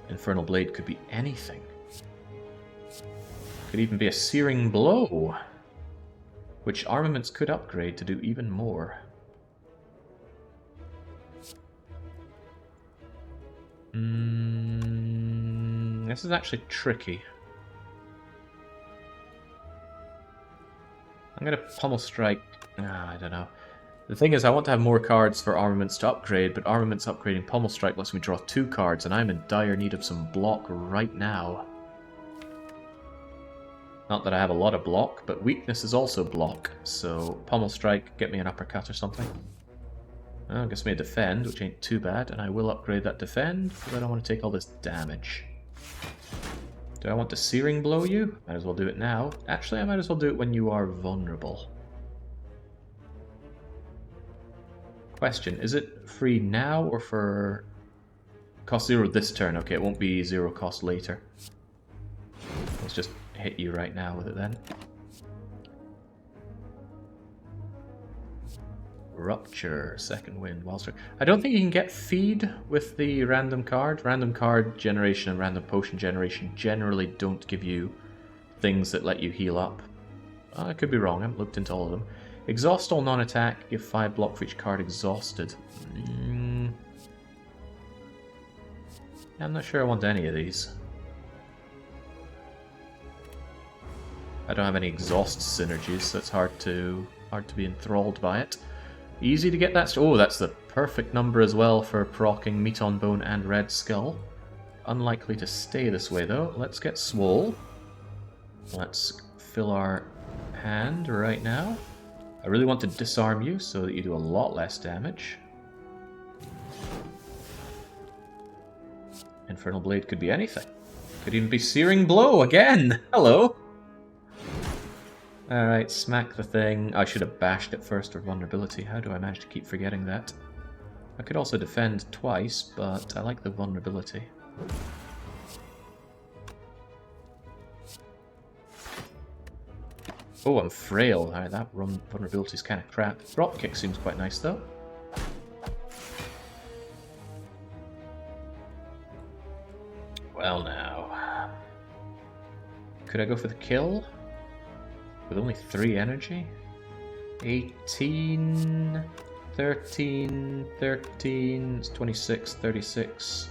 Infernal Blade could be anything. Could even be a Searing Blow, which armaments could upgrade to do even more. This is actually tricky. I'm going to Pummel Strike. I don't know. The thing is, I want to have more cards for armaments to upgrade, but armaments upgrading Pummel Strike lets me draw 2 cards, and I'm in dire need of some block right now. Not that I have a lot of block, but weakness is also block, so Pummel Strike, get me an uppercut or something. Oh, gives me a defend, which ain't too bad, and I will upgrade that defend, but I don't want to take all this damage. Do I want to Searing Blow you? Might as well do it now. Actually, I might as well do it when you are vulnerable. Question, is it free now or for... Cost 0 this turn? Okay, it won't be 0 cost later. Let's just hit you right now with it then. Rupture, second wind, Wildstrike. I don't think you can get feed with the random card. Random card generation and random potion generation generally don't give you things that let you heal up. I could be wrong, I haven't looked into all of them. Exhaust all non-attack, give 5 block for each card exhausted. I'm not sure I want any of these. I don't have any exhaust synergies, so it's hard to be enthralled by it. Easy to get that. Oh, that's the perfect number as well for proccing Meat on Bone and Red Skull. Unlikely to stay this way though. Let's get Swole. Let's fill our hand right now. I really want to disarm you so that you do a lot less damage. Infernal Blade could be anything. Could even be Searing Blow again! Hello! Alright, smack the thing. I should have bashed it first for vulnerability. How do I manage to keep forgetting that? I could also defend twice, but I like the vulnerability. Oh, I'm frail. Alright, that vulnerability is kind of crap. Drop kick seems quite nice, though. Well, now. Could I go for the kill? With only 3 energy? 18... 13... 13... It's 26, 36...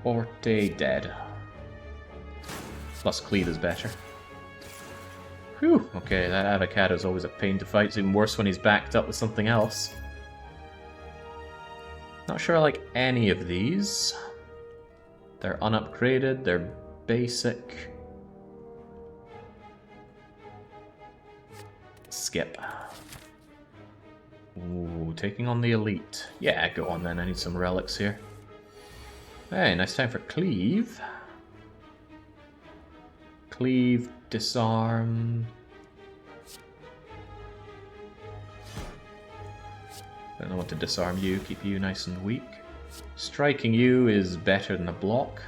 40... Dead. Plus cleave is better. Whew, okay, that avocado is always a pain to fight. It's even worse when he's backed up with something else. Not sure I like any of these. They're unupgraded, they're basic. Skip. Ooh, taking on the elite. Yeah, go on then, I need some relics here. Hey, nice time for cleave. Cleave, disarm. I don't want to disarm you, keep you nice and weak. Striking you is better than a block.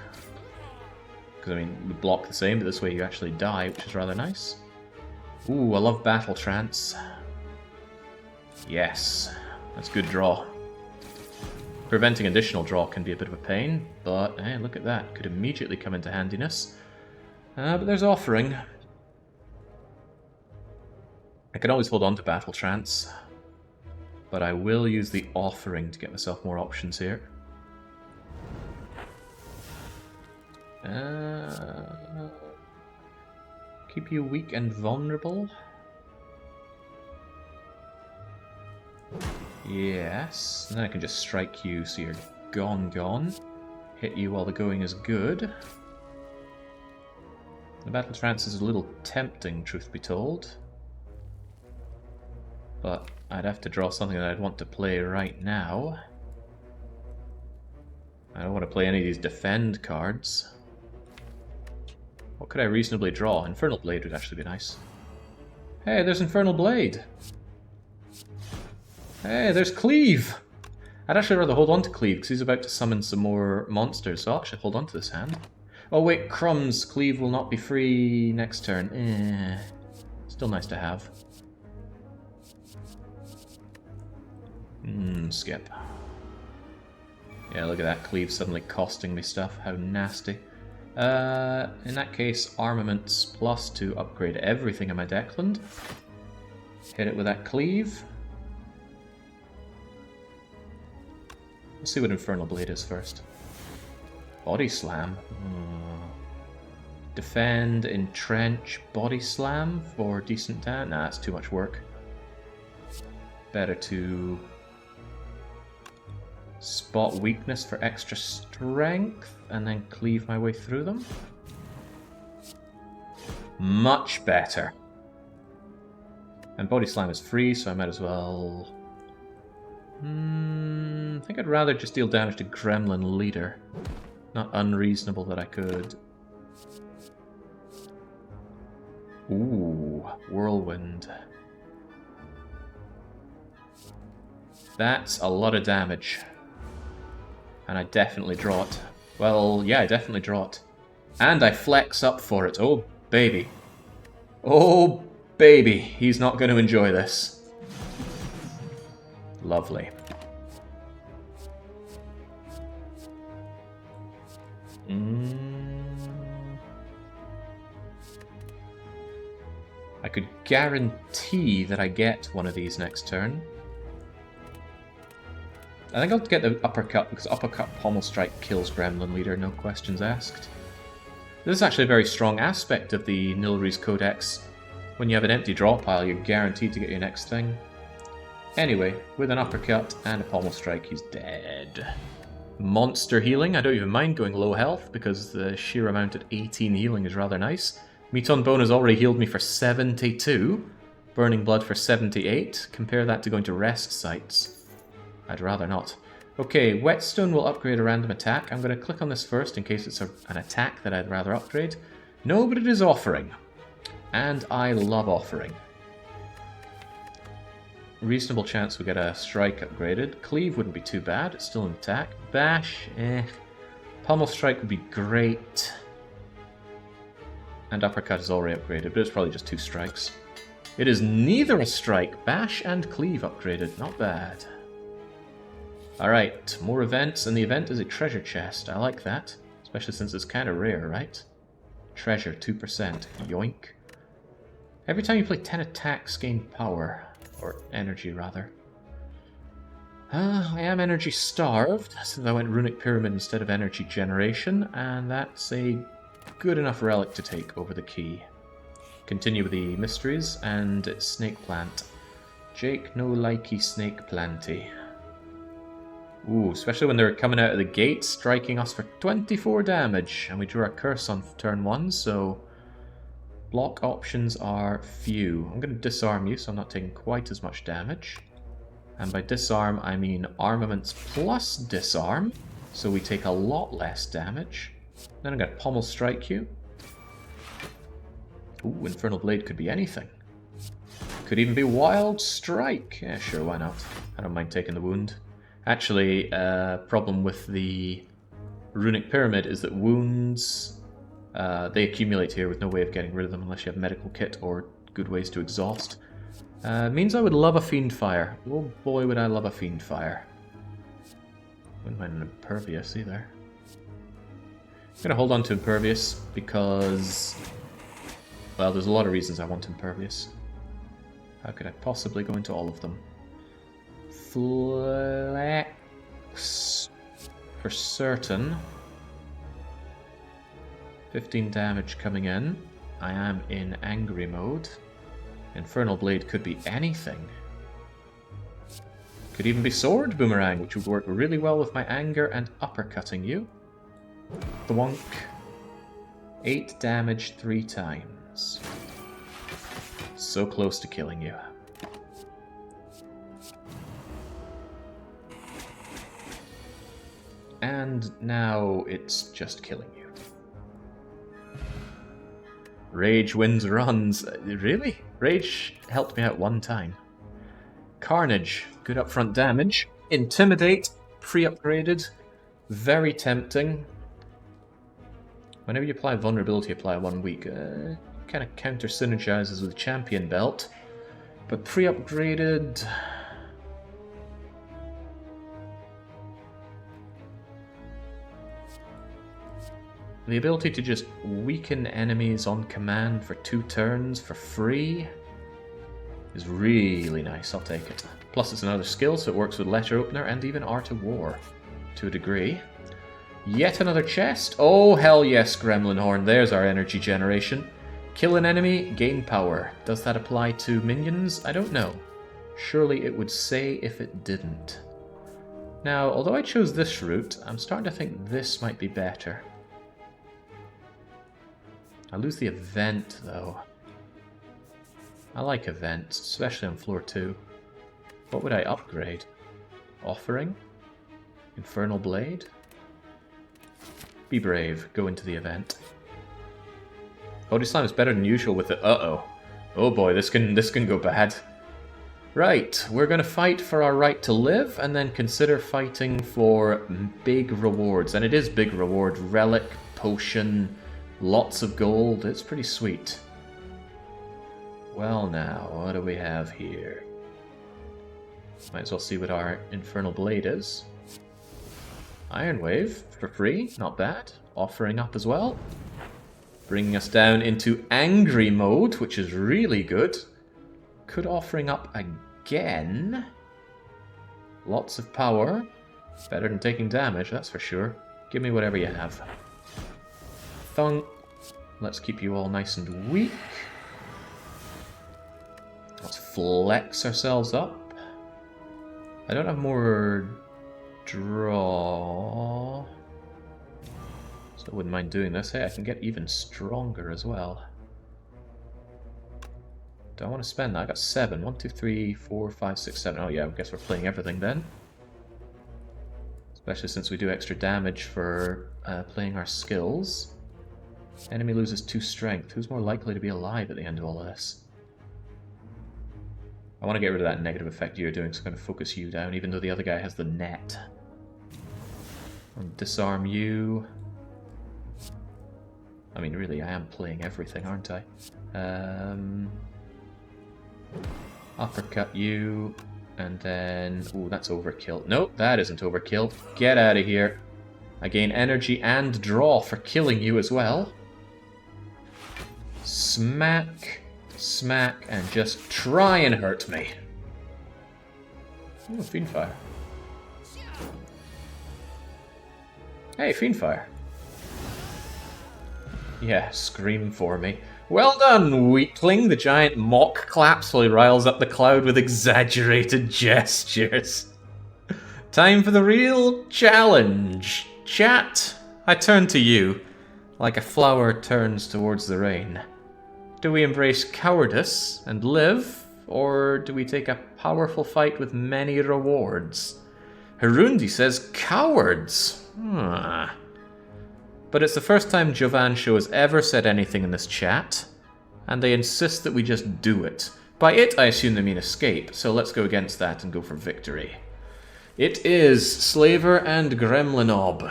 Because, I mean, we block the same, but this way you actually die, which is rather nice. Ooh, I love Battle Trance. Yes, that's good draw. Preventing additional draw can be a bit of a pain, but hey, look at that. Could immediately come into handiness. But there's Offering. I can always hold on to Battle Trance, but I will use the Offering to get myself more options here. Keep you weak and vulnerable. Yes, and then I can just strike you so you're gone. Hit you while the going is good. The Battle Trance is a little tempting, truth be told. But I'd have to draw something that I'd want to play right now. I don't want to play any of these defend cards. What could I reasonably draw? Infernal Blade would actually be nice. Hey, there's Infernal Blade! Hey, there's Cleave! I'd actually rather hold on to Cleave, because he's about to summon some more monsters, so I'll actually hold on to this hand. Oh wait, crumbs! Cleave will not be free next turn. Still nice to have. Skip. Yeah, look at that Cleave suddenly costing me stuff. How nasty. In that case, Armaments plus to upgrade everything in my Deckland. Hit it with that Cleave. Let's see what Infernal Blade is first. Body Slam. Defend, Entrench, Body Slam for decent damage. Nah, that's too much work. Better to spot weakness for extra strength and then cleave my way through them. Much better. And Body Slam is free, so I might as well... I think I'd rather just deal damage to Gremlin Leader. Not unreasonable that I could. Ooh, Whirlwind. That's a lot of damage. And I definitely draw it. Well, yeah, I definitely draw it. And I flex up for it. Oh, baby. Oh, baby. He's not going to enjoy this. Lovely. I could guarantee that I get one of these next turn. I think I'll get the Uppercut, because Uppercut Pommel Strike kills Gremlin Leader, no questions asked. This is actually a very strong aspect of the Nilri's Codex. When you have an empty draw pile, you're guaranteed to get your next thing. Anyway, with an Uppercut and a Pommel Strike, he's dead. Monster Healing, I don't even mind going low health, because the sheer amount at 18 healing is rather nice. Meton Bone has already healed me for 72, Burning Blood for 78. Compare that to going to Rest Sites. I'd rather not. Okay, Whetstone will upgrade a random attack. I'm going to click on this first in case it's an attack that I'd rather upgrade. No, but it is Offering. And I love Offering. Reasonable chance we get a Strike upgraded. Cleave wouldn't be too bad, it's still an attack. Bash, Pummel Strike would be great. And uppercut is already upgraded, but it's probably just 2 strikes. It is neither a strike. Bash and cleave upgraded. Not bad. Alright, more events, and the event is a treasure chest. I like that. Especially since it's kind of rare, right? Treasure, 2%. Yoink. Every time you play 10 attacks, gain power. Or energy, rather. I am energy starved, since I went Runic Pyramid instead of energy generation, and that's a good enough relic to take over the key. Continue with the mysteries, and snake plant. Jake no likey snake planty. Ooh, especially when they're coming out of the gate, striking us for 24 damage, and we drew our curse on turn 1, so block options are few. I'm going to disarm you, so I'm not taking quite as much damage. And by disarm, I mean armaments plus disarm, so we take a lot less damage. Then I'm going to pommel strike you. Ooh, Infernal Blade could be anything. Could even be Wild Strike. Yeah, sure, why not? I don't mind taking the wound. Actually, problem with the Runic Pyramid is that wounds, they accumulate here with no way of getting rid of them unless you have medical kit or good ways to exhaust. Means I would love a Fiend Fire. Oh boy, would I love a Fiend Fire. Wouldn't mind an Impervious either. I'm gonna hold on to Impervious because, well, there's a lot of reasons I want Impervious. How could I possibly go into all of them? Flex for certain. 15 damage coming in. I am in angry mode. Infernal Blade could be anything. Could even be Sword Boomerang, which would work really well with my anger and uppercutting you. Thwunk. 8 damage 3 times. So close to killing you. And now it's just killing you. Rage wins runs. Really? Rage helped me out one time. Carnage, good upfront damage. Intimidate, pre-upgraded. Very tempting. Whenever you apply vulnerability, apply 1 week. Kind of counter-synergizes with Champion Belt. But pre-upgraded... The ability to just weaken enemies on command for 2 turns for free is really nice. I'll take it. Plus it's another skill, so it works with Letter Opener and even Art of War to a degree. Yet another chest. Oh, hell yes, Gremlin Horn. There's our energy generation. Kill an enemy, gain power. Does that apply to minions? I don't know. Surely it would say if it didn't. Now, although I chose this route, I'm starting to think this might be better. I lose the event, though. I like events, especially on floor 2. What would I upgrade? Offering? Infernal Blade? Be brave, go into the event. Body Slam is better than usual with the uh-oh. Oh boy, this can go bad. Right, we're gonna fight for our right to live, and then consider fighting for big rewards. And it is big reward. Relic, potion... Lots of gold, it's pretty sweet. Well now, what do we have here? Might as well see what our Infernal Blade is. Iron Wave, for free, not bad. Offering up as well. Bringing us down into Angry Mode, which is really good. Could Offering up again. Lots of power. Better than taking damage, that's for sure. Give me whatever you have. Thunk. Let's keep you all nice and weak. Let's flex ourselves up. I don't have more draw, so I wouldn't mind doing this. Hey, I can get even stronger as well. Do I want to spend that? I got 7. 1, 2, 3, 4, 5, 6, 7. Oh yeah, I guess we're playing everything then. Especially since we do extra damage for playing our skills. Enemy loses 2 strength. Who's more likely to be alive at the end of all of this? I want to get rid of that negative effect you're doing, so I'm going to focus you down, even though the other guy has the net. I'll disarm you. mean, really, I am playing everything, aren't I? Uppercut you, and then... Ooh, that's overkill. Nope, that isn't overkill. Get out of here. I gain energy and draw for killing you as well. Smack, smack, and just try and hurt me. Ooh, Fiendfire. Hey, Fiendfire. Yeah, scream for me. Well done, weakling! The giant mock claps while he riles up the cloud with exaggerated gestures. Time for the real challenge. Chat, I turn to you, like a flower turns towards the rain. Do we embrace cowardice and live, or do we take a powerful fight with many rewards? Harundi says cowards. But it's the first time Jovansho has ever said anything in this chat, and they insist that we just do it. By it, I assume they mean escape, so let's go against that and go for victory. It is Slaver and Gremlinob.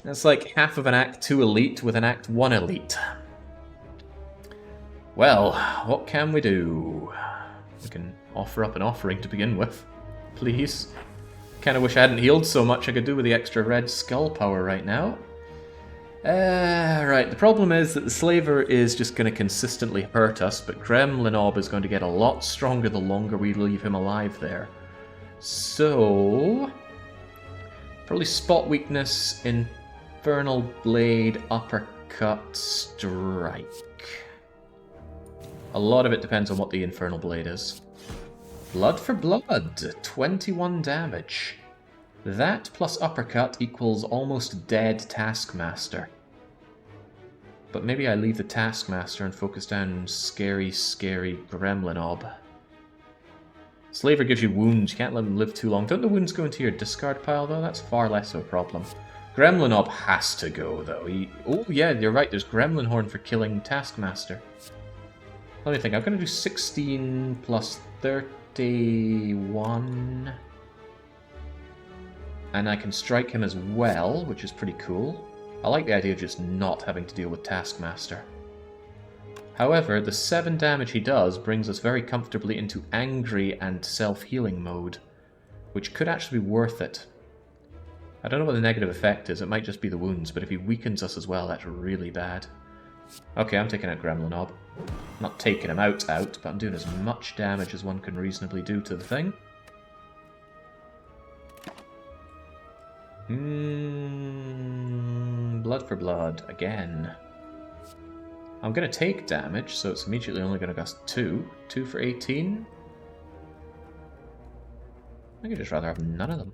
That's like half of an Act 2 elite with an Act 1 elite. Well, what can we do? We can offer up an offering to begin with. Please. Kinda wish I hadn't healed so much I could do with the extra red skull power right now. Right, the problem is that the Slaver is just going to consistently hurt us, but Gremlinob is going to get a lot stronger the longer we leave him alive there. So... probably spot weakness, Infernal Blade, Uppercut, Strike. A lot of it depends on what the Infernal Blade is. Blood for blood, 21 damage. That plus uppercut equals almost dead Taskmaster. But maybe I leave the Taskmaster and focus down scary, scary Gremlinob. Slaver gives you wounds, you can't let them live too long. Don't the wounds go into your discard pile though? That's far less of a problem. Gremlinob has to go though. Oh yeah, you're right, there's Gremlin Horn for killing Taskmaster. Let me think, I'm going to do 16 plus 31... and I can strike him as well, which is pretty cool. I like the idea of just not having to deal with Taskmaster. However, the 7 damage he does brings us very comfortably into angry and self-healing mode, which could actually be worth it. I don't know what the negative effect is, it might just be the wounds, but if he weakens us as well, that's really bad. Okay, I'm taking out Gremlinob. I'm not taking him out, but I'm doing as much damage as one can reasonably do to the thing. Blood for blood, again. I'm going to take damage, so it's immediately only going to cost 2. 2 for 18. I could just rather have none of them.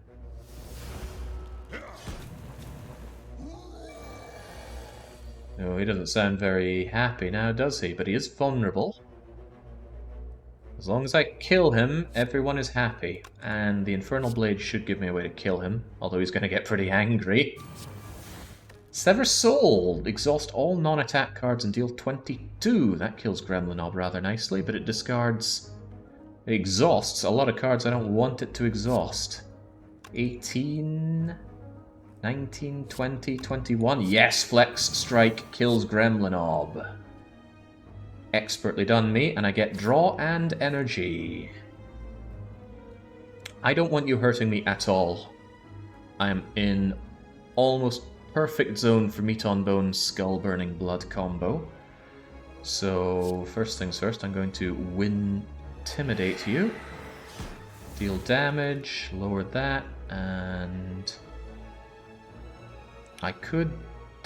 No, he doesn't sound very happy now, does he? But he is vulnerable. As long as I kill him, everyone is happy. And the Infernal Blade should give me a way to kill him, although he's going to get pretty angry. Sever Soul! Exhaust all non-attack cards and deal 22. That kills Gremlinob rather nicely, but it discards... it exhausts a lot of cards I don't want it to exhaust. 18... 19, 20, 21. Yes, Flex Strike kills Gremlinob. Expertly done me, and I get draw and energy. I don't want you hurting me at all. I am in almost perfect zone for Meat on Bone Skull Burning Blood combo. So, first things first, I'm going to Intimidate you. Deal damage, lower that, and... I could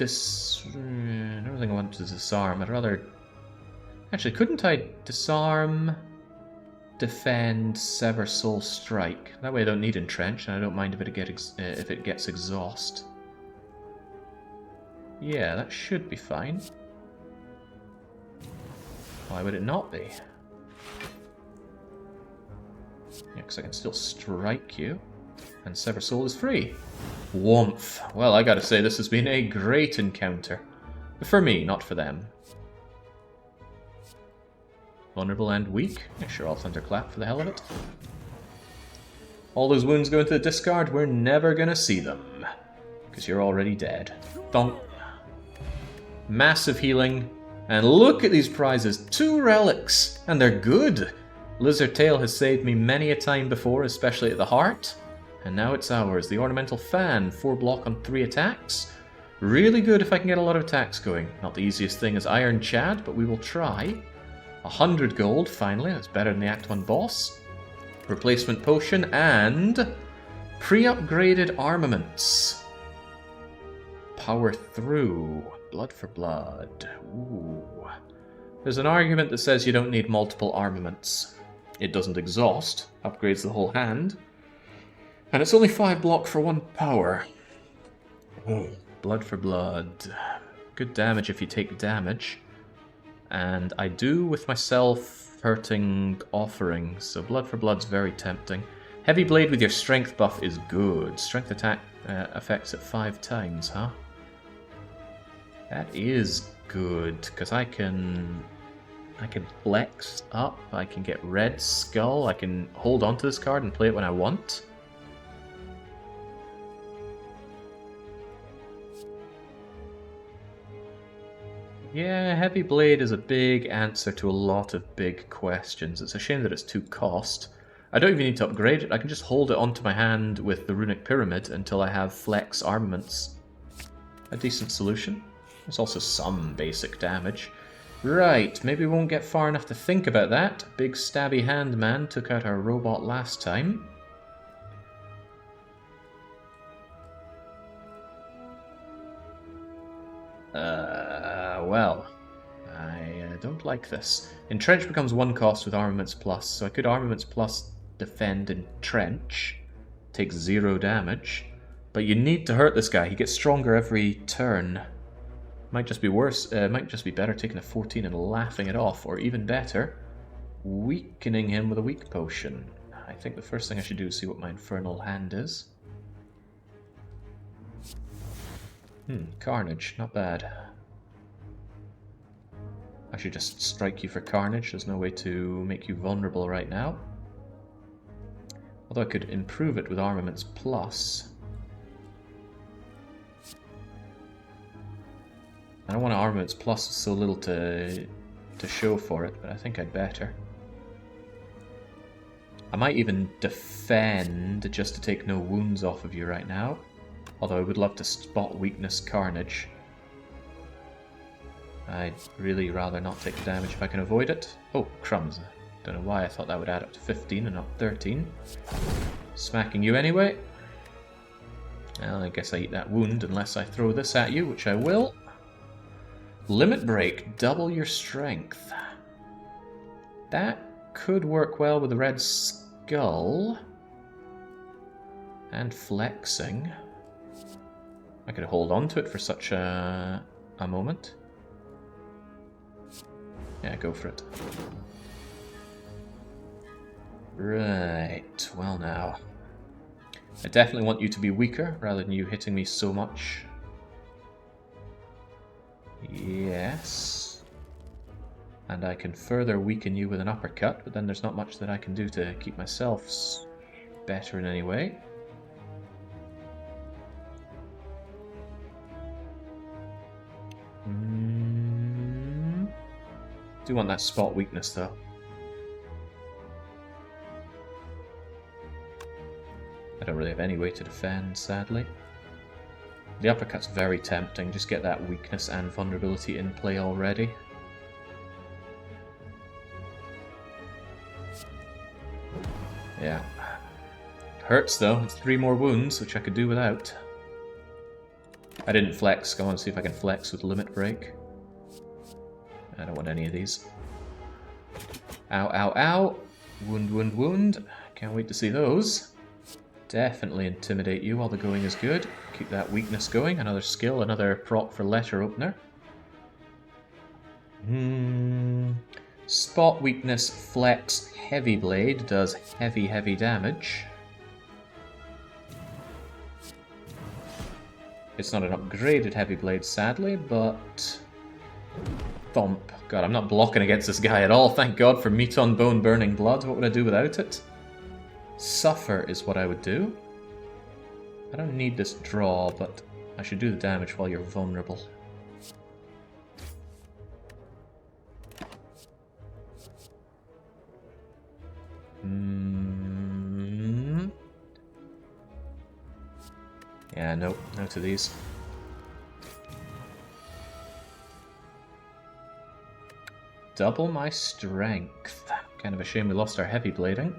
I don't think I want to disarm. I'd rather... actually, couldn't I disarm, defend, sever, soul, strike? That way I don't need entrench, and I don't mind if it gets exhaust. Yeah, that should be fine. Why would it not be? Yeah, because I can still strike you. And Sever Soul is free. Warmth. Well, I gotta say, this has been a great encounter. For me, not for them. Vulnerable and weak. Yeah, sure, I'll Thunderclap for the hell of it. All those wounds go into the discard, we're never gonna see them. because you're already dead. Thunk. Massive healing. And look at these prizes. 2 relics. And they're good. Lizard Tail has saved me many a time before, especially at the heart. And now it's ours. The Ornamental Fan. 4 block on 3 attacks. Really good if I can get a lot of attacks going. Not the easiest thing as Ironclad, but we will try. 100 gold, finally. That's better than the Act 1 boss. Replacement potion and pre-upgraded armaments. Power through. Blood for blood. Ooh. There's an argument that says you don't need multiple armaments. It doesn't exhaust. Upgrades the whole hand. And it's only 5 block for 1 power. Oh. Blood for blood. Good damage if you take damage. And I do with myself hurting offerings, so blood for blood's very tempting. Heavy blade with your strength buff is good. Strength attack affects it 5 times, huh? That is good, because I can flex up, I can get Red Skull, I can hold onto this card and play it when I want. Yeah, Heavy Blade is a big answer to a lot of big questions. It's a shame that it's 2 cost. I don't even need to upgrade it, I can just hold it onto my hand with the Runic Pyramid until I have flex armaments. A decent solution. There's also some basic damage. Right, maybe we won't get far enough to think about that. Big stabby hand man took out our robot last time. Well, I don't like this. Entrench becomes 1 cost with Armaments Plus, so I could Armaments Plus defend Entrench. Takes 0 damage. But you need to hurt this guy, he gets stronger every turn. Might just be worse, might just be better taking a 14 and laughing it off, or even better, weakening him with a weak potion. I think the first thing I should do is see what my Infernal Hand is. Carnage, not bad. I should just strike you for Carnage, there's no way to make you vulnerable right now. Although I could improve it with Armaments Plus. I don't want Armaments Plus with so little to show for it, but I think I'd better. I might even defend just to take no wounds off of you right now. Although I would love to spot weakness Carnage. I'd really rather not take the damage if I can avoid it. Oh, crumbs. Don't know why I thought that would add up to 15 and not 13. Smacking you anyway. Well, I guess I eat that wound unless I throw this at you, which I will. Limit Break, double your strength. That could work well with the Red Skull. And flexing. I could hold on to it for such a moment. Yeah, go for it. Right, well now. I definitely want you to be weaker, rather than you hitting me so much. Yes. And I can further weaken you with an uppercut, but then there's not much that I can do to keep myself better in any way. Do want that spot weakness though. I don't really have any way to defend, sadly. The uppercut's very tempting, just get that weakness and vulnerability in play already. Yeah. Hurts though, it's 3 more wounds, which I could do without. I didn't flex, go on see if I can flex with Limit Break. I don't want any of these. Ow, ow, ow! Wound, wound, wound. Can't wait to see those. Definitely intimidate you while the going is good. Keep that weakness going. Another skill, another proc for letter opener. Spot weakness, flex, heavy blade does heavy, heavy damage. It's not an upgraded heavy blade, sadly, but... Thump. God, I'm not blocking against this guy at all. Thank God for meat on bone burning blood. What would I do without it? Suffer is what I would do. I don't need this draw, but I should do the damage while you're vulnerable. Yeah, no to these. Double my strength. Kind of a shame we lost our heavy blading.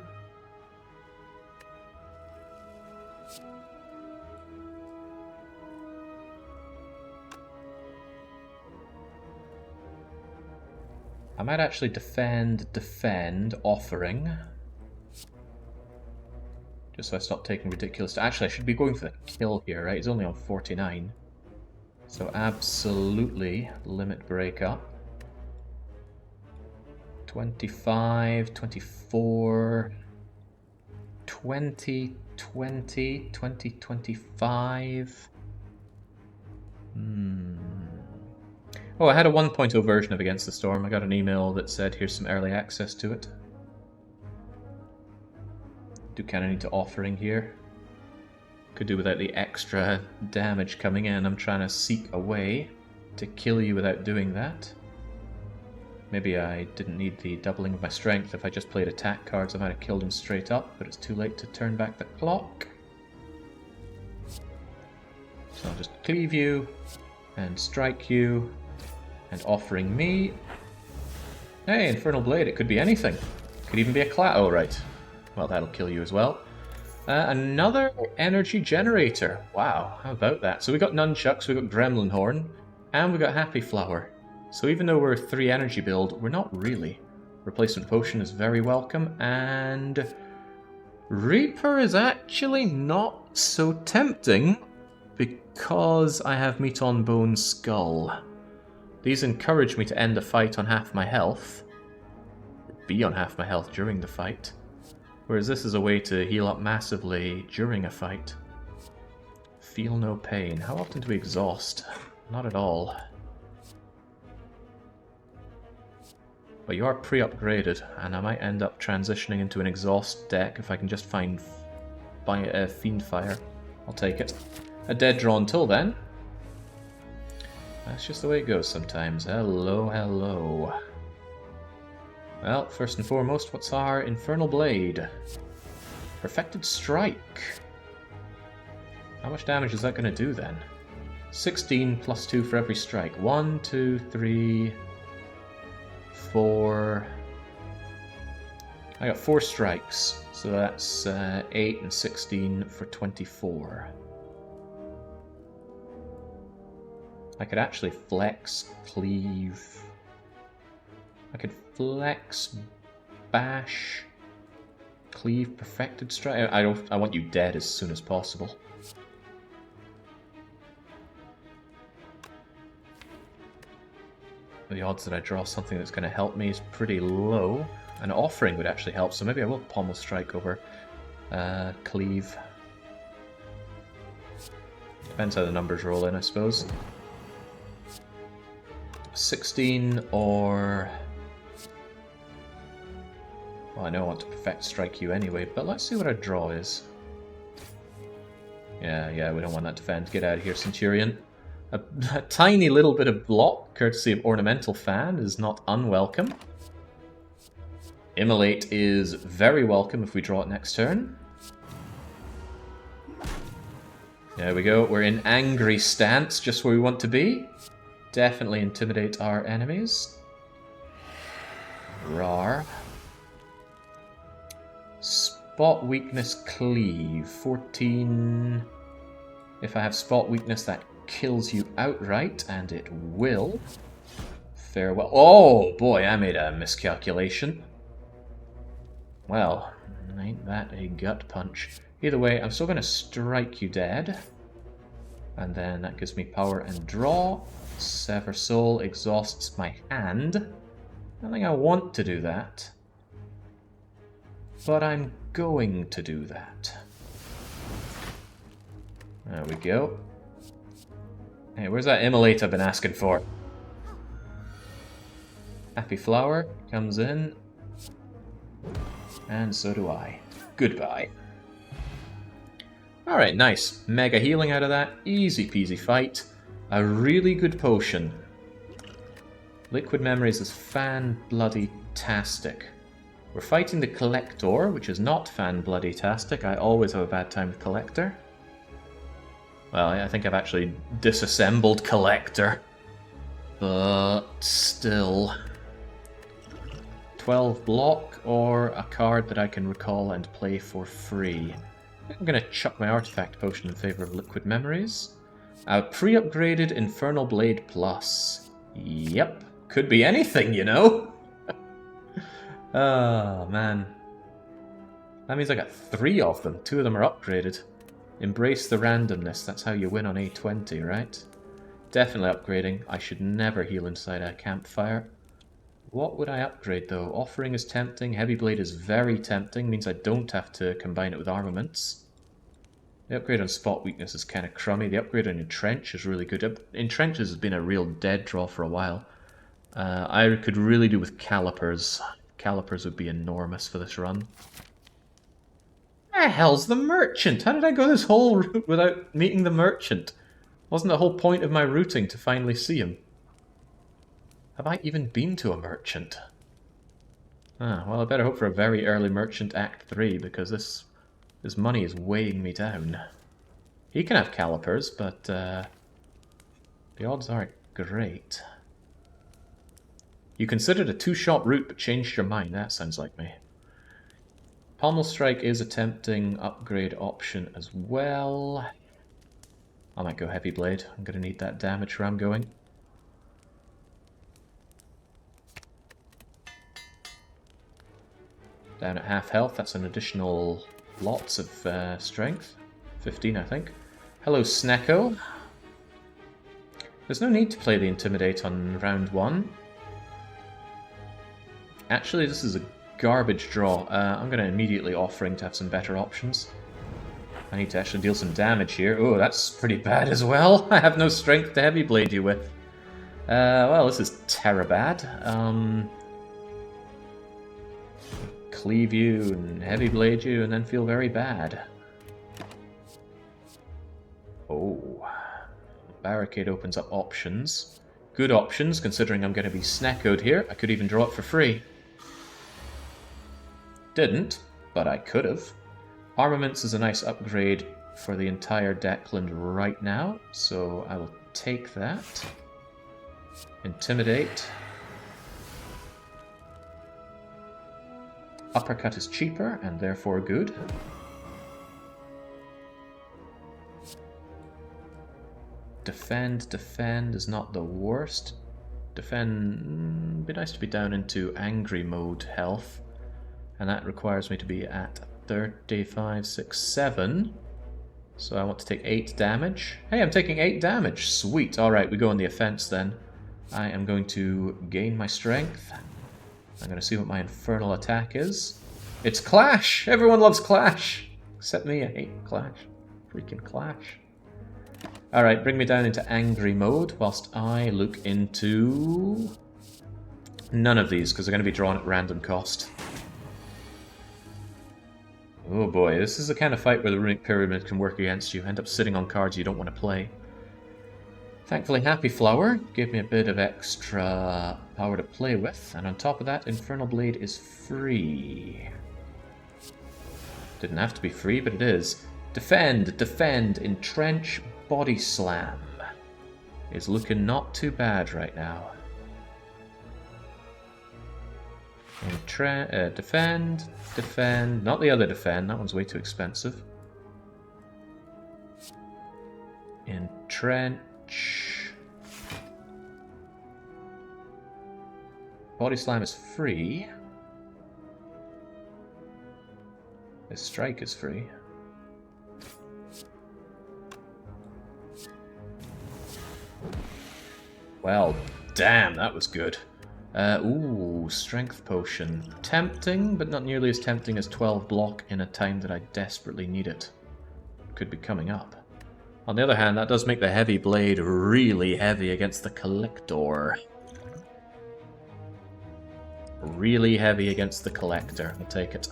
I might actually defend, offering. Just so I stop taking ridiculous... Actually, I should be going for the kill here, right? He's only on 49. So absolutely limit break up. 25, 24... 20, 20, 20, 25... Oh, I had a 1.0 version of Against the Storm. I got an email that said, here's some early access to it. Do kind of need to offering here. Could do without the extra damage coming in. I'm trying to seek a way to kill you without doing that. Maybe I didn't need the doubling of my strength. If I just played attack cards, I might have killed him straight up, but it's too late to turn back the clock. So I'll just cleave you and strike you. And offering me... Hey, Infernal Blade, it could be anything. Could even be a claw. Oh, right. Well, that'll kill you as well. Another energy generator. Wow, how about that? So we got Nunchucks, we got Gremlin Horn, and we got Happy Flower. So even though we're 3 energy build, we're not really. Replacement Potion is very welcome, and... Reaper is actually not so tempting, because I have Meat on Bone Skull. These encourage me to end the fight on half my health. Be on half my health during the fight. Whereas this is a way to heal up massively during a fight. Feel no pain. How often do we exhaust? Not at all. But you are pre-upgraded, and I might end up transitioning into an exhaust deck if I can just find Fiend Fire. I'll take it. A dead draw until then. That's just the way it goes sometimes. Hello, hello. Well, first and foremost, what's our Infernal Blade? Perfected Strike. How much damage is that going to do then? 16 plus 2 for every strike. 1, 2, 3, 4... I got 4 strikes, so that's 8 and 16 for 24. I could actually flex, cleave. I could flex, bash, cleave, perfected strike. I want you dead as soon as possible. The odds that I draw something that's going to help me is pretty low. An offering would actually help, so maybe I will pommel strike over cleave. Depends how the numbers roll in, I suppose. 16 or... Well, I know I want to perfect strike you anyway, but let's see what our draw is. Yeah, we don't want that defend. Get out of here, Centurion. A tiny little bit of block, courtesy of Ornamental Fan, is not unwelcome. Immolate is very welcome if we draw it next turn. There we go, we're in angry stance, just where we want to be. Definitely intimidate our enemies. Rar. Spot weakness cleave. 14. If I have spot weakness, that kills you outright, and it will. Farewell. Oh boy, I made a miscalculation. Well, ain't that a gut punch. Either way, I'm still going to strike you dead. And then that gives me power and draw. Sever Soul exhausts my hand. I don't think I want to do that. But I'm going to do that. There we go. Hey, where's that Immolate I've been asking for? Happy Flower comes in. And so do I. Goodbye. Alright, nice. Mega healing out of that. Easy peasy fight. A really good potion. Liquid Memories is fan-bloody-tastic. We're fighting the Collector, which is not fan-bloody-tastic. I always have a bad time with Collector. Well, I think I've actually disassembled Collector. But still. 12 block or a card that I can recall and play for free. I'm going to chuck my Artifact Potion in favour of Liquid Memories. A pre-upgraded Infernal Blade Plus. Yep. Could be anything, you know? Oh, man. That means I got 3 of them. 2 of them are upgraded. Embrace the randomness. That's how you win on A20, right? Definitely upgrading. I should never heal inside a campfire. What would I upgrade, though? Offering is tempting. Heavy Blade is very tempting. Means I don't have to combine it with armaments. The upgrade on Spot Weakness is kind of crummy. The upgrade on Entrench is really good. Entrench has been a real dead draw for a while. I could really do with Calipers. Calipers would be enormous for this run. Where the hell's the merchant? How did I go this whole route without meeting the merchant? Wasn't the whole point of my routing to finally see him? Have I even been to a merchant? Ah, well, I better hope for a very early merchant Act 3, because this money is weighing me down. He can have Calipers, but the odds aren't great. You considered a 2-shot route but changed your mind. That sounds like me. Pommel Strike is a tempting upgrade option as well. I might go Heavy Blade. I'm going to need that damage where I'm going. Down at half health. That's an additional lots of strength. 15, I think. Hello, Snecko. There's no need to play the Intimidate on round 1. Actually, this is a garbage draw. I'm going to immediately Offering to have some better options. I need to actually deal some damage here. Oh, that's pretty bad as well. I have no strength to Heavy Blade you with. Well, this is terabad. Cleave you and Heavy Blade you and then feel very bad. Oh. Barricade opens up options. Good options, considering I'm going to be sneckoed here. I could even draw it for free. Didn't, but I could have. Armaments is a nice upgrade for the entire Deckland right now, so I will take that. Intimidate. Uppercut is cheaper and therefore good. Defend is not the worst. Defend, be nice to be down into angry mode health. And that requires me to be at 35, 6, 7. So I want to take 8 damage. Hey, I'm taking 8 damage. Sweet. Alright, we go on the offense then. I am going to gain my strength. I'm going to see what my infernal attack is. It's Clash! Everyone loves Clash! Except me, I hate Clash. Freaking Clash. Alright, bring me down into angry mode whilst I look into none of these, because they're going to be drawn at random cost. Oh boy, this is the kind of fight where the Runic Pyramid can work against you. End up sitting on cards you don't want to play. Thankfully, Happy Flower gave me a bit of extra power to play with. And on top of that, Infernal Blade is free. Didn't have to be free, but it is. Defend, Entrench, Body Slam. Is looking not too bad right now. Defend, not the other defend, that one's way too expensive. Entrench. Body Slam is free. His strike is free. Well, damn, that was good. Ooh, Strength Potion. Tempting, but not nearly as tempting as 12 block in a time that I desperately need it. Could be coming up. On the other hand, that does make the Heavy Blade really heavy against the Collector. Really heavy against the Collector. I'll take it.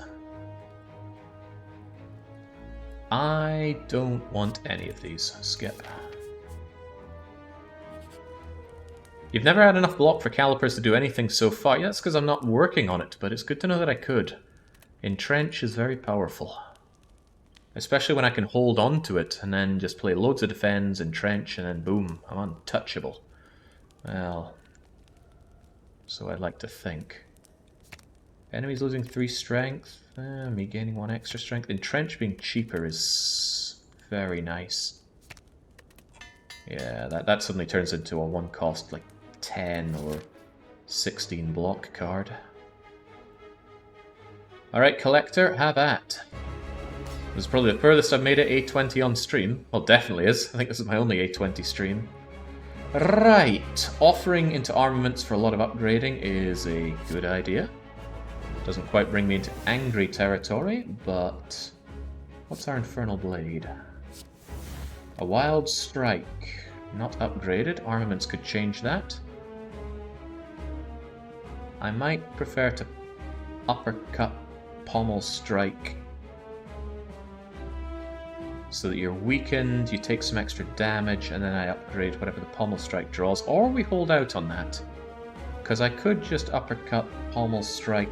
I don't want any of these. Skip. You've never had enough block for calipers to do anything so far. Yeah, that's because I'm not working on it, but it's good to know that I could. Entrench is very powerful. Especially when I can hold on to it and then just play loads of defense, entrench, and then boom, I'm untouchable. Well, so I'd like to think. Enemies losing 3 strength, me gaining 1 extra strength. Entrench being cheaper is very nice. Yeah, that suddenly turns into a 1 cost like 10 or 16 block card. Alright, Collector, have at. This is probably the furthest I've made it A20 on stream. Well, definitely is. I think this is my only A20 stream. Right, offering into armaments for a lot of upgrading is a good idea. Doesn't quite bring me into angry territory, but what's our Infernal Blade? A Wild Strike. Not upgraded. Armaments could change that. I might prefer to uppercut Pommel Strike so that you're weakened, you take some extra damage, and then I upgrade whatever the Pommel Strike draws, or we hold out on that. Because I could just uppercut Pommel Strike,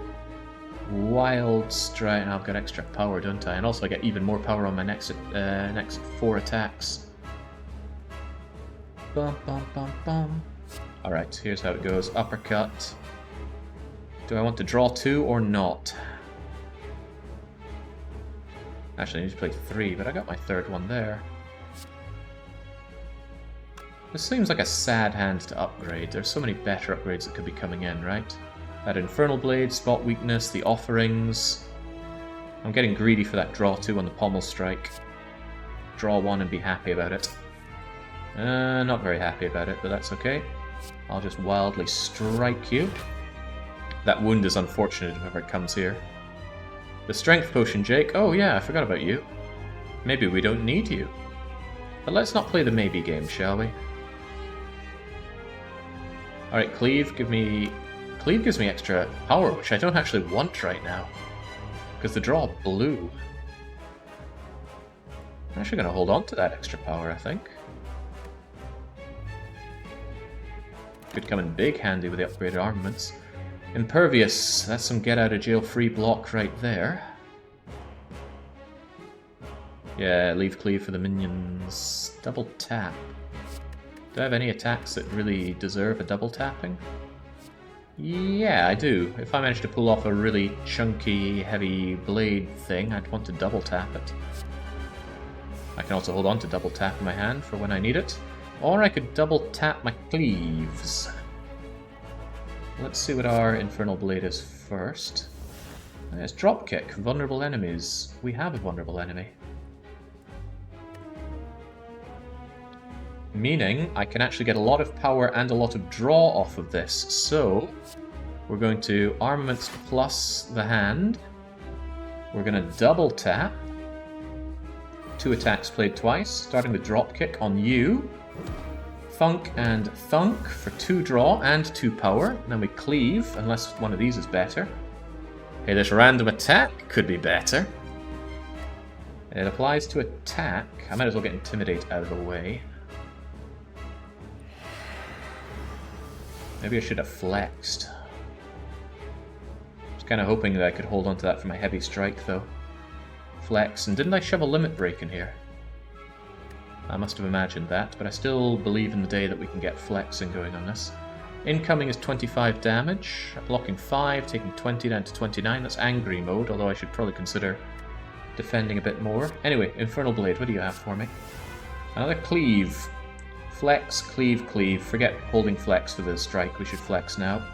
Wild Strike, and I've got extra power, don't I? And also I get even more power on my next 4 attacks. Bum, bum, bum, bum. Alright, here's how it goes. Uppercut. Do I want to draw 2 or not? Actually, I need to play 3, but I got my 3rd one there. This seems like a sad hand to upgrade. There's so many better upgrades that could be coming in, right? That Infernal Blade, Spot Weakness, the Offerings. I'm getting greedy for that draw 2 on the Pommel Strike. Draw 1 and be happy about it. Not very happy about it, but that's okay. I'll just wildly strike you. That wound is unfortunate if ever it comes here. The Strength Potion, Jake. Oh yeah, I forgot about you. Maybe we don't need you. But let's not play the maybe game, shall we? Alright, Cleave, give me... Cleave gives me extra power, which I don't actually want right now. Because the draw blue. I'm actually going to hold on to that extra power, I think. Could come in big handy with the upgraded armaments. Impervious, that's some get-out-of-jail-free block right there. Yeah, leave Cleave for the minions. Double tap. Do I have any attacks that really deserve a double tapping? Yeah, I do. If I manage to pull off a really chunky, heavy blade thing, I'd want to double tap it. I can also hold on to double tap in my hand for when I need it. Or I could double tap my Cleaves. Let's see what our Infernal Blade is first. It's Dropkick, vulnerable enemies. We have a vulnerable enemy. Meaning I can actually get a lot of power and a lot of draw off of this. So we're going to Armaments plus the hand. We're going to double tap. 2 attacks played twice, starting with Dropkick on you. Thunk and Thunk for 2 draw and 2 power. And then we Cleave, unless one of these is better. Okay, this random attack could be better. It applies to attack. I might as well get Intimidate out of the way. Maybe I should have flexed. I was kind of hoping that I could hold on to that for my heavy strike, though. Flex, and didn't I shove a limit break in here? I must have imagined that, but I still believe in the day that we can get flexing going on this. Incoming is 25 damage, blocking 5, taking 20 down to 29. That's angry mode, although I should probably consider defending a bit more. Anyway, Infernal Blade, what do you have for me? Another Cleave. Flex, Cleave, Cleave. Forget holding flex for the strike, we should flex now.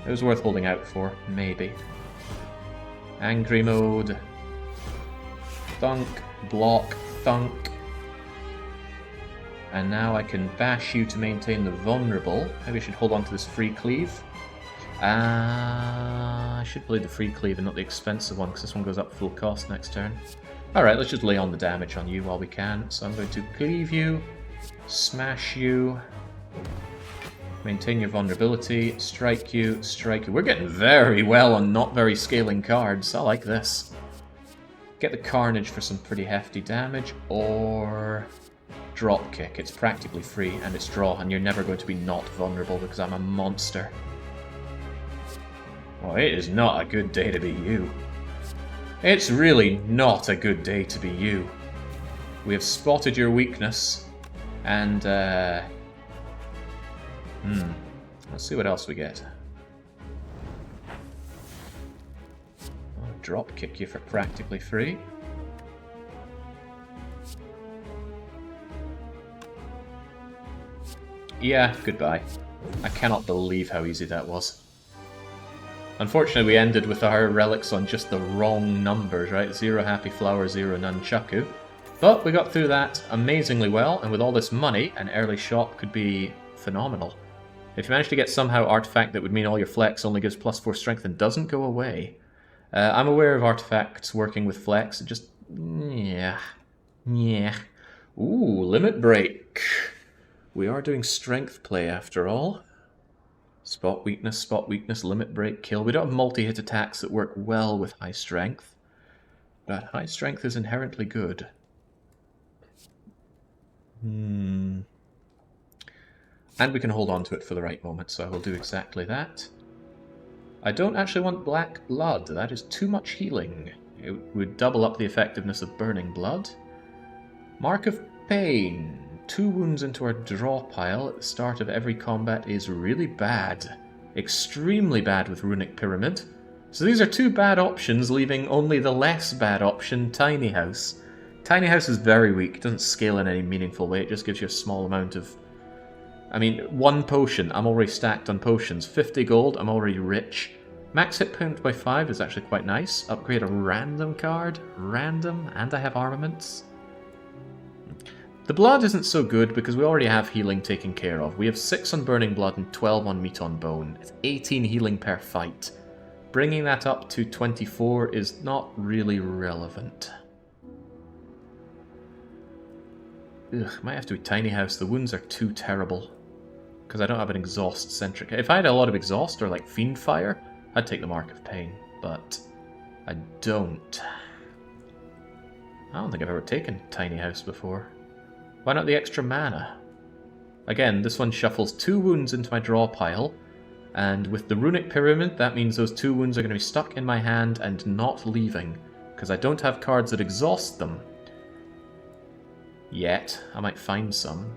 It was worth holding out for, maybe. Angry mode. Thunk, block, thunk. And now I can bash you to maintain the vulnerable. Maybe I should hold on to this free Cleave. I should play the free Cleave and not the expensive one, because this one goes up full cost next turn. Alright, let's just lay on the damage on you while we can. So I'm going to Cleave you, smash you, maintain your vulnerability, strike you, strike you. We're getting very well on not very scaling cards. I like this. Get the Carnage for some pretty hefty damage, or Dropkick. It's practically free, and it's draw, and you're never going to be not vulnerable because I'm a monster. Well, it is not a good day to be you. It's really not a good day to be you. We have spotted your weakness, and let's see what else we get. I'll drop kick you for practically free. Yeah, goodbye. I cannot believe how easy that was. Unfortunately, we ended with our relics on just the wrong numbers, right? 0 Happy Flower, 0 Nunchaku. But we got through that amazingly well, and with all this money, an early shop could be phenomenal. If you manage to get somehow artifact that would mean all your flex only gives +4 strength and doesn't go away. I'm aware of artifacts working with flex, it just... yeah. Ooh, limit break. We are doing strength play after all. Spot weakness, limit break, kill. We don't have multi-hit attacks that work well with high strength, but high strength is inherently good. And we can hold on to it for the right moment, so I will do exactly that. I don't actually want black blood. That is too much healing. It would double up the effectiveness of burning blood. Mark of Pain. 2 wounds into our draw pile at the start of every combat is really bad. Extremely bad with Runic Pyramid. So these are 2 bad options, leaving only the less bad option, Tiny House. Tiny House is very weak, doesn't scale in any meaningful way, it just gives you a small amount of... I mean, 1 potion, I'm already stacked on potions. 50 gold, I'm already rich. Max hit point by 5 is actually quite nice. Upgrade a random card, random, and I have armaments. The blood isn't so good because we already have healing taken care of. We have 6 on Burning Blood and 12 on Meat on Bone. It's 18 healing per fight. Bringing that up to 24 is not really relevant. Ugh, might have to be Tiny House. The wounds are too terrible. Because I don't have an exhaust-centric... If I had a lot of exhaust or like Fiend Fire, I'd take the Mark of Pain. But I don't. I don't think I've ever taken Tiny House before. Why not the extra mana? Again, this one shuffles 2 wounds into my draw pile, and with the Runic Pyramid, that means those 2 wounds are going to be stuck in my hand and not leaving, because I don't have cards that exhaust them. Yet. I might find some.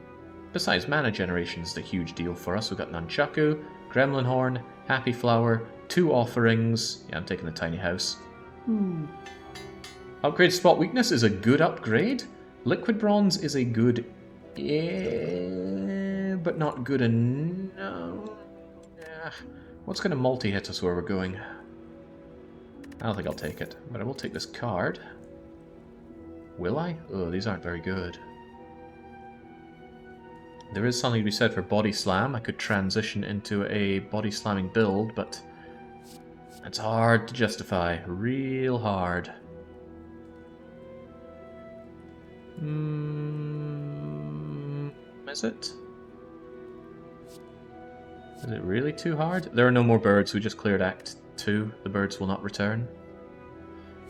Besides, mana generation is a huge deal for us. We've got Nunchaku, Gremlin Horn, Happy Flower, 2 offerings. Yeah, I'm taking the Tiny House. Upgrade Spot Weakness is a good upgrade. Liquid Bronze is a good, but not good enough. What's going to multi-hit us where we're going? I don't think I'll take it, but I will take this card. Will I? Oh, these aren't very good. There is something to be said for Body Slam. I could transition into a Body Slamming build, but it's hard to justify. Real hard. Is it? Is it really too hard? There are no more birds. We just cleared Act 2. The birds will not return.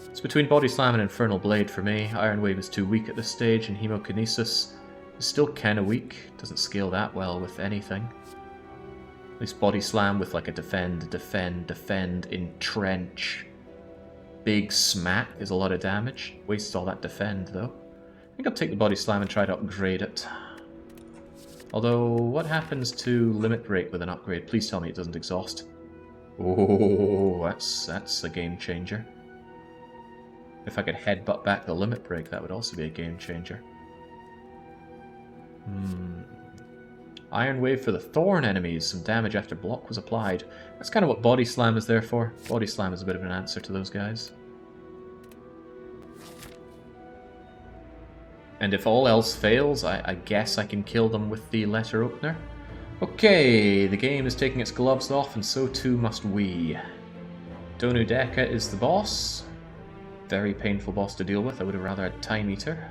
It's between Body Slam and Infernal Blade for me. Iron Wave is too weak at this stage, and Hemokinesis is still kind of weak. Doesn't scale that well with anything. At least Body Slam with like a defend, entrench. Big smack is a lot of damage. Wastes all that defend though. I think I'll take the Body Slam and try to upgrade it. Although, what happens to Limit Break with an upgrade? Please tell me it doesn't exhaust. Oh, that's a game changer. If I could headbutt back the Limit Break, that would also be a game changer. Iron Wave for the Thorn enemies. Some damage after block was applied. That's kind of what Body Slam is there for. Body Slam is a bit of an answer to those guys. And if all else fails, I guess I can kill them with the Letter Opener. Okay, the game is taking its gloves off, and so too must we. Donu Deka is the boss. Very painful boss to deal with. I would have rather had Time Eater.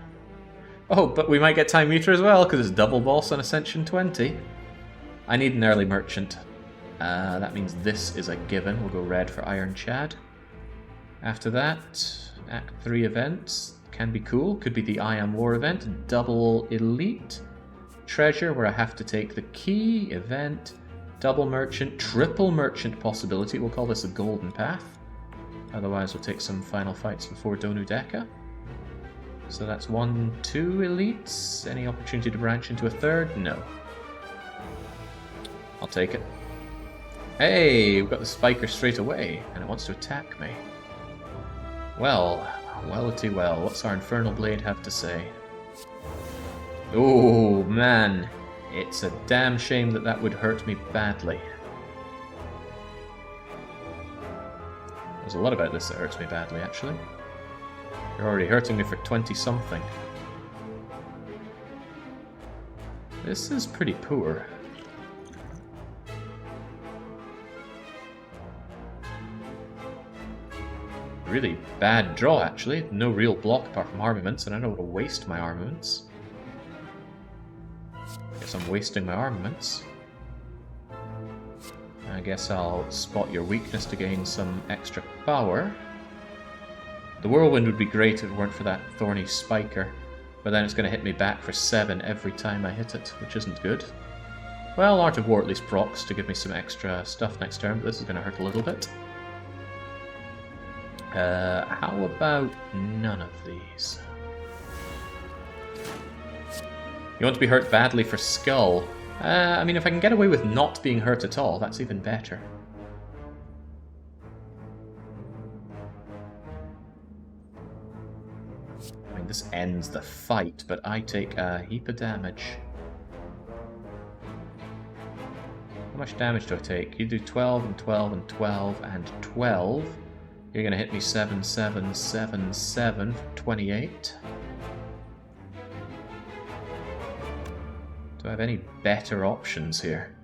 Oh, but we might get Time Eater as well, because it's double boss on Ascension 20. I need an early merchant. That means this is a given. We'll go red for Iron Chad. After that, Act 3 events can be cool. Could be the I Am War event, double elite, treasure where I have to take the key event, double merchant, triple merchant possibility. We'll call this a golden path. Otherwise we'll take some final fights before Donu Deka. So that's 1, 2 elites. Any opportunity to branch into a third? No. I'll take it. Hey, we've got the spiker straight away, and it wants to attack me. Well, well-ty well. What's our Infernal Blade have to say? Oh, man. It's a damn shame that that would hurt me badly. There's a lot about this that hurts me badly, actually. You're already hurting me for 20-something. This is pretty poor. Really bad draw, actually. No real block apart from armaments, and I don't want to waste my armaments. Guess I'm wasting my armaments. I guess I'll spot your weakness to gain some extra power. The Whirlwind would be great if it weren't for that thorny spiker, but then it's going to hit me back for 7 every time I hit it, which isn't good. Well, Art of War at least procs to give me some extra stuff next turn, but this is going to hurt a little bit. How about none of these? You want to be hurt badly for Skull? I mean, if I can get away with not being hurt at all, that's even better. I mean, this ends the fight, but I take a heap of damage. How much damage do I take? You do 12 and 12 and 12 and 12. You're going to hit me 7, 7, 7, 7 for 28. Do I have any better options here?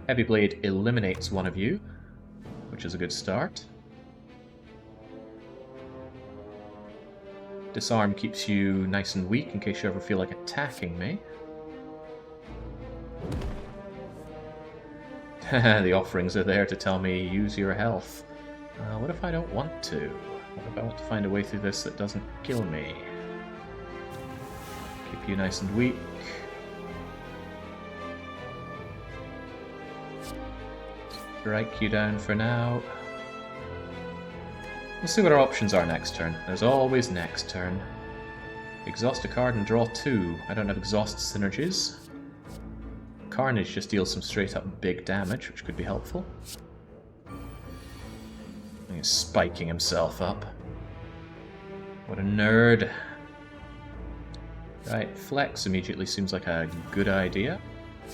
Heavy Blade eliminates one of you, which is a good start. Disarm keeps you nice and weak in case you ever feel like attacking me. The offerings are there to tell me, use your health. What if I don't want to? What if I want to find a way through this that doesn't kill me? Keep you nice and weak. Strike you down for now. We'll see what our options are next turn. There's always next turn. Exhaust a card and draw 2. I don't have exhaust synergies. Carnage just deals some straight up big damage, which could be helpful. He's spiking himself up. What a nerd. Right, Flex immediately seems like a good idea.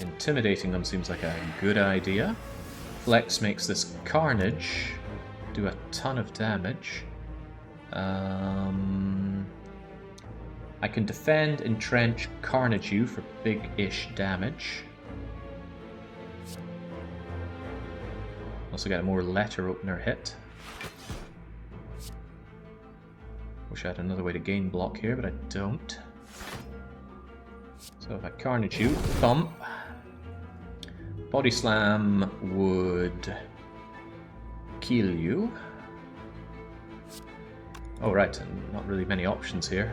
Intimidating them seems like a good idea. Flex makes this Carnage do a ton of damage. I can defend, entrench, Carnage you for big-ish damage. Also got a more letter opener hit. Wish I had another way to gain block here, but I don't. So if I Carnage you, thump. Body Slam would kill you. Oh right, and not really many options here.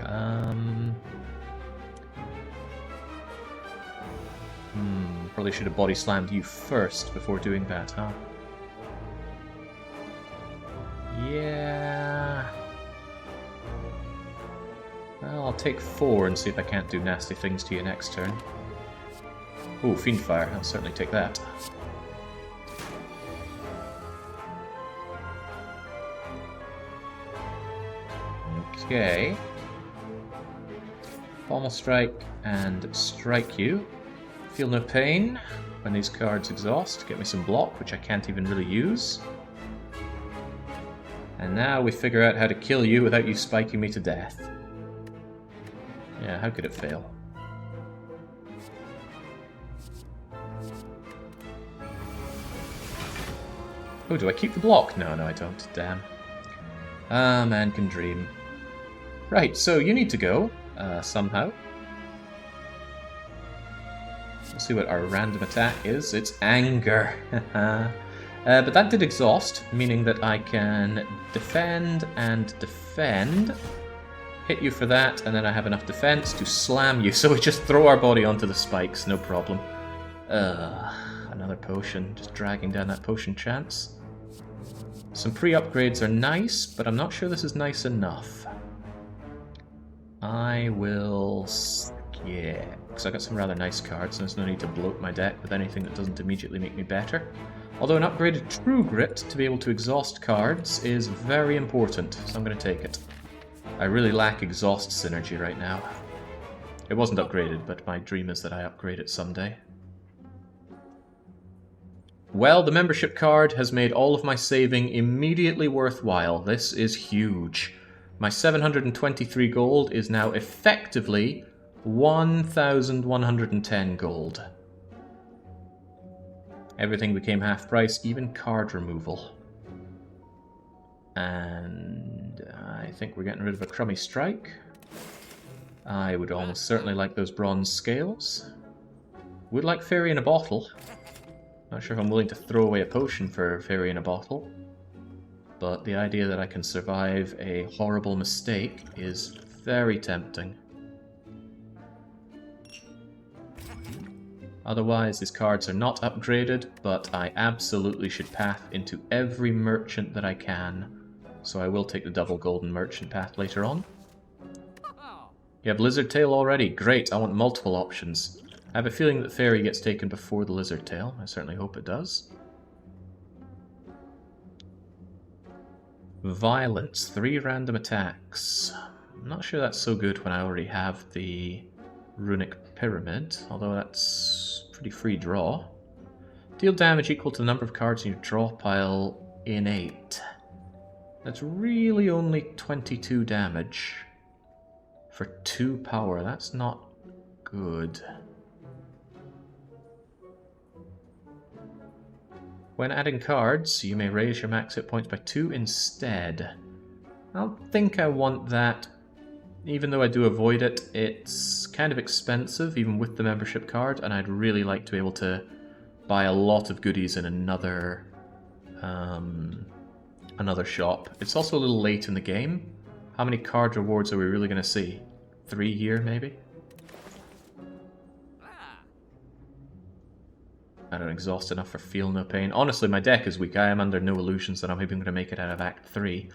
Probably should have Body Slammed you first before doing that, huh? Yeah. Well, I'll take 4 and see if I can't do nasty things to you next turn. Ooh, Fiendfire. I'll certainly take that. Okay. Pommel Strike and Strike you. Feel no pain when these cards exhaust. Get me some block, which I can't even really use. And now we figure out how to kill you without you spiking me to death. Yeah, how could it fail? Oh, do I keep the block? No, I don't. Damn. Ah, man can dream. Right, so you need to go, somehow. Let's see what our random attack is. It's Anger. But that did exhaust, meaning that I can defend and defend. Hit you for that, and then I have enough defense to slam you. So we just throw our body onto the spikes, no problem. Another potion, just dragging down that potion chance. Some pre-upgrades are nice, but I'm not sure this is nice enough. I will skip, because I got some rather nice cards, and there's no need to bloat my deck with anything that doesn't immediately make me better. Although an upgraded True Grit to be able to exhaust cards is very important, so I'm going to take it. I really lack exhaust synergy right now. It wasn't upgraded, but my dream is that I upgrade it someday. Well, the membership card has made all of my saving immediately worthwhile. This is huge. My 723 gold is now effectively 1,110 gold. Everything became half price, even card removal. And I think we're getting rid of a crummy strike. I would almost certainly like those bronze scales. Would like Fairy in a Bottle. Not sure if I'm willing to throw away a potion for Fairy in a Bottle. But the idea that I can survive a horrible mistake is very tempting. Otherwise, his cards are not upgraded, but I absolutely should path into every merchant that I can. So I will take the double golden merchant path later on. You have Lizard Tail already. Great, I want multiple options. I have a feeling that Fairy gets taken before the Lizard Tail. I certainly hope it does. Violence, 3 random attacks. I'm not sure that's so good when I already have the Runic Pyramid, although that's pretty free draw. Deal damage equal to the number of cards in your draw pile innate. That's really only 22 damage for 2 power. That's not good. When adding cards, you may raise your max hit points by 2 instead. I don't think I want that. Even though I do avoid it, it's kind of expensive, even with the membership card, and I'd really like to be able to buy a lot of goodies in another shop. It's also a little late in the game. How many card rewards are we really going to see? 3 here, maybe? I don't exhaust enough for Feel No Pain. Honestly, my deck is weak. I am under no illusions that I'm even going to make it out of Act 3.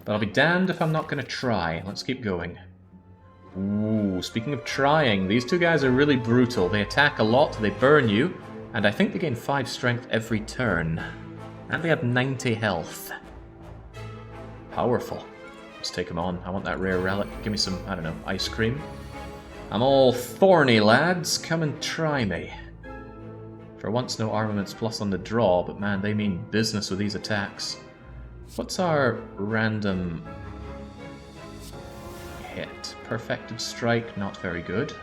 But I'll be damned if I'm not going to try. Let's keep going. Ooh, speaking of trying, these two guys are really brutal. They attack a lot, they burn you, and I think they gain 5 strength every turn. And they have 90 health. Powerful. Let's take them on. I want that rare relic. Give me some, I don't know, ice cream. I'm all thorny, lads. Come and try me. For once, no armaments plus on the draw, but man, they mean business with these attacks. What's our random hit? Perfected Strike, not very good.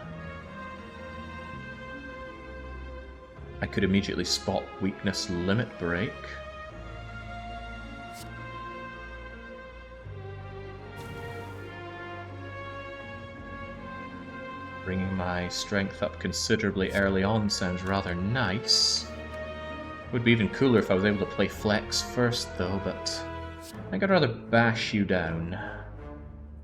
I could immediately spot Weakness Limit Break. Bringing my strength up considerably early on sounds rather nice. Would be even cooler if I was able to play Flex first though, but I think I'd rather bash you down.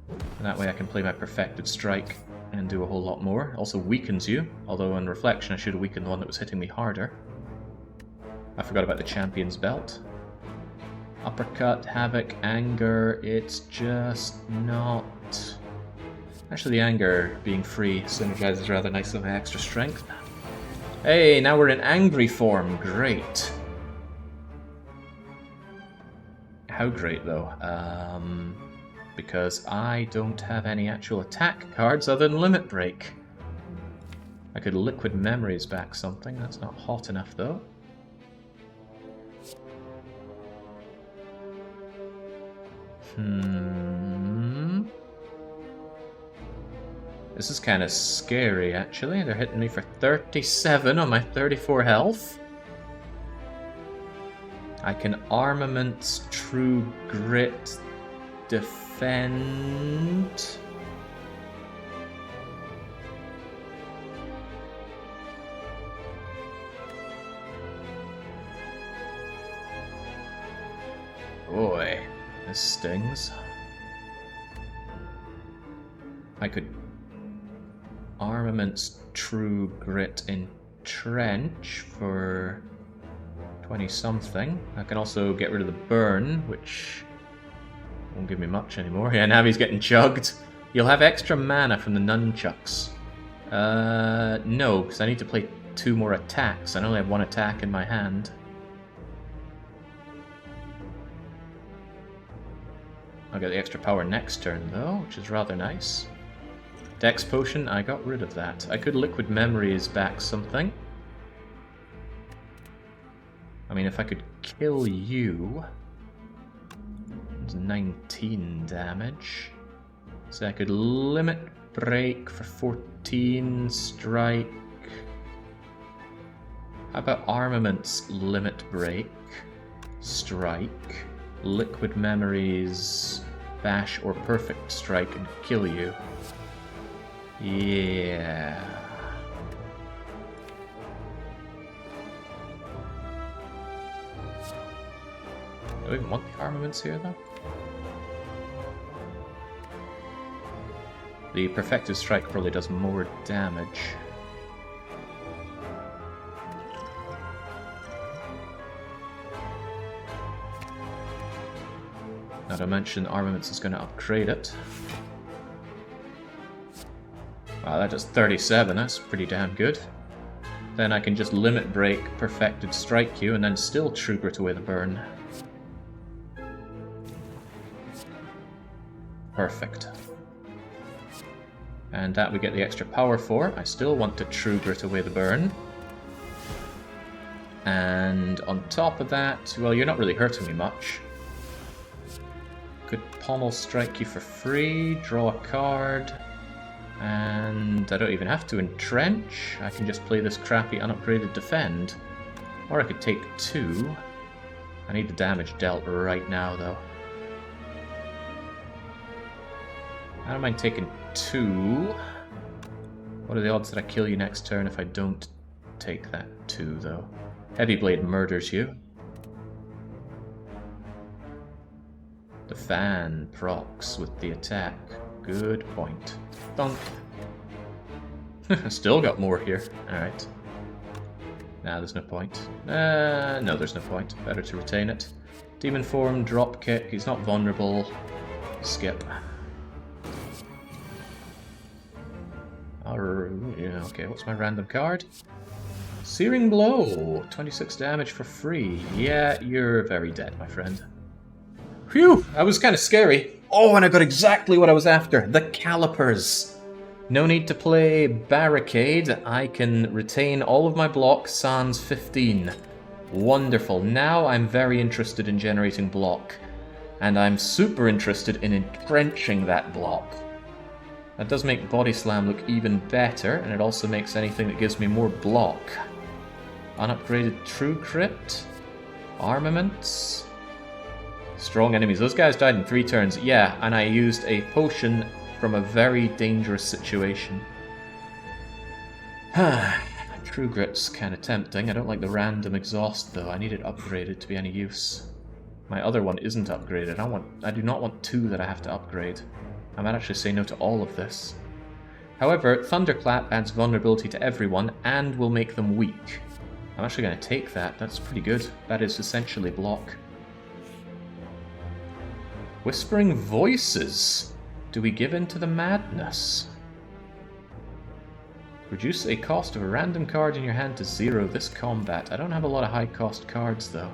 And that way I can play my Perfected Strike and do a whole lot more. It also weakens you, although on reflection I should have weakened the one that was hitting me harder. I forgot about the Champion's Belt. Uppercut, Havoc, Anger, it's just not... Actually, the Anger being free synergizes rather nicely with my extra strength. Hey, now we're in angry form. Great. How great, though? Because I don't have any actual attack cards other than Limit Break. I could Liquid Memories back something. That's not hot enough, though. This is kind of scary, actually. They're hitting me for 37 on my 34 health. I can Armaments, True Grit, Defend. This stings. I could armaments true grit entrench for 20 something. I can also get rid of the burn, which won't give me much anymore. Yeah, now he's getting chugged. You'll have extra mana from the nunchucks. No, because I need to play 2 more attacks. I only have 1 attack in my hand. I'll get the extra power next turn, though, which is rather nice. Dex Potion, I got rid of that. I could Liquid Memories back something. I mean, if I could kill you... It's 19 damage. So I could Limit Break for 14, Strike... How about Armaments Limit Break, Strike, Liquid Memories, Bash or Perfect Strike and kill you? Yeah. Do I even want the armaments here, though? The Perfective Strike probably does more damage. Not to mention armaments is going to upgrade it. Wow, that does 37, that's pretty damn good. Then I can just Limit Break, Perfected Strike you, and then still True Grit away the burn. Perfect. And that we get the extra power for. I still want to True Grit away the burn. And on top of that, well, you're not really hurting me much. Could Pommel Strike you for free, draw a card, and I don't even have to entrench. I can just play this crappy unupgraded Defend. Or I could take 2. I need the damage dealt right now, though. I don't mind taking 2. What are the odds that I kill you next turn if I don't take that 2, though? Heavy Blade murders you. The fan procs with the attack. Good point. Thunk. Still got more here. Alright. Nah, there's no point. No, there's no point. Better to retain it. Demon Form, drop kick. He's not vulnerable. Skip. Yeah, okay, what's my random card? Searing Blow. 26 damage for free. Yeah, you're very dead, my friend. Phew, that was kind of scary. Oh, and I got exactly what I was after. The Calipers. No need to play Barricade. I can retain all of my block sans 15. Wonderful. Now I'm very interested in generating block. And I'm super interested in entrenching that block. That does make Body Slam look even better, and it also makes anything that gives me more block. Unupgraded True Crit. Armaments. Strong enemies. Those guys died in 3 turns. Yeah, and I used a potion from a very dangerous situation. True Grit's kind of tempting. I don't like the random exhaust, though. I need it upgraded to be any use. My other one isn't upgraded. I do not want 2 that I have to upgrade. I might actually say no to all of this. However, Thunderclap adds vulnerability to everyone and will make them weak. I'm actually going to take that. That's pretty good. That is essentially block. Whispering Voices. Do we give in to the madness? Reduce a cost of a random card in your hand to 0 this combat. I don't have a lot of high cost cards though.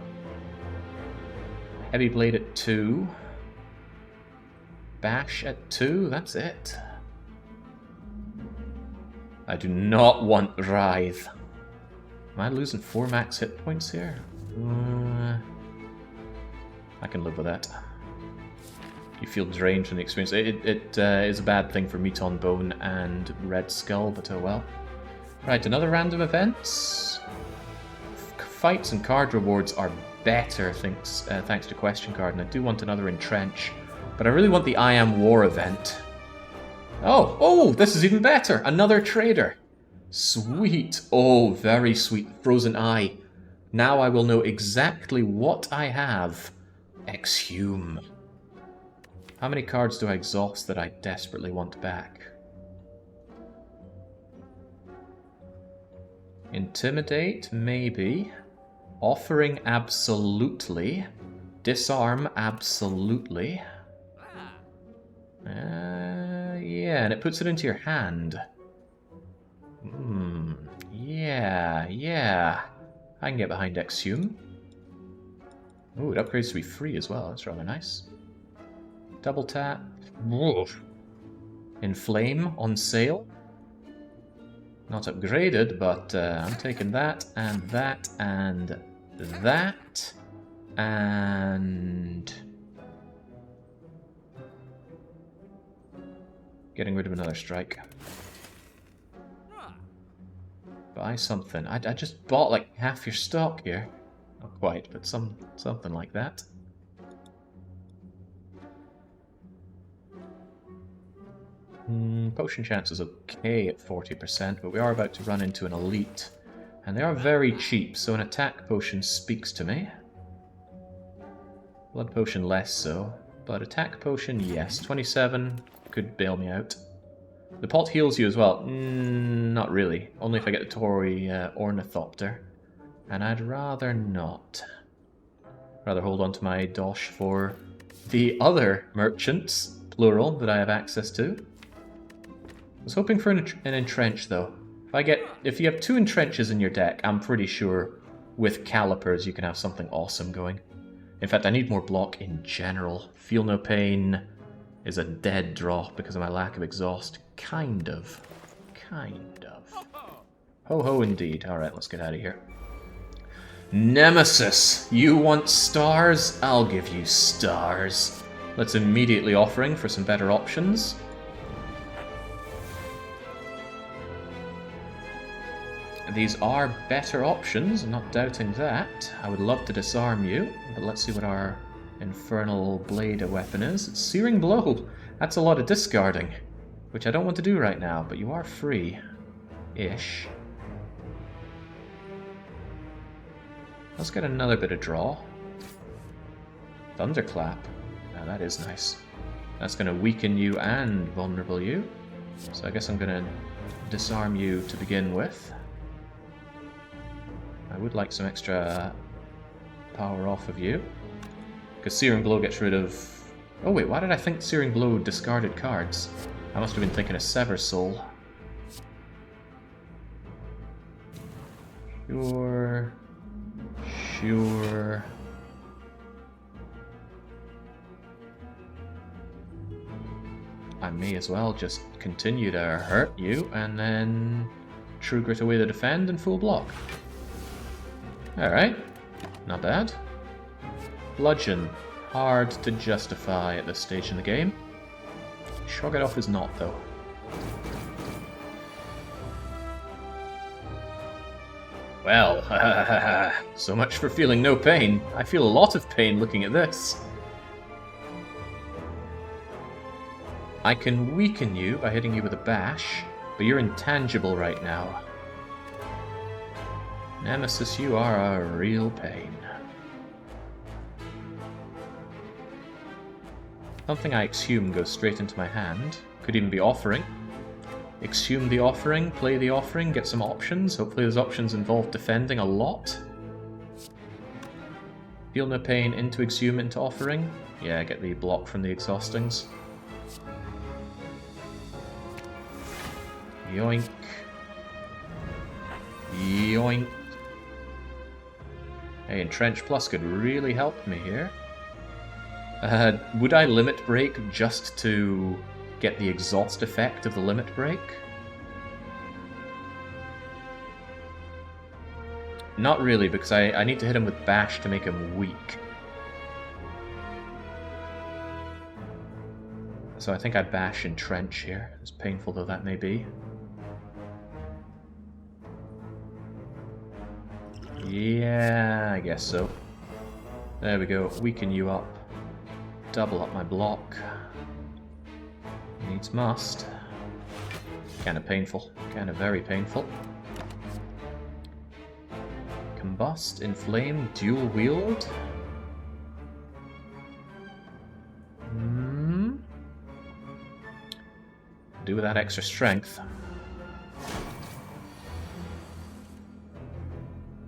Heavy Blade at 2. Bash at 2, that's it. I do not want Writhe. Am I losing 4 max hit points here? I can live with that. You feel drained from the experience. It is a bad thing for Meat on Bone and Red Skull, but oh well. Right, another random events. Fights and card rewards are better, thanks to Question Card, and I do want another Entrench. But I really want the I Am War event. Oh, this is even better! Another Trader! Sweet! Oh, very sweet. Frozen Eye. Now I will know exactly what I have. Exhume. How many cards do I exhaust that I desperately want back? Intimidate, maybe. Offering, absolutely. Disarm, absolutely. Yeah, and it puts it into your hand. Yeah. I can get behind Exhume. Ooh, it upgrades to be free as well. That's rather nice. Double tap. Inflame on sale. Not upgraded, but I'm taking that, and that, and that, and... getting rid of another strike. Buy something. I just bought like half your stock here. Not quite, but something like that. Potion chance is okay at 40%, but we are about to run into an elite. And they are very cheap, so an attack potion speaks to me. Blood potion less so, but attack potion, yes. 27 could bail me out. The pot heals you as well. Not really. Only if I get the Tory Ornithopter. And I'd rather not. Rather hold on to my dosh for the other merchants, plural, that I have access to. I was hoping for an entrench, though. If you have 2 entrenches in your deck, I'm pretty sure with calipers you can have something awesome going. In fact, I need more block in general. Feel no pain is a dead draw because of my lack of exhaust. Kind of. Ho ho indeed. Alright, let's get out of here. Nemesis! You want stars? I'll give you stars. Let's immediately offering for some better options. These are better options, I'm not doubting that. I would love to disarm you, but let's see what our infernal blade weapon is. It's Searing Blow. That's a lot of discarding, which I don't want to do right now, but you are free-ish. Let's get another bit of draw. Thunderclap. Now that is nice. That's going to weaken you and vulnerable you. So I guess I'm going to disarm you to begin with. I would like some extra power off of you. Because Searing Blow gets rid of... Oh wait, why did I think Searing Blow discarded cards? I must have been thinking of Sever Soul. Sure. I may as well just continue to hurt you and then True Grit away to defend and full block. Alright, not bad. Bludgeon, hard to justify at this stage in the game. Shrug It Off is not, though. Well, so much for feeling no pain. I feel a lot of pain looking at this. I can weaken you by hitting you with a bash, but you're intangible right now. Nemesis, you are a real pain. Something I exhume goes straight into my hand. Could even be offering. Exhume the offering, play the offering, get some options. Hopefully those options involve defending a lot. Feel no pain into exhume into offering. Yeah, get the block from the exhaustings. Yoink. Yoink. Hey, Entrench Plus could really help me here. Would I Limit Break just to get the exhaust effect of the Limit Break? Not really, because I need to hit him with Bash to make him weak. So I think I Bash Entrench here, as painful though that may be. Yeah, I guess so. There we go, weaken you up. Double up my block. Needs must. Kind of painful. Kind of very painful. Combust, Inflame, Dual Wield. Do with that extra strength.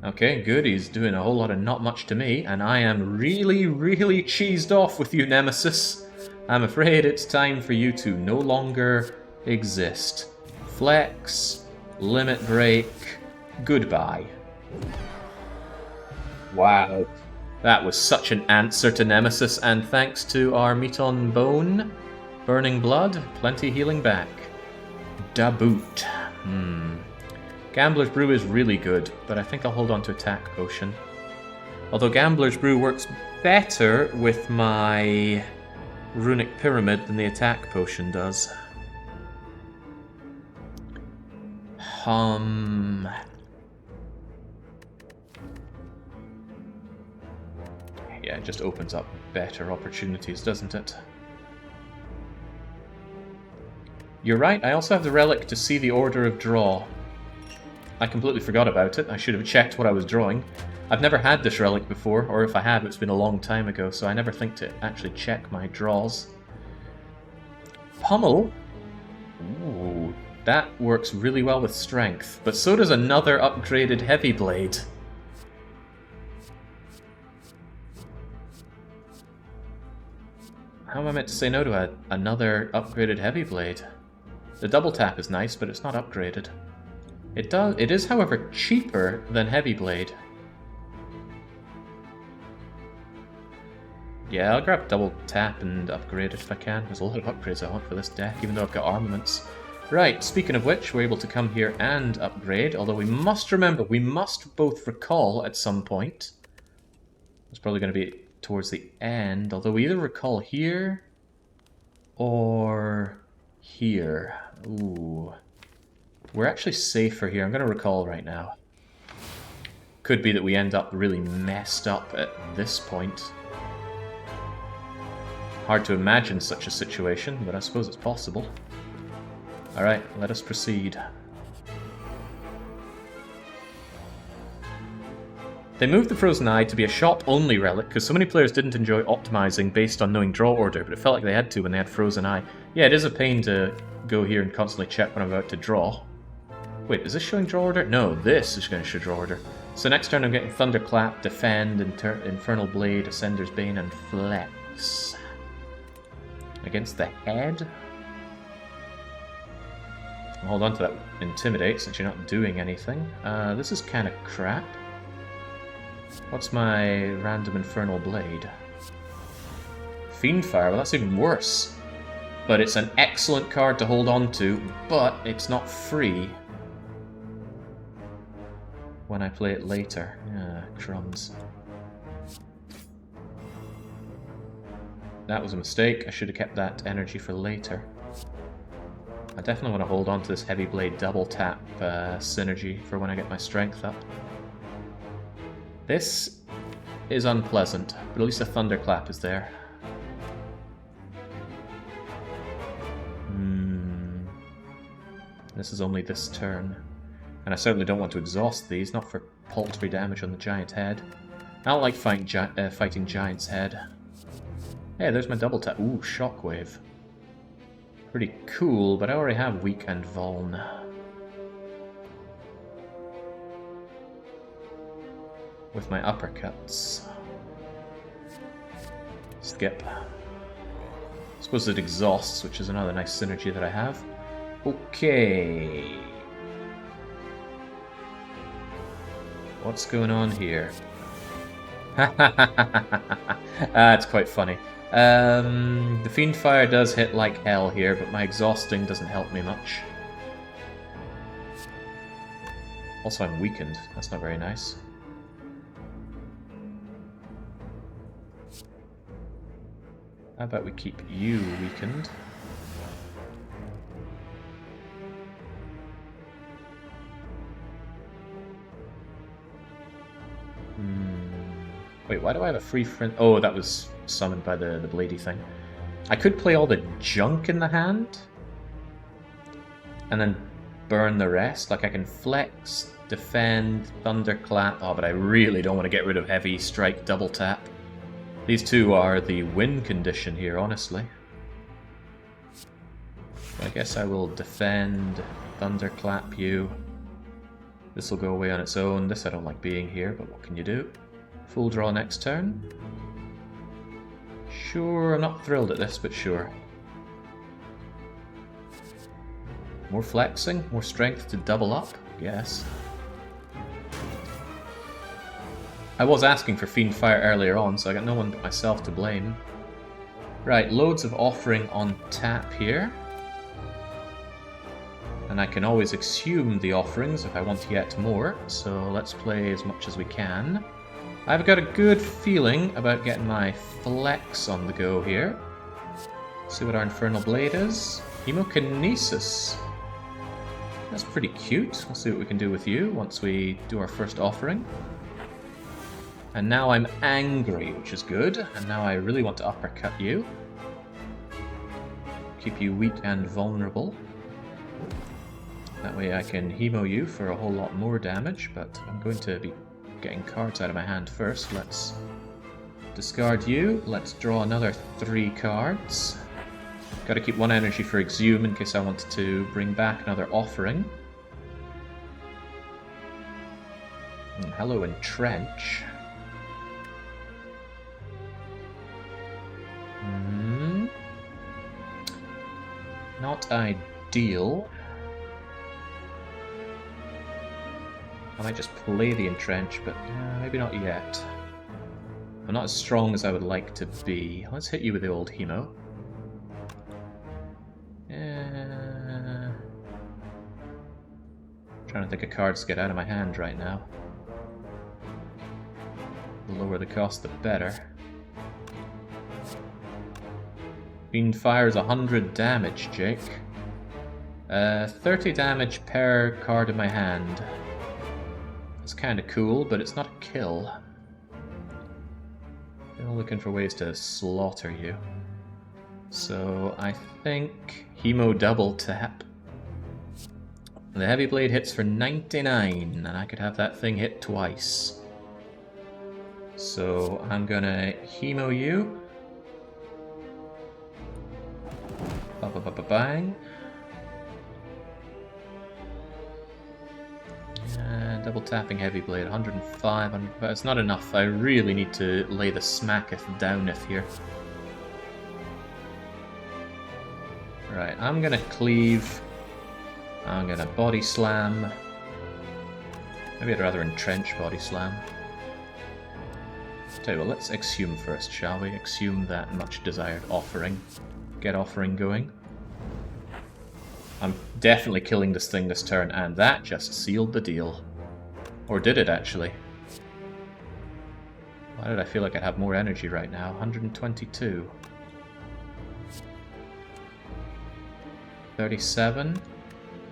Okay, good. He's doing a whole lot of not much to me, and I am really, really cheesed off with you, Nemesis. I'm afraid it's time for you to no longer exist. Flex, limit break, goodbye. Wow. That was such an answer to Nemesis, and thanks to our meat on bone, burning blood, plenty healing back. Da boot. Gambler's Brew is really good, but I think I'll hold on to Attack Potion. Although Gambler's Brew works better with my Runic Pyramid than the Attack Potion does. Yeah, it just opens up better opportunities, doesn't it? You're right, I also have the relic to see the order of draw. I completely forgot about it. I should have checked what I was drawing. I've never had this relic before, or if I have, it's been a long time ago, so I never think to actually check my draws. Pummel? Ooh, that works really well with strength, but so does another upgraded heavy blade. How am I meant to say no to another upgraded heavy blade? The double tap is nice, but it's not upgraded. It is, however, cheaper than heavy blade. Yeah, I'll grab double tap and upgrade it if I can. There's a lot of upgrades I want for this deck, even though I've got armaments. Right, speaking of which, we're able to come here and upgrade, although we must remember, we must both recall at some point. It's probably going to be towards the end, although we either recall here or here. Ooh. We're actually safer here. I'm going to recall right now. Could be that we end up really messed up at this point. Hard to imagine such a situation, but I suppose it's possible. Alright, let us proceed. They moved the Frozen Eye to be a shop-only relic, because so many players didn't enjoy optimizing based on knowing draw order, but it felt like they had to when they had Frozen Eye. Yeah, it is a pain to go here and constantly check when I'm about to draw. Wait, is this showing draw order? No, this is going to show draw order. So next turn I'm getting Thunderclap, Defend, Infernal Blade, Ascender's Bane, and Flex. Against the head? I'll hold on to that Intimidate since you're not doing anything. This is kind of crap. What's my random Infernal Blade? Fiendfire, well that's even worse. But it's an excellent card to hold on to, but it's not free when I play it later. Crumbs. That was a mistake. I should have kept that energy for later. I definitely want to hold on to this Heavy Blade double tap synergy for when I get my strength up. This is unpleasant, but at least a Thunderclap is there. This is only this turn. And I certainly don't want to exhaust these, not for paltry damage on the giant head. I don't like fighting Giant's head. Hey, there's my double tap. Ooh, Shockwave. Pretty cool, but I already have Weak and Vuln. With my uppercuts. Skip. I suppose it exhausts, which is another nice synergy that I have. Okay. What's going on here? It's quite funny. The Fiendfire does hit like hell here, but my exhausting doesn't help me much. Also, I'm weakened. That's not very nice. How about we keep you weakened? Wait, why do I have a free friend? Oh, that was summoned by the bladey thing. I could play all the junk in the hand and then burn the rest. Like I can flex, defend, thunderclap. Oh, but I really don't want to get rid of heavy strike double tap. These two are the win condition here, honestly. I guess I will defend, thunderclap you. This will go away on its own. This I don't like being here, but what can you do? Full draw next turn. Sure, I'm not thrilled at this, but sure. More flexing, more strength to double up, yes. I was asking for Fiend Fire earlier on, so I got no one but myself to blame. Right, loads of offering on tap here. And I can always exhume the offerings if I want to get more, so let's play as much as we can. I've got a good feeling about getting my flex on the go here. See what our Infernal Blade is. Hemokinesis. That's pretty cute. We'll see what we can do with you once we do our first offering. And now I'm angry, which is good. And now I really want to uppercut you. Keep you weak and vulnerable. That way I can hemo you for a whole lot more damage, but I'm going to be getting cards out of my hand first. Let's discard you. Let's draw another 3 cards. Got to keep 1 energy for Exhume in case I wanted to bring back another offering. Hello, Entrench. Not ideal. I might just play the Entrench, but maybe not yet. I'm not as strong as I would like to be. Let's hit you with the old Hemo. Trying to think of cards to get out of my hand right now. The lower the cost, the better. Fiend fires 100 damage, Jake. 30 damage per card in my hand. It's kind of cool, but it's not a kill. They're looking for ways to slaughter you. So I think Hemo double tap. The Heavy Blade hits for 99, and I could have that thing hit twice. So I'm gonna Hemo you. Ba-ba-ba-ba-bang. Double tapping Heavy Blade, 105, but it's not enough. I really need to lay the smacketh downeth here. Right, I'm gonna cleave. I'm gonna body slam. Maybe I'd rather entrench body slam. Tell you what, let's exhume first, shall we? Exhume that much desired offering. Get offering going. I'm definitely killing this thing this turn, and that just sealed the deal. Or did it, actually? Why did I feel like I'd have more energy right now? 122. 37.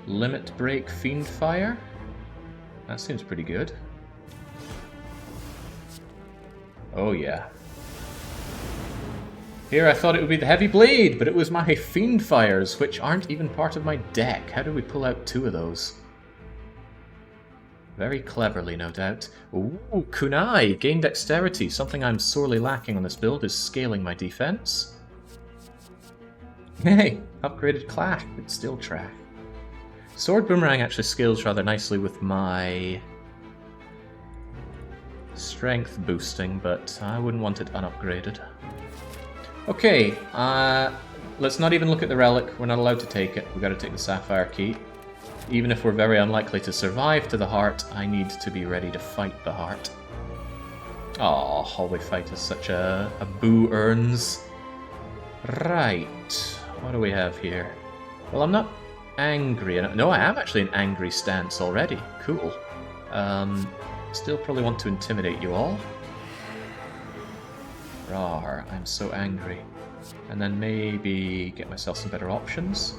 Limit break Fiend Fire. That seems pretty good. Oh yeah. Here I thought it would be the Heavy Blade, but it was my Fiend Fires, which aren't even part of my deck. How did we pull out 2 of those? Very cleverly, no doubt. Ooh, Kunai! Gain dexterity. Something I'm sorely lacking on this build is scaling my defense. Hey! Upgraded clack, but still track. Sword Boomerang actually scales rather nicely with my strength boosting, but I wouldn't want it unupgraded. Okay, let's not even look at the relic. We're not allowed to take it. We've got to take the Sapphire Key. Even if we're very unlikely to survive to the heart, I need to be ready to fight the heart. Aw, Hallway Fight is such a boo earns. Right, what do we have here? Well, I'm not angry. No, I am actually in angry stance already. Cool. Still probably want to intimidate you all. Rawr, I'm so angry. And then maybe get myself some better options.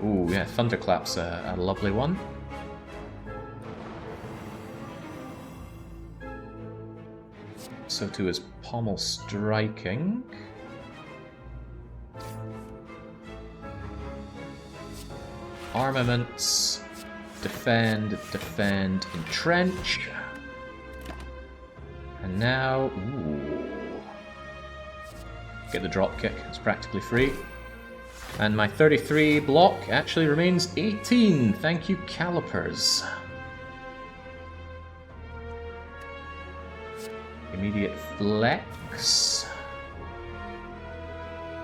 Ooh, yeah, Thunderclap's a lovely one. So too is Pommel Striking. Armaments. Defend, defend, entrench. And now, ooh. Get the drop kick, it's practically free. And my 33 block actually remains 18. Thank you, calipers. Immediate flex.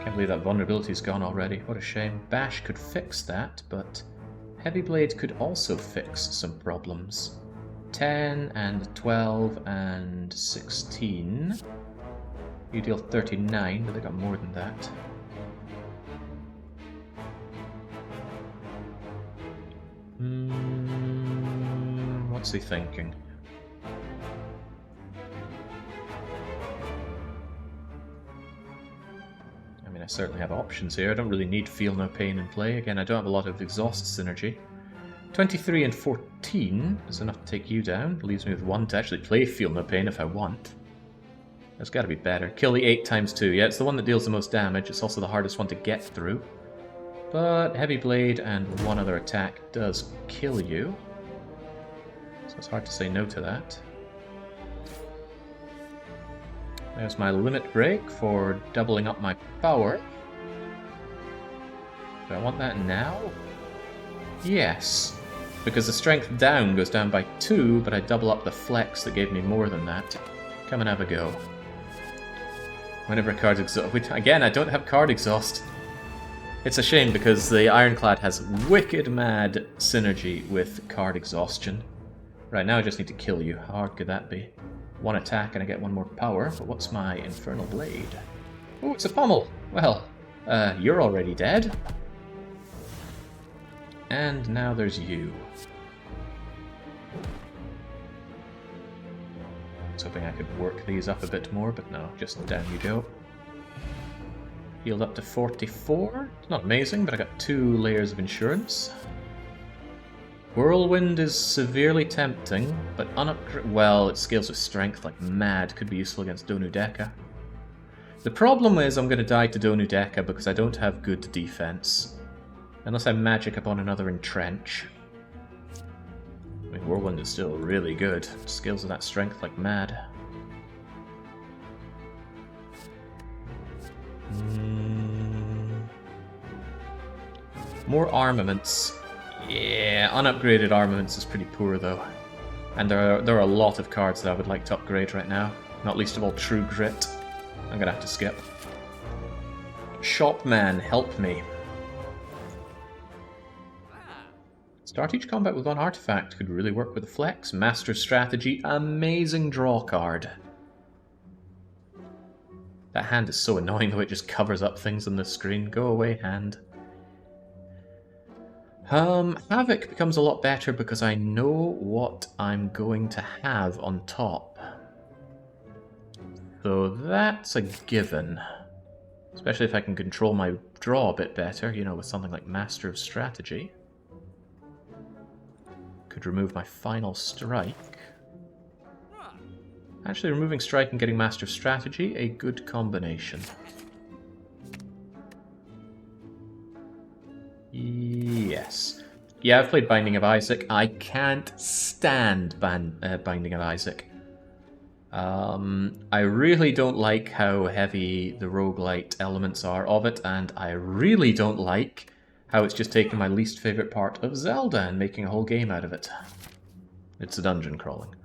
Can't believe that vulnerability's gone already. What a shame. Bash could fix that, but Heavy Blade could also fix some problems. 10 and 12 and 16. You deal 39, but they got more than that. What's he thinking? I mean, I certainly have options here. I don't really need Feel No Pain in play. Again, I don't have a lot of exhaust synergy. 23 and 14 is enough to take you down. Leaves me with 1 to actually play Feel No Pain if I want. That's got to be better. Kill the 8 times 2. Yeah, it's the one that deals the most damage. It's also the hardest one to get through. But Heavy Blade and 1 other attack does kill you. So it's hard to say no to that. There's my limit break for doubling up my power. Do I want that now? Yes. Because the strength down goes down by 2, but I double up the flex that gave me more than that. Come and have a go. Whenever a card's exhaust... Again, I don't have card exhaust. It's a shame because the Ironclad has wicked mad synergy with card exhaustion. Right, now I just need to kill you. How hard could that be? 1 attack and I get 1 more power, but what's my Infernal Blade? Oh, it's a pommel! Well, you're already dead. And now there's you. I was hoping I could work these up a bit more, but no, just down you go. Healed up to 44. It's not amazing, but I got 2 layers of insurance. Whirlwind is severely tempting, but well, it scales with strength like mad. Could be useful against Donu Deka. The problem is I'm going to die to Donu Deka because I don't have good defense. Unless I magic upon another entrench. I mean, Whirlwind is still really good. It scales with that strength like mad. More armaments. Yeah, unupgraded armaments is pretty poor though. And there are a lot of cards that I would like to upgrade right now. Not least of all True Grit. I'm gonna have to skip. Shopman, help me. Start each combat with 1 artifact. Could really work with a flex. Master Strategy, amazing draw card. That hand is so annoying though, it just covers up things on the screen. Go away, hand. Havoc becomes a lot better because I know what I'm going to have on top. So that's a given. Especially if I can control my draw a bit better, you know, with something like Master of Strategy. Could remove my final strike. Actually, removing strike and getting Master of Strategy, a good combination. Yes. Yeah, I've played Binding of Isaac. I can't stand Binding of Isaac. I really don't like how heavy the roguelite elements are of it, and I really don't like how it's just taking my least favourite part of Zelda and making a whole game out of it. It's the dungeon crawling.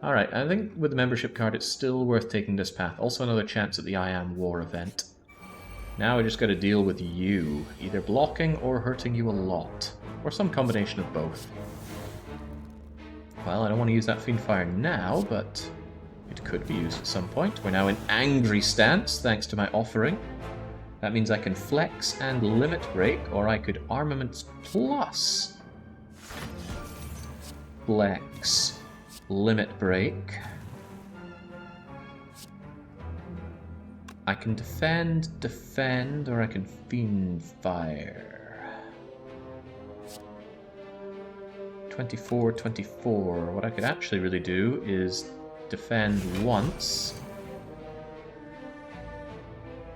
Alright, I think with the membership card it's still worth taking this path. Also another chance at the I Am War event. Now I just gotta deal with you, either blocking or hurting you a lot. Or some combination of both. Well, I don't want to use that Fiendfire now, but it could be used at some point. We're now in angry stance, thanks to my offering. That means I can flex and limit break, or I could armaments plus. Flex, limit break. I can defend, or I can Fiendfire. 24, 24. What I could actually really do is defend once.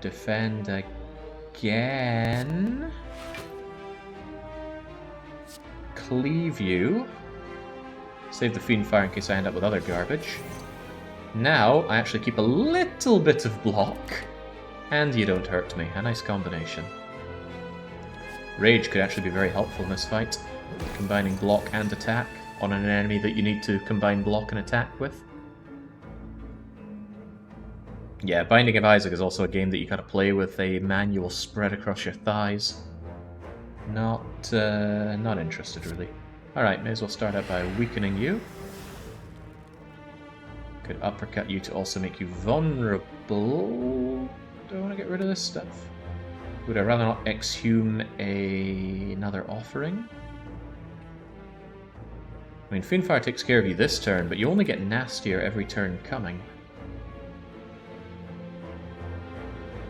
Defend again. Cleave you. Save the Fiendfire in case I end up with other garbage. Now, I actually keep a little bit of block. And you don't hurt me. A nice combination. Rage could actually be very helpful in this fight, combining block and attack on an enemy that you need to combine block and attack with. Yeah, Binding of Isaac is also a game that you gotta play with a manual spread across your thighs. Not interested, really. Alright, may as well start out by weakening you. Could uppercut you to also make you vulnerable. Do I want to get rid of this stuff? Would I rather not exhume another offering? I mean, Fiendfire takes care of you this turn, but you only get nastier every turn coming.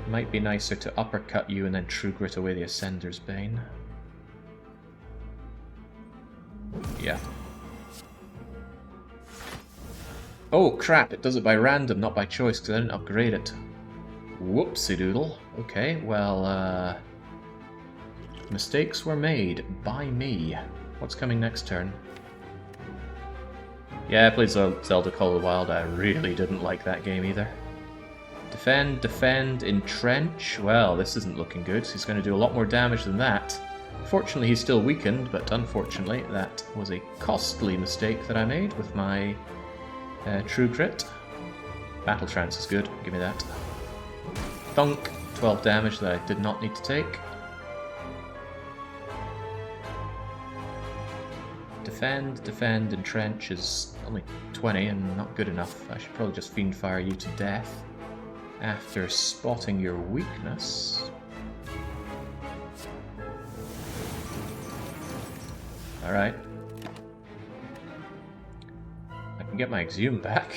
Might be nicer to uppercut you and then True Grit away the Ascender's Bane. Yeah. Oh crap, it does it by random, not by choice, because I didn't upgrade it. Whoopsie doodle. Okay, well, mistakes were made by me. What's coming next turn? Yeah, I played Zelda Call of the Wild. I really didn't like that game either. Defend, defend, entrench. Well, this isn't looking good. He's going to do a lot more damage than that. Fortunately, he's still weakened, but unfortunately, that was a costly mistake that I made with my True Grit. Battle Trance is good. Give me that. Thunk. 12 damage that I did not need to take. Defend, defend, entrench is only 20 and not good enough. I should probably just Fiendfire you to death after spotting your weakness. Alright. I can get my Exhume back.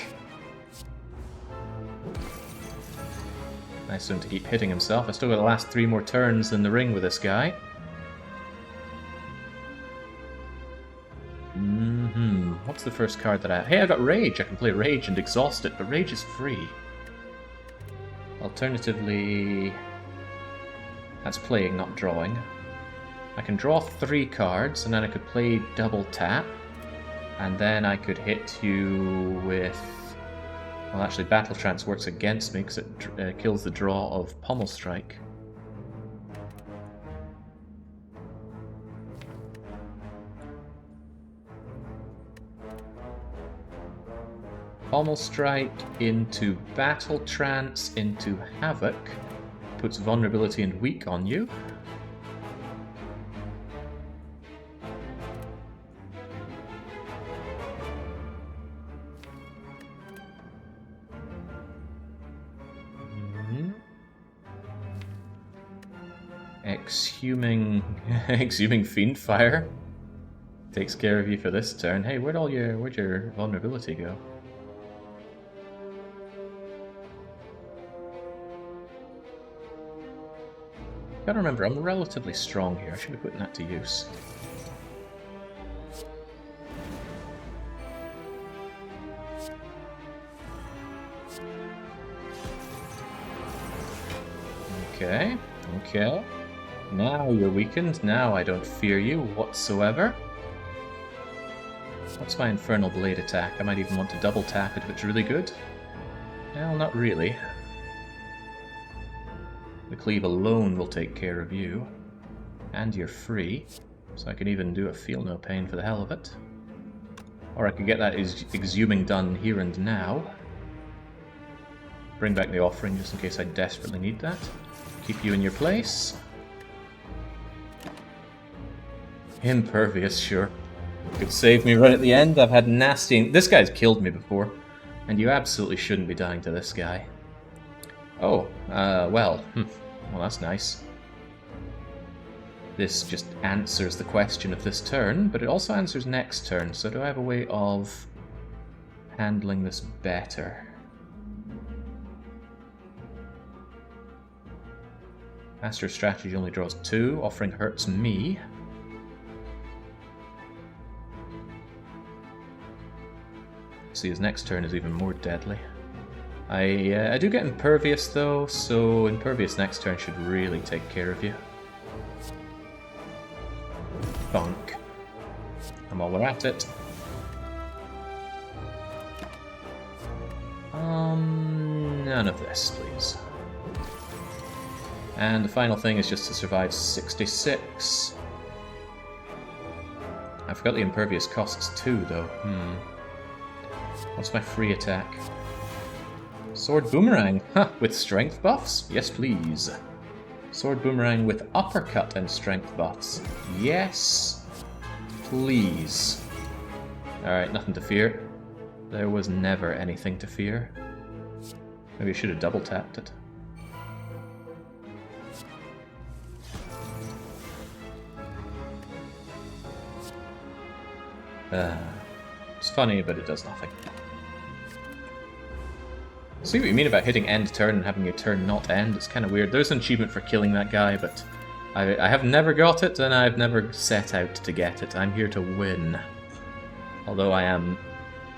Nice of him to keep hitting himself. I still got the last 3 more turns in the ring with this guy. What's the first card that I... Hey, I got Rage! I can play Rage and exhaust it, but Rage is free. Alternatively... That's playing, not drawing. I can draw 3 cards, and then I could play double tap. And then I could hit you with... Well, actually, Battle Trance works against me because it kills the draw of Pommel Strike. Pommel Strike into Battle Trance into Havoc. Puts Vulnerability and Weak on you. Exhuming Fiendfire takes care of you for this turn. Hey, where'd your vulnerability go? Gotta remember, I'm relatively strong here. I should be putting that to use. Okay, okay. Now you're weakened. Now I don't fear you whatsoever. What's my Infernal Blade attack? I might even want to double tap it if it's really good. Well, not really. The Cleave alone will take care of you. And you're free. So I can even do a Feel No Pain for the hell of it. Or I could get that Exhuming done here and now. Bring back the Offering just in case I desperately need that. Keep you in your place. Impervious, sure. Could save me right at the end. I've had nasty... This guy's killed me before. And you absolutely shouldn't be dying to this guy. Oh, well. Well, that's nice. This just answers the question of this turn, but it also answers next turn. So do I have a way of handling this better? Master Strategy only draws 2. Offering hurts me. See, his next turn is even more deadly. I do get Impervious though, so Impervious next turn should really take care of you. Bonk. And while we're at it... None of this, please. And the final thing is just to survive 66. I forgot the impervious costs too, though. What's my free attack? Sword Boomerang! Huh, with strength buffs? Yes, please. Sword Boomerang with uppercut and strength buffs. Yes, please. Alright, nothing to fear. There was never anything to fear. Maybe I should have double tapped it. It's funny, but it does nothing. I see what you mean about hitting end turn and having your turn not end. It's kind of weird. There's an achievement for killing that guy, but I have never got it, and I've never set out to get it. I'm here to win. Although I am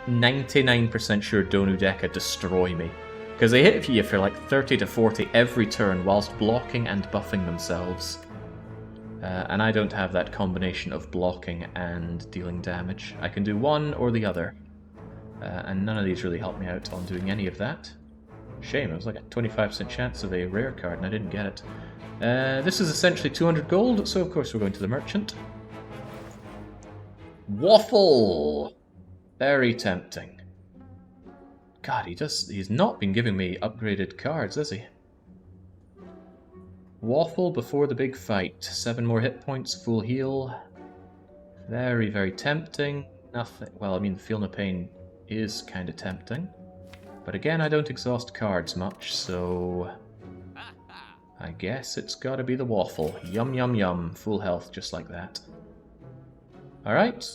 99% sure Donu Deka destroy me. Because they hit you for like 30 to 40 every turn whilst blocking and buffing themselves. And I don't have that combination of blocking and dealing damage. I can do one or the other. And none of these really help me out on doing any of that. Shame, it was like a 25% chance of a rare card and I didn't get it. This is essentially 200 gold, so of course we're going to the merchant. Waffle! Very tempting. God, he's not been giving me upgraded cards, has he? Waffle before the big fight. 7 more hit points, full heal. Very, very tempting. Nothing. Well, I mean, Feel No Pain is kind of tempting. But again, I don't exhaust cards much, so I guess it's got to be the waffle. Yum, yum, yum. Full health, just like that. Alright.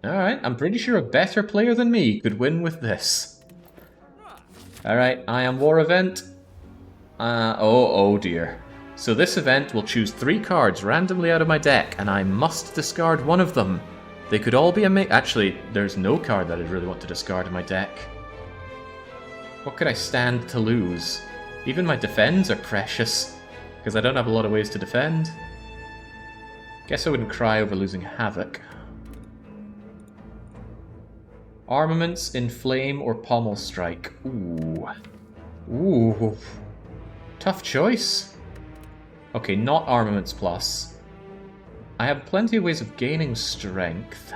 Alright, I'm pretty sure a better player than me could win with this. Alright, I am War Event. Oh dear. So this event will choose 3 cards randomly out of my deck, and I must discard one of them. They could all be actually, there's no card that I really want to discard in my deck. What could I stand to lose? Even my defends are precious, because I don't have a lot of ways to defend. Guess I wouldn't cry over losing Havoc. Armaments, Inflame, or Pommel Strike. Ooh. Ooh. Tough choice. Okay, not Armaments Plus. I have plenty of ways of gaining strength.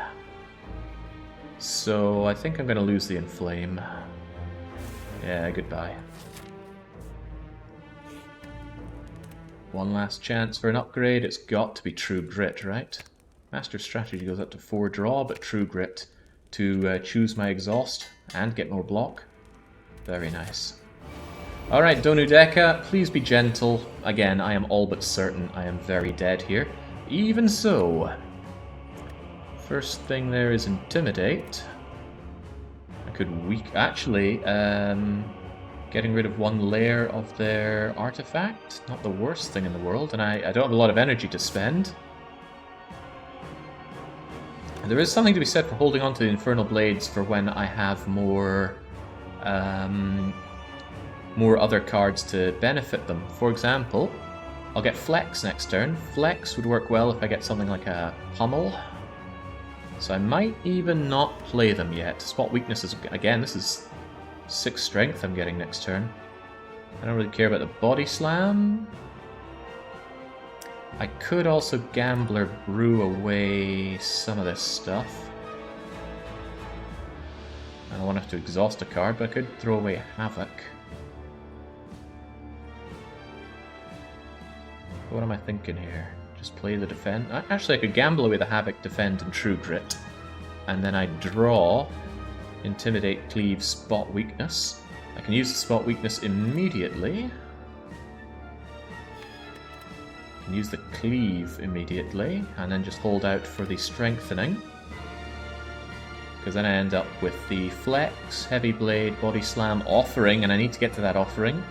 So I think I'm going to lose the Inflame. Yeah, goodbye. One last chance for an upgrade. It's got to be True Grit, right? Master Strategy goes up to 4 draw, but True Grit to choose my exhaust and get more block. Very nice. Alright, Donu Deka, please be gentle. Again, I am all but certain I am very dead here. Even so, first thing there is Intimidate. I could actually, getting rid of 1 layer of their artifact, not the worst thing in the world, and I don't have a lot of energy to spend. There is something to be said for holding on to the Infernal Blades for when I have more other cards to benefit them. For example, I'll get Flex next turn. Flex would work well if I get something like a Pummel. So I might even not play them yet. Spot Weaknesses, again, this is 6 strength I'm getting next turn. I don't really care about the Body Slam. I could also Gambler Brew away some of this stuff. I don't want to have to exhaust a card, but I could throw away Havoc. What am I thinking here? Just play the defend. Actually, I could gamble away the Havoc, defend, and True Grit. And then I draw Intimidate, Cleave, Spot Weakness. I can use the Spot Weakness immediately. I can use the Cleave immediately, and then just hold out for the Strengthening. Because then I end up with the Flex, Heavy Blade, Body Slam, Offering, and I need to get to that Offering.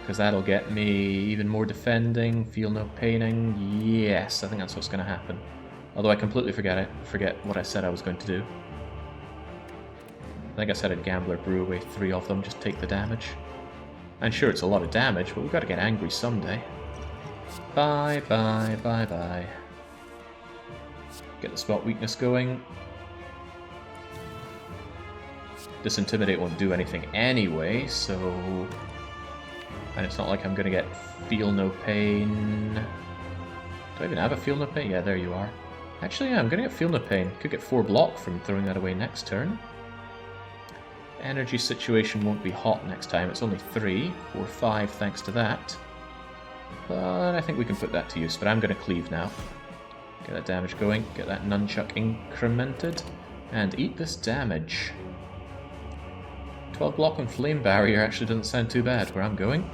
Because that'll get me even more defending, Feel No Paining. Yes, I think that's what's going to happen. Although I completely forget what I said I was going to do. I think I said I'd Gambler Brew away 3 of them, just take the damage. And sure, it's a lot of damage, but we've got to get angry someday. Bye, bye, bye, bye. Get the Spot Weakness going. This Intimidate won't do anything anyway, so And it's not like I'm going to get Feel No Pain. Do I even have a Feel No Pain? Yeah, there you are. Actually, yeah, I'm going to get Feel No Pain. Could get 4 block from throwing that away next turn. Energy situation won't be hot next time. It's only 3. 4, 5 thanks to that. But I think we can put that to use. But I'm going to cleave now. Get that damage going. Get that nunchuck incremented. And eat this damage. 12 block and flame barrier actually doesn't sound too bad where I'm going.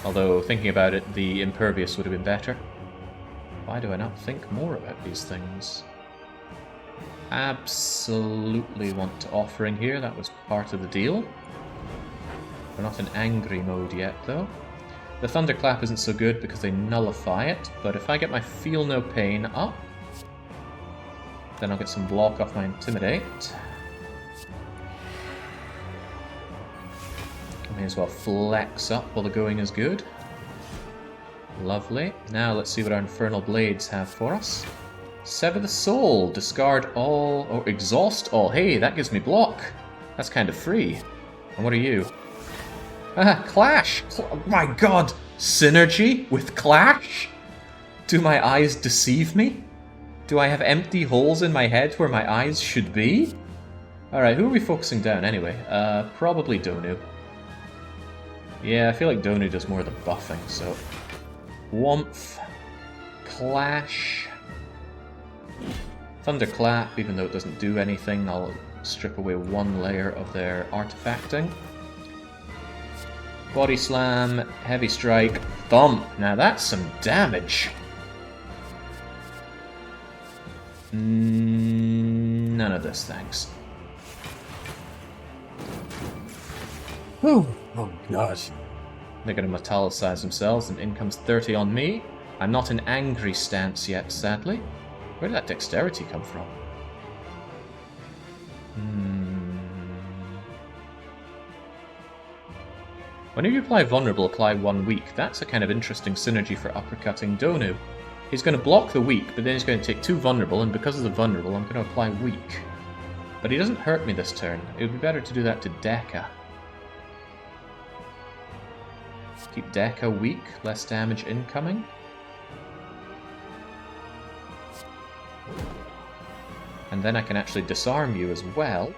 Although, thinking about it, the impervious would have been better. Why do I not think more about these things? Absolutely want to offering here, that was part of the deal. We're not in angry mode yet, though. The Thunderclap isn't so good because they nullify it, but if I get my Feel No Pain up, then I'll get some block off my Intimidate. May as well flex up while the going is good. Lovely. Now let's see what our Infernal Blades have for us. Sever the Soul. Discard all, or exhaust all. Hey, that gives me block. That's kind of free. And what are you? Ah, Clash! Oh my god! Synergy with Clash? Do my eyes deceive me? Do I have empty holes in my head where my eyes should be? Alright, who are we focusing down anyway? Probably Donu. Yeah, I feel like Donu does more of the buffing, so... Whomph. Clash. Thunderclap, even though it doesn't do anything, I'll strip away 1 layer of their artifacting. Body Slam, Heavy Strike, Thump. Now that's some damage. None of this, thanks. Oh gosh. They're going to metallicize themselves, and in comes 30 on me. I'm not in angry stance yet, sadly. Where did that dexterity come from? Whenever you apply vulnerable, apply 1 weak. That's a kind of interesting synergy for uppercutting Donu. He's going to block the weak, but then he's going to take 2 vulnerable, and because of the vulnerable, I'm going to apply weak. But he doesn't hurt me this turn. It would be better to do that to Deka. Keep Deka weak, less damage incoming. And then I can actually disarm you as well.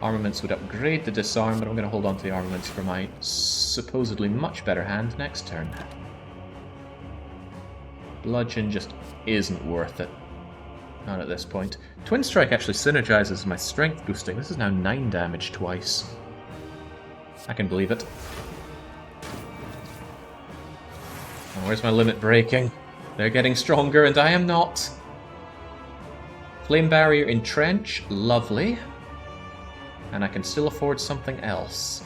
Armaments would upgrade the disarm, but I'm going to hold on to the armaments for my supposedly much better hand next turn. Bludgeon just isn't worth it. Not at this point. Twin Strike actually synergizes my strength boosting. This is now 9 damage twice. I can believe it. And where's my limit breaking? They're getting stronger and I am not. Flame Barrier Entrench, lovely. And I can still afford something else.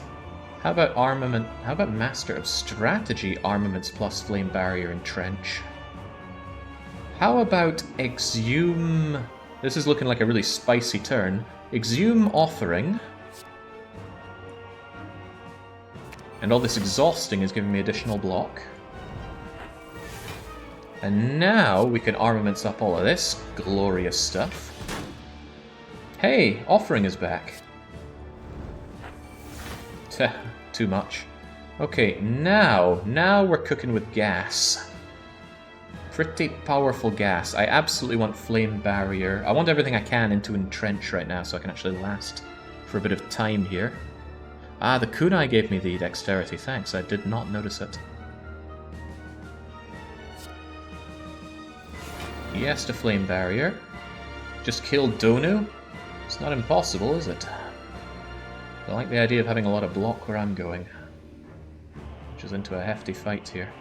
How about armament? How about Master of Strategy armaments plus Flame Barrier Entrench? How about Exhume? This is looking like a really spicy turn. Exhume Offering. And all this exhausting is giving me additional block. And now we can armaments up all of this glorious stuff. Hey, Offering is back. Too much. Okay, now we're cooking with gas. Pretty powerful gas. I absolutely want Flame Barrier. I want everything I can into Entrench right now so I can actually last for a bit of time here. Ah, the kunai gave me the dexterity. Thanks, I did not notice it. Yes to Flame Barrier. Just kill Donu? It's not impossible, is it? I like the idea of having a lot of block where I'm going. Which is into a hefty fight here.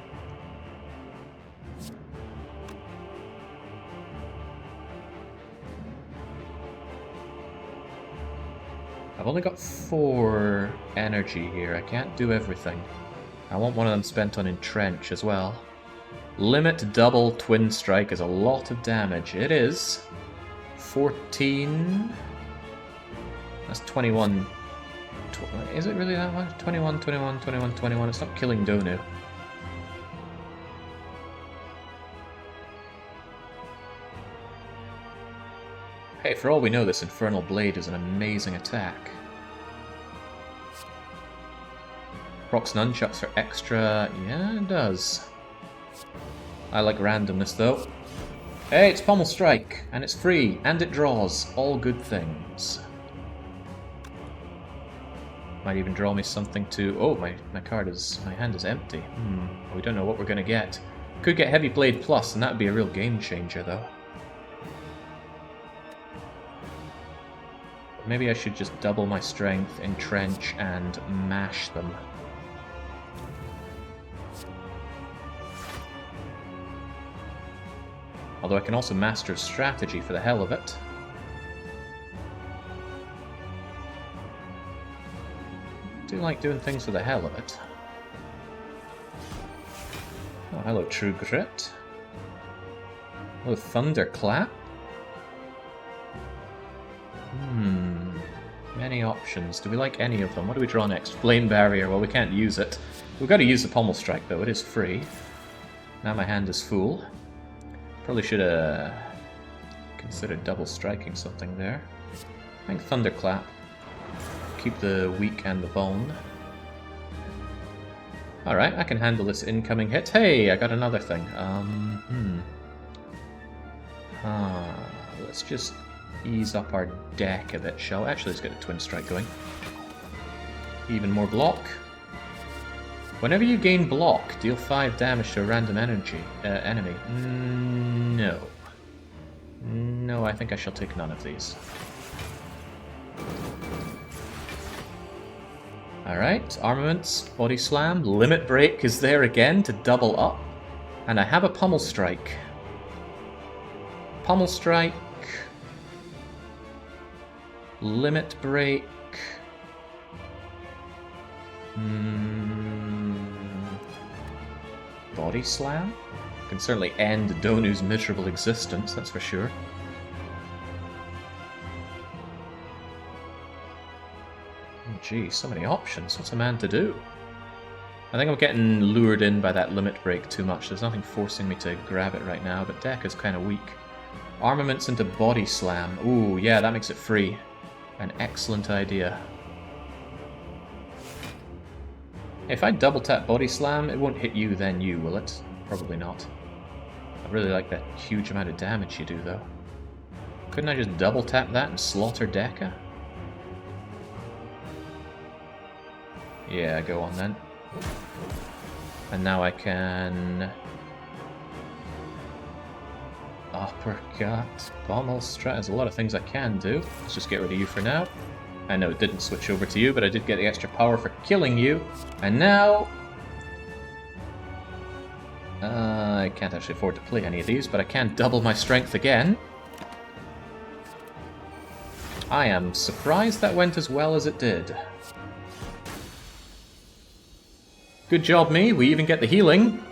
I've only got 4 energy here. I can't do everything. I want one of them spent on Entrench as well. Limit double Twin Strike is a lot of damage. It is. 14. That's 21. Is it really that much? 21, 21, 21, 21. It's not killing Donu. Hey, for all we know, this Infernal Blade is an amazing attack. Procs nunchucks are extra. Yeah, it does. I like randomness though. Hey, it's Pommel Strike, and it's free, and it draws. All good things. Might even draw me something to... Oh, my hand is empty. We don't know what we're going to get. Could get Heavy Blade Plus, and that would be a real game changer, though. Maybe I should just double my strength, entrench, and mash them. Although I can also master strategy for the hell of it. I do like doing things for the hell of it. Oh, hello, True Grit. Oh, Thunderclap. Many options. Do we like any of them? What do we draw next? Flame Barrier. Well, we can't use it. We've got to use the Pommel Strike, though. It is free. Now my hand is full. Probably should have considered double striking something there. I think Thunderclap. Keep the weak and the bone. Alright, I can handle this incoming hit. Hey, I got another thing. Let's just ease up our deck a bit, shall we? Actually, let's get a Twin Strike going. Even more block. Whenever you gain block, deal 5 damage to a random enemy. No. No, I think I shall take none of these. Alright, armaments, body slam, limit break is there again to double up. And I have a Pommel Strike. Pommel Strike. Limit break. Body slam? Can certainly end Donu's miserable existence, that's for sure. Oh, gee, so many options. What's a man to do? I think I'm getting lured in by that limit break too much. There's nothing forcing me to grab it right now, but deck is kind of weak. Armaments into body slam. Ooh, yeah, that makes it free. An excellent idea. If I double tap body slam, it won't hit you then you, will it? Probably not. I really like that huge amount of damage you do, though. Couldn't I just double tap that and slaughter Deca? Yeah, go on then. And now I can... Uppercut, Pommel Strat. There's a lot of things I can do. Let's just get rid of you for now. I know it didn't switch over to you, but I did get the extra power for killing you. And now... I can't actually afford to play any of these, but I can double my strength again. I am surprised that went as well as it did. Good job, me. We even get the healing.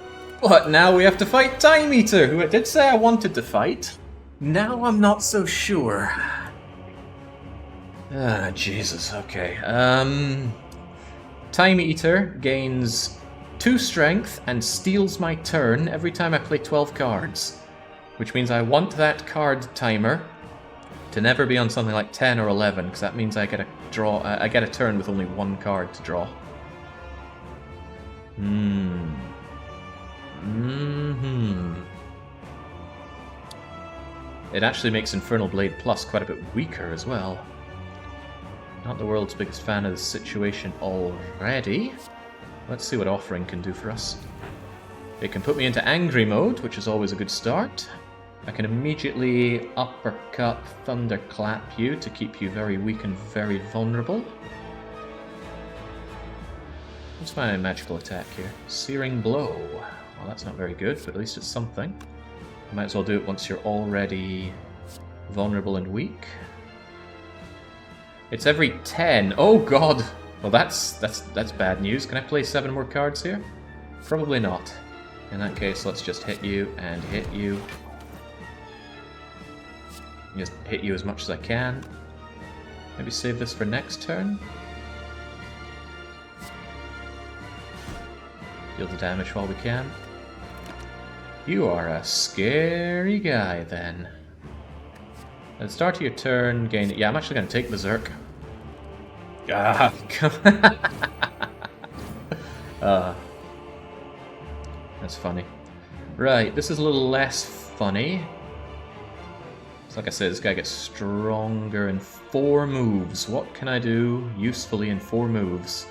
But now we have to fight Time Eater, who I did say I wanted to fight. Now I'm not so sure. Ah, Jesus, okay. Time Eater gains 2 strength and steals my turn every time I play 12 cards. Which means I want that card timer to never be on something like 10 or 11, because that means I get a turn with only 1 card to draw. It actually makes Infernal Blade Plus quite a bit weaker as well. Not the world's biggest fan of the situation already. Let's see what Offering can do for us. It can put me into angry mode, which is always a good start. I can immediately uppercut, thunderclap you to keep you very weak and very vulnerable. What's my magical attack here? Searing Blow. Well, that's not very good, but at least it's something. You might as well do it once you're already vulnerable and weak. It's every 10. Oh god! Well, that's bad news. Can I play 7 more cards here? Probably not. In that case, let's just hit you and hit you. Just hit you as much as I can. Maybe save this for next turn. Deal the damage while we can. You are a scary guy, then. At the start of your turn, gain... Yeah, I'm actually going to take Berserk. Ah, come on. That's funny. Right, this is a little less funny. So like I said, this guy gets stronger in 4 moves. What can I do usefully in 4 moves?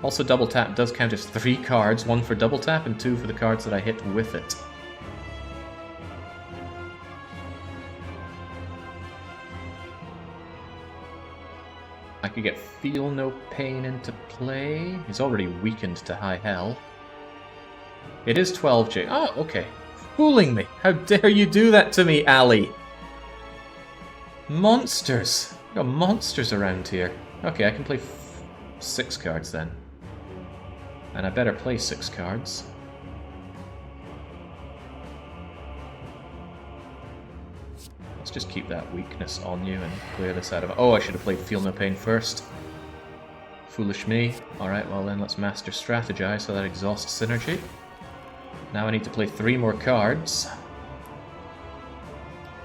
Also, double tap does count as 3 cards, 1 for double tap and 2 for the cards that I hit with it. I could get Feel No Pain into play. He's already weakened to high hell. It is 12J. Oh, okay. Fooling me. How dare you do that to me, Ali? Monsters. We've got monsters around here. Okay, I can play 6 cards then. And I better play 6 cards. Let's just keep that weakness on you and clear this out of... Oh, I should have played Feel No Pain first. Foolish me. Alright, well then let's Master Strategize so that exhausts synergy. Now I need to play 3 more cards.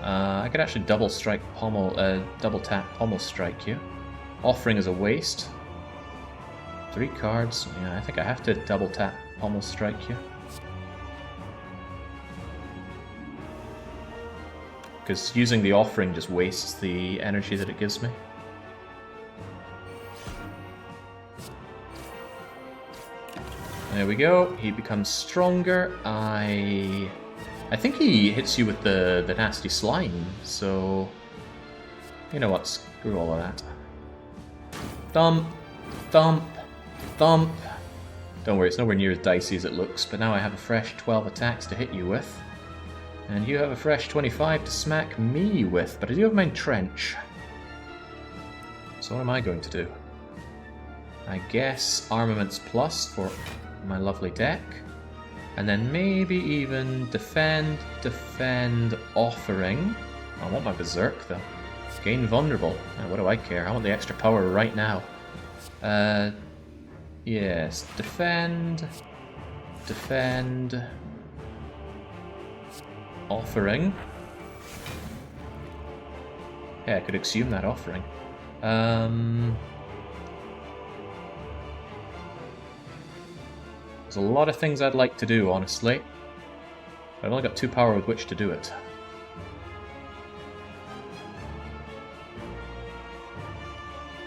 I could actually double tap Pommel Strike you. Offering is a waste. 3 cards. Yeah, I think I have to double tap Pommel Strike you. Because using the offering just wastes the energy that it gives me. There we go. He becomes stronger. I think he hits you with the nasty slime, so... You know what, screw all of that. Thump, thump, thump. Don't worry, it's nowhere near as dicey as it looks, but now I have a fresh 12 attacks to hit you with. And you have a fresh 25 to smack me with, but I do have my Entrench. So what am I going to do? I guess Armaments Plus for my lovely deck. And then maybe even Defend, Offering. I want my Berserk though. Gain Vulnerable. What do I care? I want the extra power right now. Yes. Defend. Offering. Yeah, I could exhume that Offering. There's a lot of things I'd like to do, honestly. I've only got 2 power with which to do it.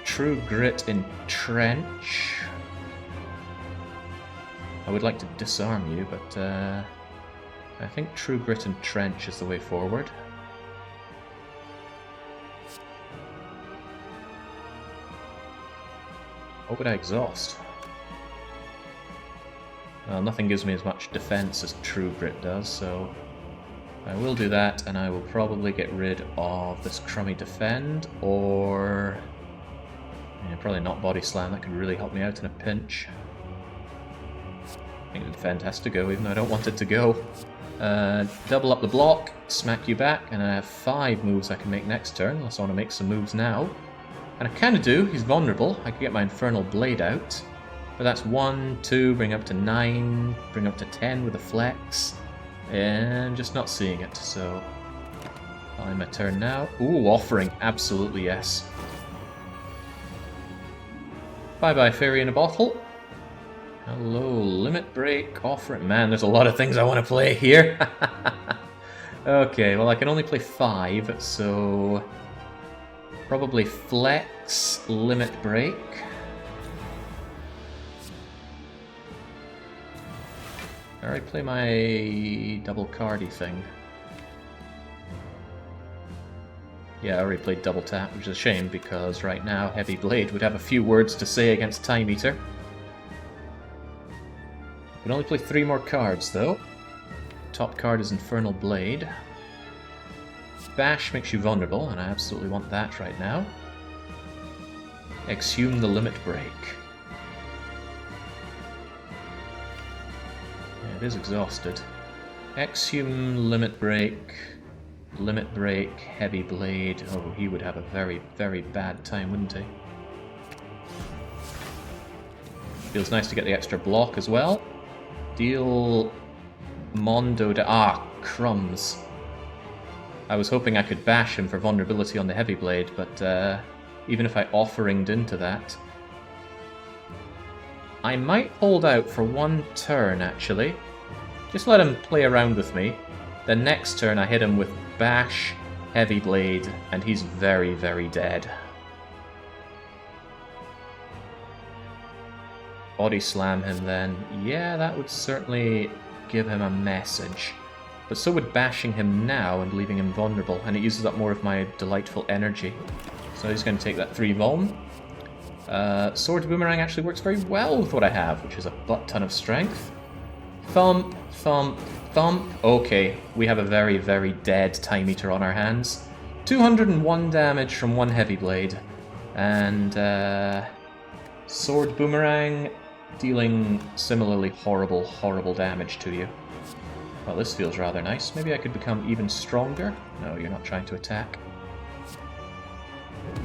True Grit Entrench. I would like to disarm you, but I think True Grit Entrench is the way forward. What would I exhaust? Well, nothing gives me as much defense as True Grit does, so I will do that, and I will probably get rid of this crummy Defend, or... Yeah, probably not Body Slam, that could really help me out in a pinch. I think the Defend has to go, even though I don't want it to go. Double up the block, smack you back, and I have 5 moves I can make next turn, unless I want to make some moves now. And I kind of do, he's vulnerable, I could get my Infernal Blade out. But that's 1, 2, bring up to 9, bring up to 10 with a flex, and just not seeing it, so... I'll end my turn now. Ooh, Offering, absolutely yes. Bye-bye, Fairy in a Bottle. Hello, Limit Break, Offering. Man, there's a lot of things I want to play here. Okay, well I can only play 5, so... Probably Flex, Limit Break. I already play my double cardy thing. Yeah, I already played double tap, which is a shame because right now Heavy Blade would have a few words to say against Time Eater. I can only play 3 more cards though. Top card is Infernal Blade. Bash makes you vulnerable, and I absolutely want that right now. Exhume the Limit Break. It is exhausted. Exhume, Limit Break, Heavy Blade. Oh, he would have a very, very bad time, wouldn't he? Feels nice to get the extra block as well. Deal Mondo to... Ah, crumbs. I was hoping I could bash him for vulnerability on the Heavy Blade, but even if I offeringed into that... I might hold out for one turn, actually. Just let him play around with me. The next turn I hit him with Bash, Heavy Blade, and he's very, very dead. Body slam him then. Yeah, that would certainly give him a message. But so would bashing him now and leaving him vulnerable, and it uses up more of my delightful energy. So he's going to take that 3 vuln. Sword Boomerang actually works very well with what I have, which is a butt ton of strength. Thump, thump, thump. Okay, we have a very, very dead Time Eater on our hands. 201 damage from 1 Heavy Blade. And Sword Boomerang dealing similarly horrible, horrible damage to you. Well, this feels rather nice. Maybe I could become even stronger. No, you're not trying to attack.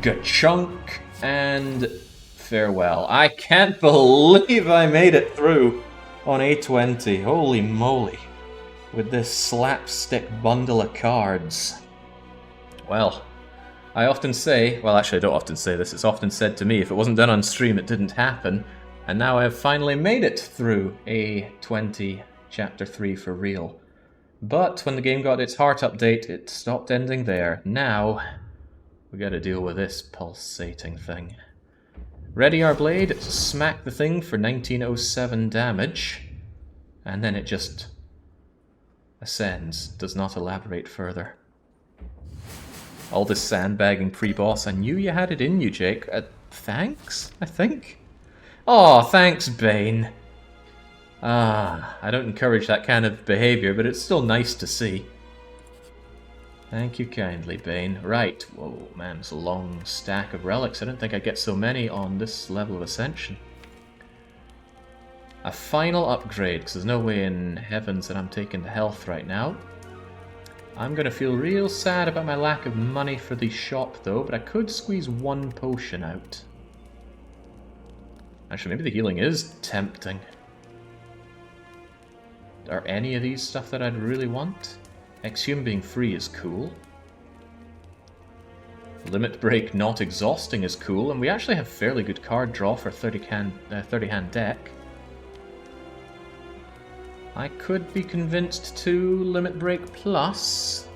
Ga-chunk and farewell. I can't believe I made it through on A20. Holy moly. With this slapstick bundle of cards. Well, I often say, well actually I don't often say this, it's often said to me, if it wasn't done on stream it didn't happen. And now I have finally made it through A20 Chapter 3 for real. But when the game got its heart update, it stopped ending there. Now, we gotta deal with this pulsating thing. Ready our blade, smack the thing for 1907 damage, and then it just ascends, does not elaborate further. All this sandbagging pre-boss, I knew you had it in you, Jake. Thanks, I think? Aw, thanks, Bane. I don't encourage that kind of behavior, but it's still nice to see. Thank you kindly, Bane. Right, whoa, man, it's a long stack of relics. I don't think I get so many on this level of Ascension. A final upgrade, because there's no way in heavens that I'm taking the health right now. I'm going to feel real sad about my lack of money for the shop, though, but I could squeeze 1 potion out. Actually, maybe the healing is tempting. Are any of these stuff that I'd really want? Exhume being free is cool. Limit Break not exhausting is cool, and we actually have fairly good card draw for 30-hand deck. I could be convinced to Limit Break Plus.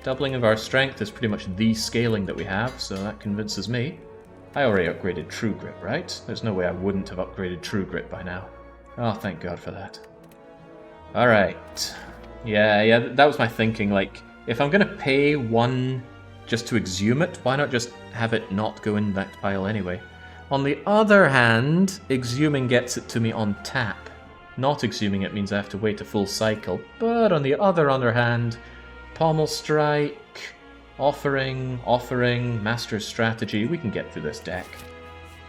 Doubling of our strength is pretty much the scaling that we have, so that convinces me. I already upgraded True Grit, right? There's no way I wouldn't have upgraded True Grit by now. Oh, thank God for that. Alright. Yeah, that was my thinking. Like, if I'm gonna pay 1 just to exhume it, why not just have it not go in that pile anyway? On the other hand, exhuming gets it to me on tap. Not exhuming it means I have to wait a full cycle. But on the other hand, Pommel Strike, Offering, Master's Strategy, we can get through this deck.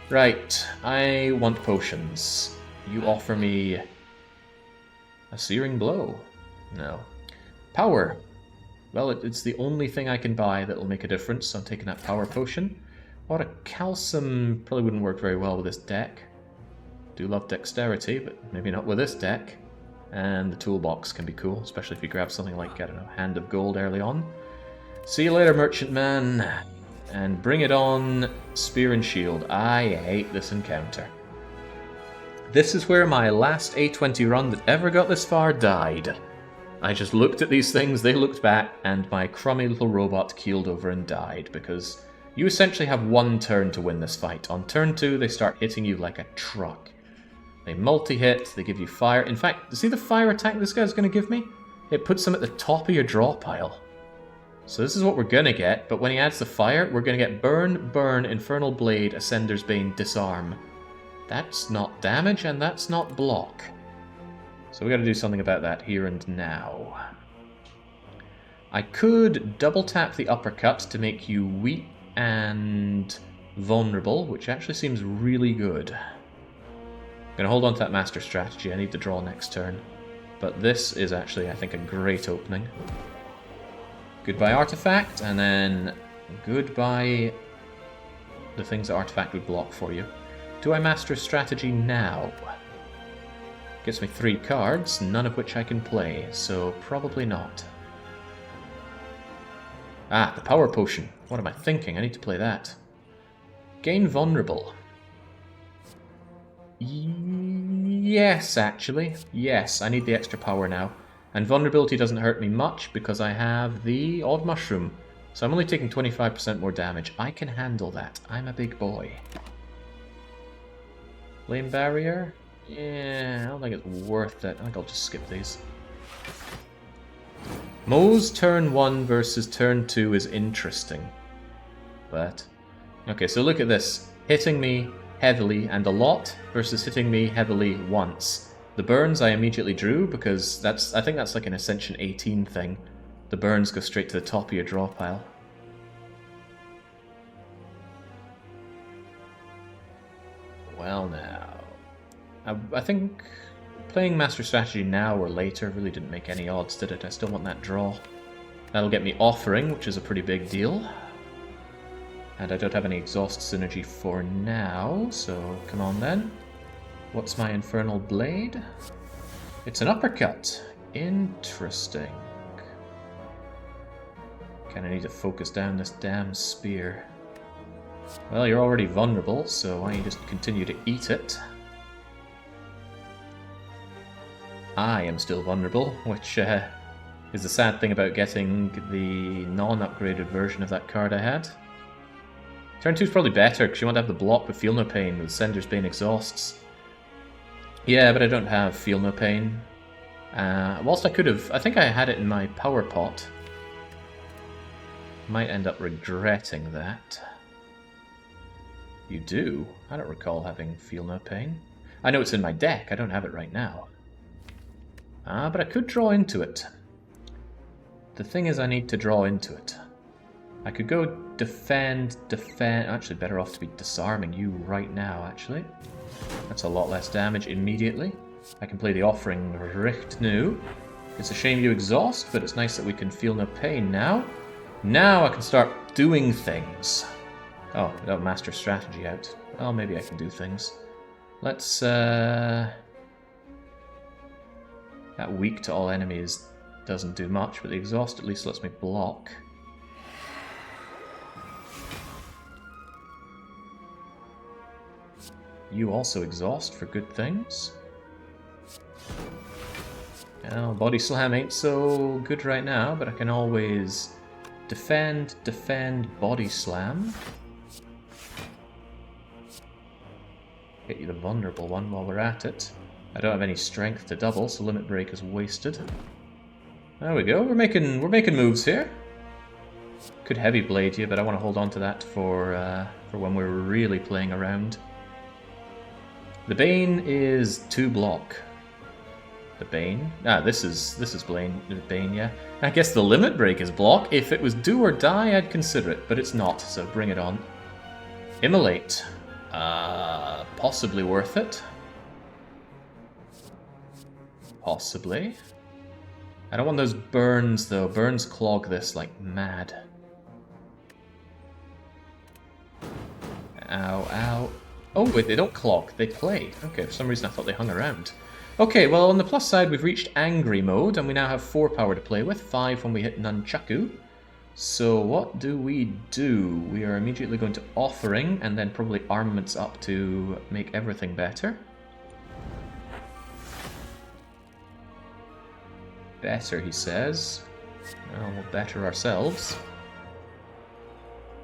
Right, I want potions. You offer me a Searing Blow. No. Power. Well, it's the only thing I can buy that will make a difference, so I'm taking that Power Potion. Or a Calcium probably wouldn't work very well with this deck. Do love Dexterity, but maybe not with this deck. And the Toolbox can be cool, especially if you grab something like, I don't know, Hand of Gold early on. See you later, Merchant Man. And bring it on, Spear and Shield. I hate this encounter. This is where my last A20 run that ever got this far died. I just looked at these things, they looked back, and my crummy little robot keeled over and died, because you essentially have 1 turn to win this fight. On turn 2, they start hitting you like a truck. They multi-hit, they give you fire. In fact, see the fire attack this guy's going to give me? It puts them at the top of your draw pile. So this is what we're going to get, but when he adds the fire, we're going to get Burn, Burn, Infernal Blade, Ascender's Bane, Disarm. That's not damage, and that's not block. So we got to do something about that here and now. I could double tap the uppercut to make you weak and vulnerable, which actually seems really good. I'm going to hold on to that Master Strategy. I need to draw next turn. But this is actually, I think, a great opening. Goodbye Artifact, and then goodbye the things that Artifact would block for you. Do I Master Strategy now? Gives me 3 cards, none of which I can play, so probably not. Ah, the Power Potion. What am I thinking? I need to play that. Gain Vulnerable. Yes, actually. Yes, I need the extra power now. And vulnerability doesn't hurt me much because I have the odd mushroom. So I'm only taking 25% more damage. I can handle that. I'm a big boy. Flame barrier? Yeah, I don't think it's worth it. I think I'll just skip these. Mo's turn 1 versus turn 2 is interesting. But... okay, so look at this. Hitting me heavily and a lot versus hitting me heavily once. The burns I immediately drew because I think that's like an Ascension 18 thing. The burns go straight to the top of your draw pile. Well now... I think playing Master Strategy now or later really didn't make any odds, did it? I still want that draw. That'll get me Offering, which is a pretty big deal. And I don't have any exhaust synergy for now, so come on then. What's my Infernal Blade? It's an uppercut. Interesting. Kinda need to focus down this damn spear. Well, you're already vulnerable, so why don't you just continue to eat it? I am still vulnerable, which is the sad thing about getting the non-upgraded version of that card I had. Turn 2 is probably better, because you want to have the block with Feel No Pain, with Sender's Bane exhausts. Yeah, but I don't have Feel No Pain. Whilst I could have... I think I had it in my power pot. Might end up regretting that. You do? I don't recall having Feel No Pain. I know it's in my deck, I don't have it right now. But I could draw into it. The thing is I need to draw into it. I could go defend... Actually, better off to be disarming you right now, actually. That's a lot less damage immediately. I can play the Offering Richt Nu. It's a shame you exhaust, but it's nice that we can Feel No Pain now. Now I can start doing things. Oh, without Master Strategy out. Well, maybe I can do things. Let's, that weak to all enemies doesn't do much, but the exhaust at least lets me block. You also exhaust for good things. Well, Body Slam ain't so good right now, but I can always defend, Body Slam. Get you the vulnerable one while we're at it. I don't have any strength to double, so Limit Break is wasted. There we go, we're making moves here. Could Heavy Blade you, but I want to hold on to that for when we're really playing around. The Bane is 2 block. The Bane? This is Bane, yeah. I guess the Limit Break is block. If it was do or die, I'd consider it, but it's not, so bring it on. Immolate. Possibly worth it. Possibly. I don't want those burns, though. Burns clog this like mad. Ow, ow. Oh, wait, they don't clog. They play. Okay, for some reason I thought they hung around. Okay, well, on the plus side, we've reached Angry Mode, and we now have 4 power to play with, 5 when we hit Nunchaku. So what do? We are immediately going to Offering, and then probably Armaments up to make everything better. Better, he says. Well, we'll better ourselves.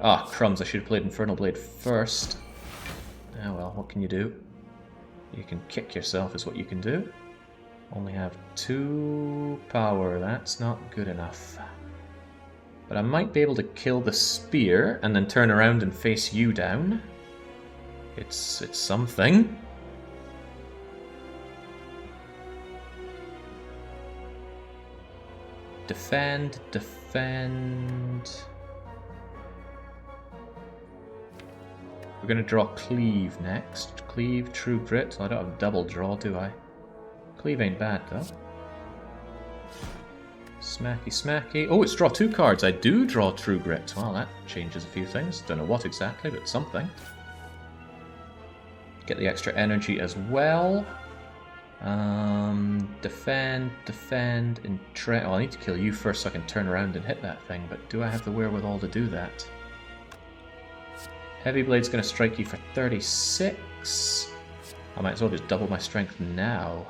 Ah, crumbs, I should have played Infernal Blade first. Ah well, what can you do? You can kick yourself is what you can do. Only have 2 power, that's not good enough. But I might be able to kill the spear and then turn around and face you down. It's something. Defend. We're going to draw Cleave next. Cleave, True Grit. I don't have double draw, do I? Cleave ain't bad, though. Smacky. Oh, it's draw 2 cards. I do draw True Grit. Well, that changes a few things. Don't know what exactly, but something. Get the extra energy as well. Defend, oh, I need to kill you first so I can turn around and hit that thing, but do I have the wherewithal to do that? Heavy Blade's going to strike you for 36. I might as well just double my strength now.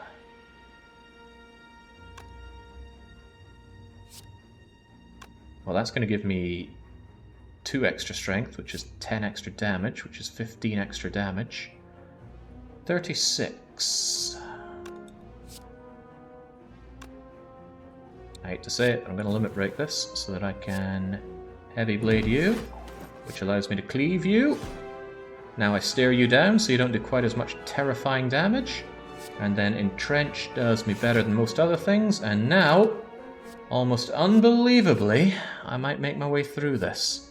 Well, that's going to give me 2 extra strength, which is 10 extra damage, which is 15 extra damage. 36. I hate to say it, I'm going to limit break this so that I can heavy blade you, which allows me to cleave you. Now I stare you down so you don't do quite as much terrifying damage. And then entrench does me better than most other things, and now, almost unbelievably, I might make my way through this.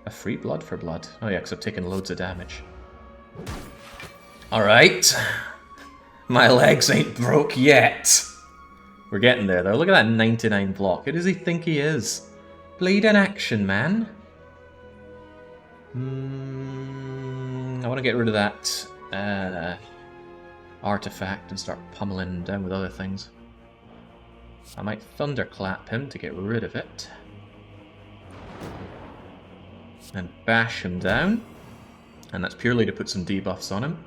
A free blood for blood. Oh yeah, because I've taken loads of damage. Alright. My legs ain't broke yet. We're getting there though. Look at that 99 block. Who does he think he is? Bleed in action, man. I want to get rid of that artifact and start pummeling down with other things. I might thunderclap him to get rid of it. And bash him down. And that's purely to put some debuffs on him.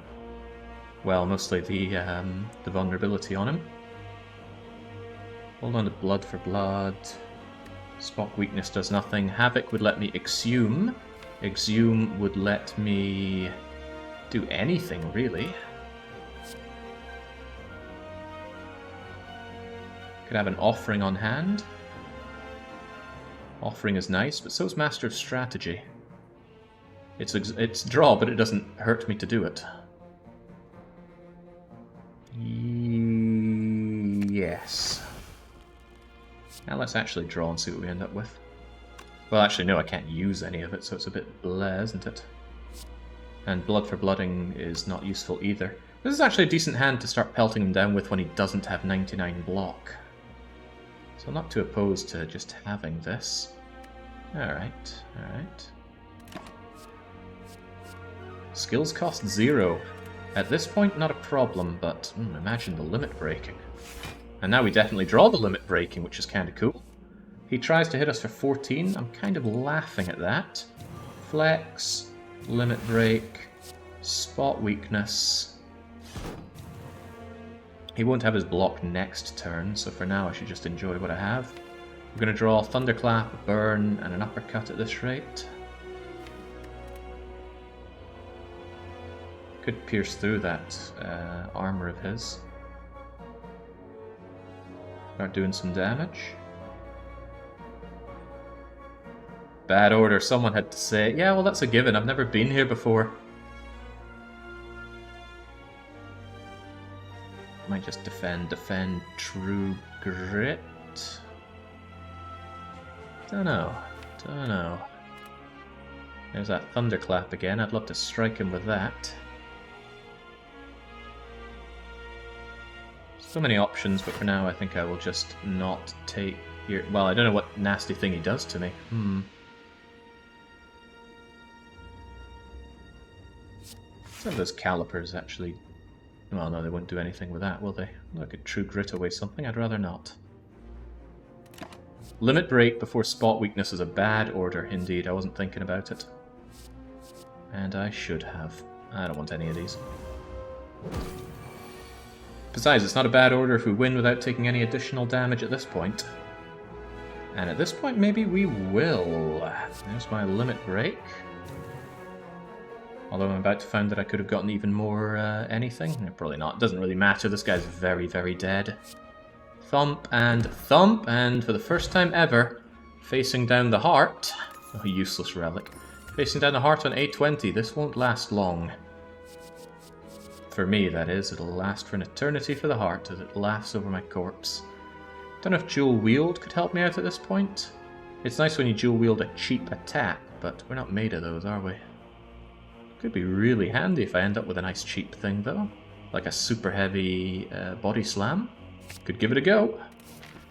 Well, mostly the vulnerability on him. Hold on to blood for blood. Spock weakness does nothing. Havoc would let me exhume. Exhume would let me do anything, really. Could have an offering on hand. Offering is nice, but so is Master of Strategy. It's draw, but it doesn't hurt me to do it. Yes. Now let's actually draw and see what we end up with. Well, actually, no, I can't use any of it, so it's a bit blah, isn't it? And blood for blooding is not useful either. This is actually a decent hand to start pelting him down with when he doesn't have 99 block. So I'm not too opposed to just having this. Alright, alright. Skills cost 0. At this point, not a problem, but imagine the limit breaking. And now we definitely draw the limit breaking, which is kind of cool. He tries to hit us for 14. I'm kind of laughing at that. Flex, limit break, spot weakness. He won't have his block next turn, so for now I should just enjoy what I have. I'm going to draw Thunderclap, a burn, and an uppercut at this rate. Could pierce through that armor of his. Start doing some damage. Bad order, someone had to say. Yeah, well that's a given, I've never been here before. Might just defend true grit. Dunno. There's that thunderclap again, I'd love to strike him with that. So many options, but for now I think I will just not take here. Well, I don't know what nasty thing he does to me. Some of those calipers actually... Well, no, they won't do anything with that, will they? Look at True Grit away something, I'd rather not. Limit break before spot weakness is a bad order, indeed. I wasn't thinking about it. And I should have. I don't want any of these. Besides, it's not a bad order if we win without taking any additional damage at this point. And at this point, maybe we will. There's my limit break. Although I'm about to find that I could have gotten even more anything. Probably not. It doesn't really matter. This guy's very, very dead. Thump, and for the first time ever, facing down the heart. Oh, useless relic. Facing down the heart on A20. This won't last long. For me, that is. It'll last for an eternity for the heart as it laughs over my corpse. Don't know if dual wield could help me out at this point. It's nice when you dual wield a cheap attack, but we're not made of those, are we? Could be really handy if I end up with a nice cheap thing, though. Like a super heavy body slam. Could give it a go.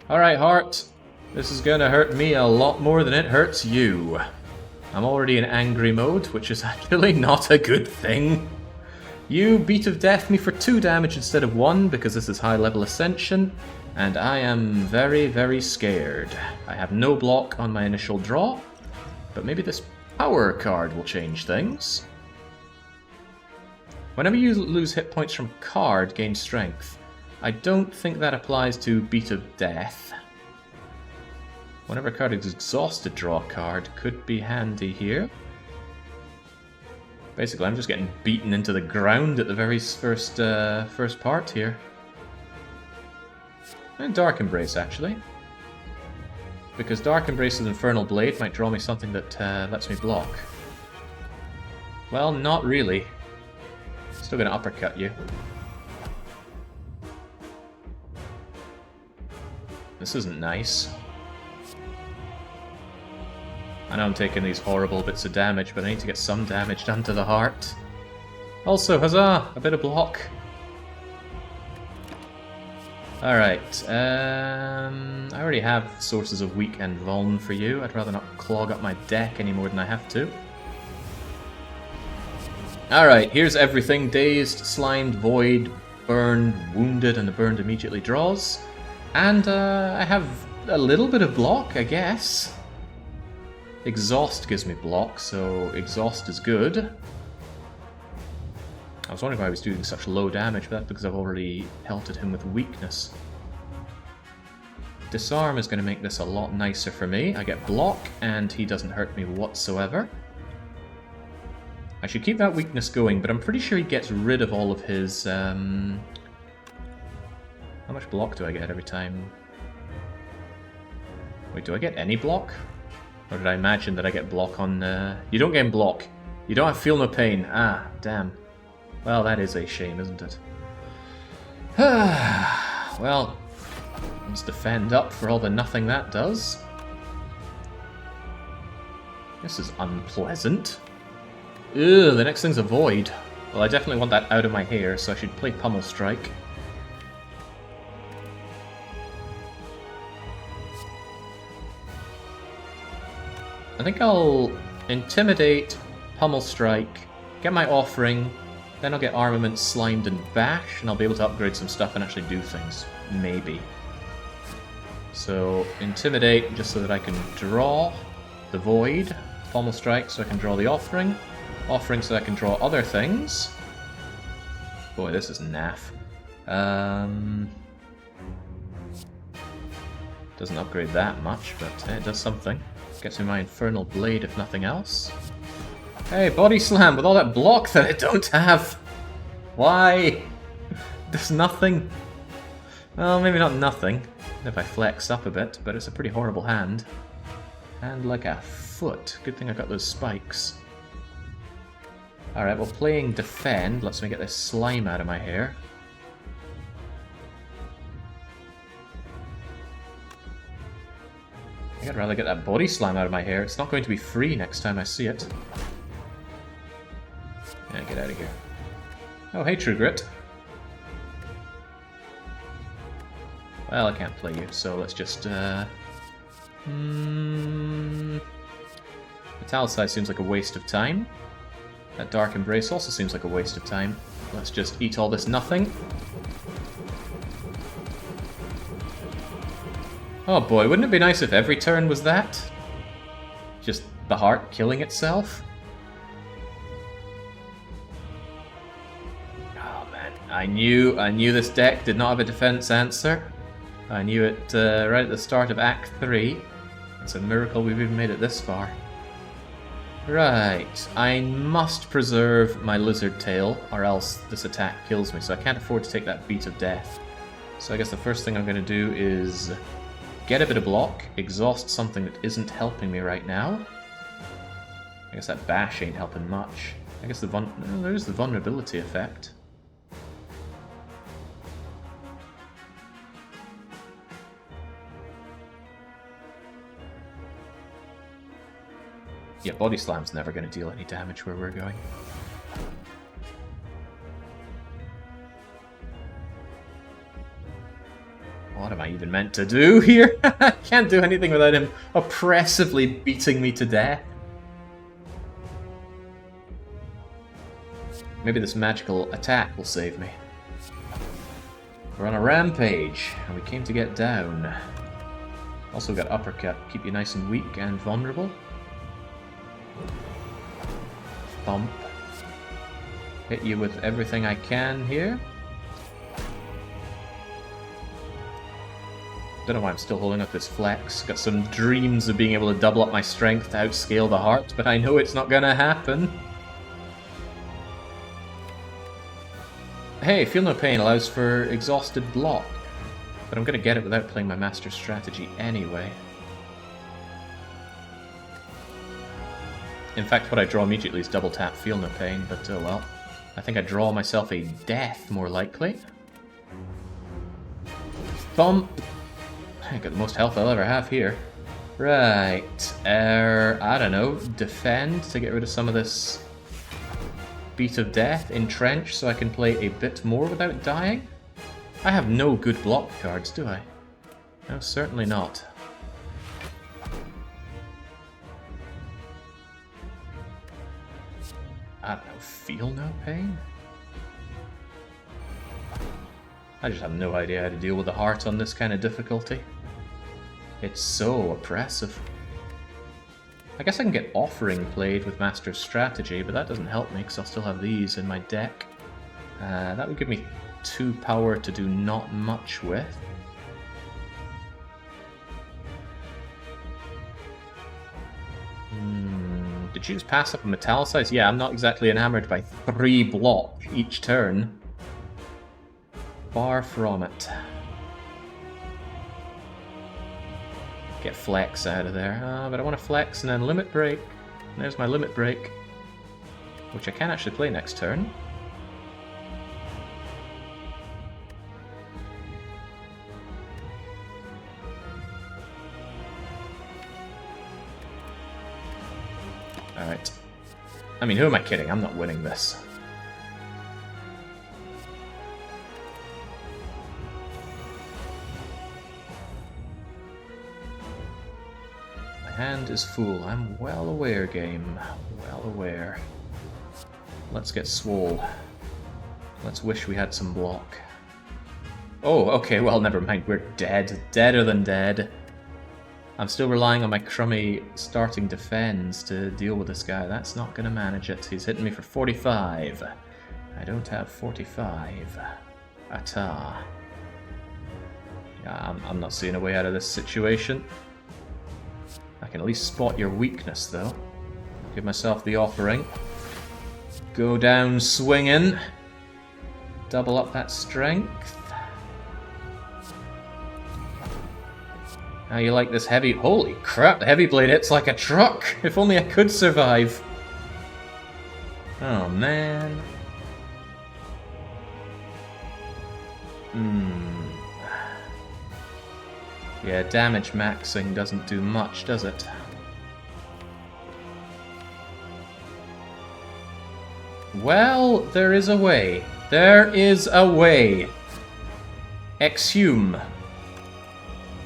Alright, heart. This is gonna hurt me a lot more than it hurts you. I'm already in angry mode, which is actually not a good thing. You beat of death me for 2 damage instead of 1, because this is high level ascension, and I am very, very scared. I have no block on my initial draw, but maybe this power card will change things. Whenever you lose hit points from card, gain strength. I don't think that applies to Beat of Death. Whenever a card is exhausted, draw a card. Could be handy here. Basically, I'm just getting beaten into the ground at the very first part here. And Dark Embrace, actually. Because Dark Embrace with Infernal Blade might draw me something that lets me block. Well, not really. Still gonna uppercut you. This isn't nice. I know I'm taking these horrible bits of damage, but I need to get some damage done to the heart. Also, huzzah! A bit of block. Alright, I already have sources of weak and vuln for you. I'd rather not clog up my deck any more than I have to. Alright, here's everything. Dazed, slimed, void, burned, wounded, and the burned immediately draws. And I have a little bit of block, I guess. Exhaust gives me block, so exhaust is good. I was wondering why I was doing such low damage, but that's because I've already pelted him with weakness. Disarm is going to make this a lot nicer for me. I get block, and he doesn't hurt me whatsoever. I should keep that weakness going, but I'm pretty sure he gets rid of all of his... How much block do I get every time? Wait, do I get any block? Or did I imagine that I get block on... You don't get block. You don't have Feel No Pain. Ah, damn. Well, that is a shame, isn't it? Well, let's defend up for all the nothing that does. This is unpleasant. Ew, the next thing's a void. Well, I definitely want that out of my hair, so I should play Pummel Strike. I think I'll Intimidate, Pummel Strike, get my Offering, then I'll get Armament, Slimed, and Bash, and I'll be able to upgrade some stuff and actually do things. Maybe. So, Intimidate, just so that I can draw the Void, Pummel Strike so I can draw the Offering, Offering so I can draw other things. Boy, this is naff. Doesn't upgrade that much, but it does something. Gets me my Infernal Blade if nothing else. Hey, Body Slam with all that block that I don't have! Why? There's nothing. Well, maybe not nothing, if I flex up a bit, but it's a pretty horrible hand. Hand like a foot. Good thing I got those spikes. Alright, well, playing Defend lets me get this slime out of my hair. I think I'd rather get that Body Slam out of my hair. It's not going to be free next time I see it. Yeah, get out of here. Oh, hey, True Grit. Well, I can't play you, so let's just, Italicide seems like a waste of time. That Dark Embrace also seems like a waste of time. Let's just eat all this nothing. Oh boy, wouldn't it be nice if every turn was that? Just the heart killing itself? Oh man, I knew this deck did not have a defense answer. I knew it right at the start of Act 3. It's a miracle we've even made it this far. Right, I must preserve my Lizard Tail, or else this attack kills me, so I can't afford to take that Beat of Death. So I guess the first thing I'm going to do is get a bit of block, exhaust something that isn't helping me right now. I guess that Bash ain't helping much. I guess there's the vulnerability effect. Yeah, Body Slam's never going to deal any damage where we're going. What am I even meant to do here? I can't do anything without him oppressively beating me to death. Maybe this magical attack will save me. We're on a rampage, and we came to get down. Also got Uppercut, keep you nice and weak and vulnerable. Bump. Hit you with everything I can here. Don't know why I'm still holding up this flex. Got some dreams of being able to double up my strength to outscale the heart, but I know it's not gonna happen. Hey, Feel No Pain allows for exhausted block, but I'm gonna get it without playing my master strategy anyway. In fact, what I draw immediately is double tap Feel No Pain, but oh well. I think I draw myself a death, more likely. Thump! I got the most health I'll ever have here. Right, I don't know, defend to get rid of some of this beat of death, entrench so I can play a bit more without dying? I have no good block cards, do I? No, certainly not. I don't know, Feel No Pain? I just have no idea how to deal with the heart on this kind of difficulty. It's so oppressive. I guess I can get Offering played with Master's Strategy, but that doesn't help me because I'll still have these in my deck. That would give me 2 power to do not much with. Did you just pass up a Metallicize? Yeah, I'm not exactly enamored by 3 block each turn. Far from it. Get Flex out of there. But I want to Flex and then Limit Break. And there's my Limit Break, which I can actually play next turn. Alright. I mean, who am I kidding? I'm not winning this. Hand is full. I'm well aware, game. Well aware. Let's get swole. Let's wish we had some block. Oh, okay, well, never mind. We're dead. Deader than dead. I'm still relying on my crummy starting defense to deal with this guy. That's not going to manage it. He's hitting me for 45. I don't have 45. Ata. Yeah, I'm not seeing a way out of this situation. I can at least spot your weakness, though. Give myself the Offering. Go down swinging. Double up that strength. How you like this heavy... Holy crap, the heavy blade hits like a truck! If only I could survive. Oh, man. Yeah, damage maxing doesn't do much, does it? Well, there is a way. There is a way. Exhume.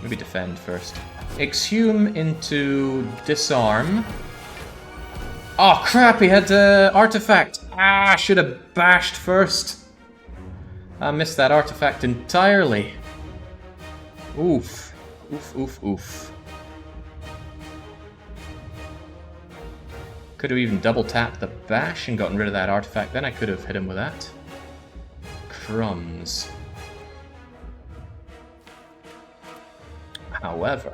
Maybe defend first. Exhume into disarm. Oh crap, he had artifact. I should have bashed first. I missed that artifact entirely. Oof. Oof, oof, oof. Could have even double tapped the bash and gotten rid of that artifact. Then I could have hit him with that. Crumbs. However,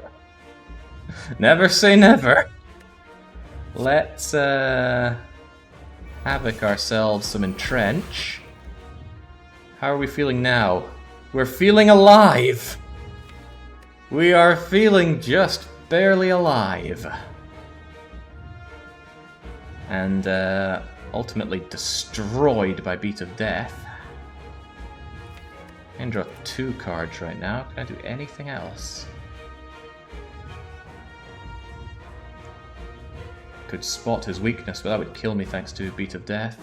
never say never. Let's havoc ourselves some entrench. How are we feeling now? We're feeling alive. We are feeling just barely alive. And ultimately destroyed by Beat of Death. I can draw 2 cards right now. Can I do anything else? Could spot his weakness, but that would kill me thanks to Beat of Death.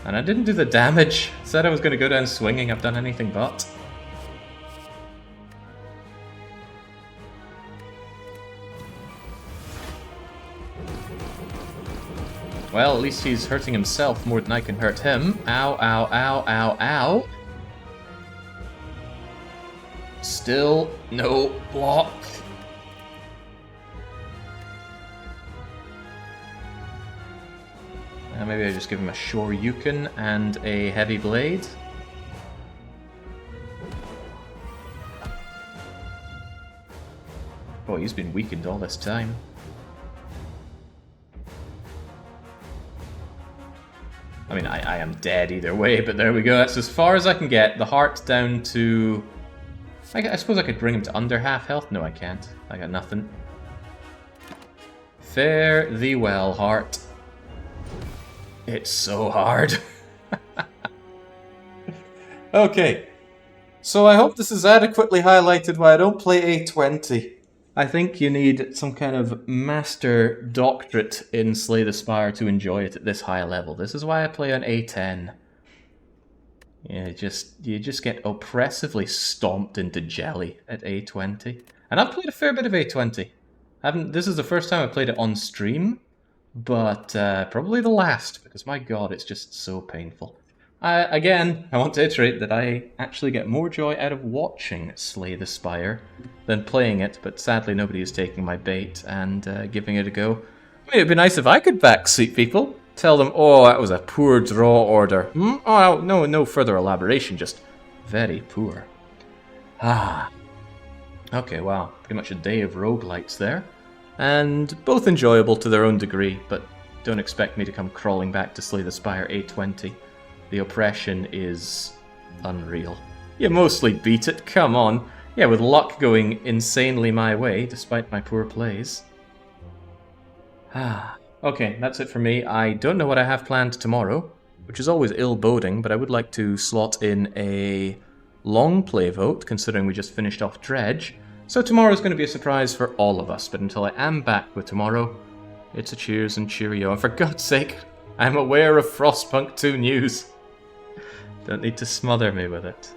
And I didn't do the damage. Said I was going to go down swinging. I've done anything but. Well, at least he's hurting himself more than I can hurt him. Ow, ow, ow, ow, ow. Still no block. And maybe I just give him a Shoryuken and a Heavy Blade. Boy, he's been weakened all this time. I mean, I am dead either way, but there we go. That's as far as I can get. The heart down to... I suppose I could bring him to under half health. No, I can't. I got nothing. Fare thee well, heart. It's so hard. Okay. So I hope this is adequately highlighted why I don't play A20. I think you need some kind of master doctorate in Slay the Spire to enjoy it at this high level. This is why I play on A10. Yeah, you just get oppressively stomped into jelly at A20. And I've played a fair bit of A20. This is the first time I played it on stream, but probably the last, because my god, it's just so painful. Again, I want to iterate that I actually get more joy out of watching Slay the Spire than playing it, but sadly nobody is taking my bait and giving it a go. I mean, it'd be nice if I could backseat people. Tell them, oh, that was a poor draw order. Oh, no further elaboration, just very poor. Okay, wow, pretty much a day of roguelites there. And both enjoyable to their own degree, but don't expect me to come crawling back to Slay the Spire A20. The oppression is unreal. You mostly beat it, come on. Yeah, with luck going insanely my way, despite my poor plays. Okay, that's it for me. I don't know what I have planned tomorrow, which is always ill-boding, but I would like to slot in a long play vote, considering we just finished off Dredge. So tomorrow's going to be a surprise for all of us, but until I am back with tomorrow, it's a cheers and cheerio. And for God's sake, I'm aware of Frostpunk 2 news. Don't need to smother me with it.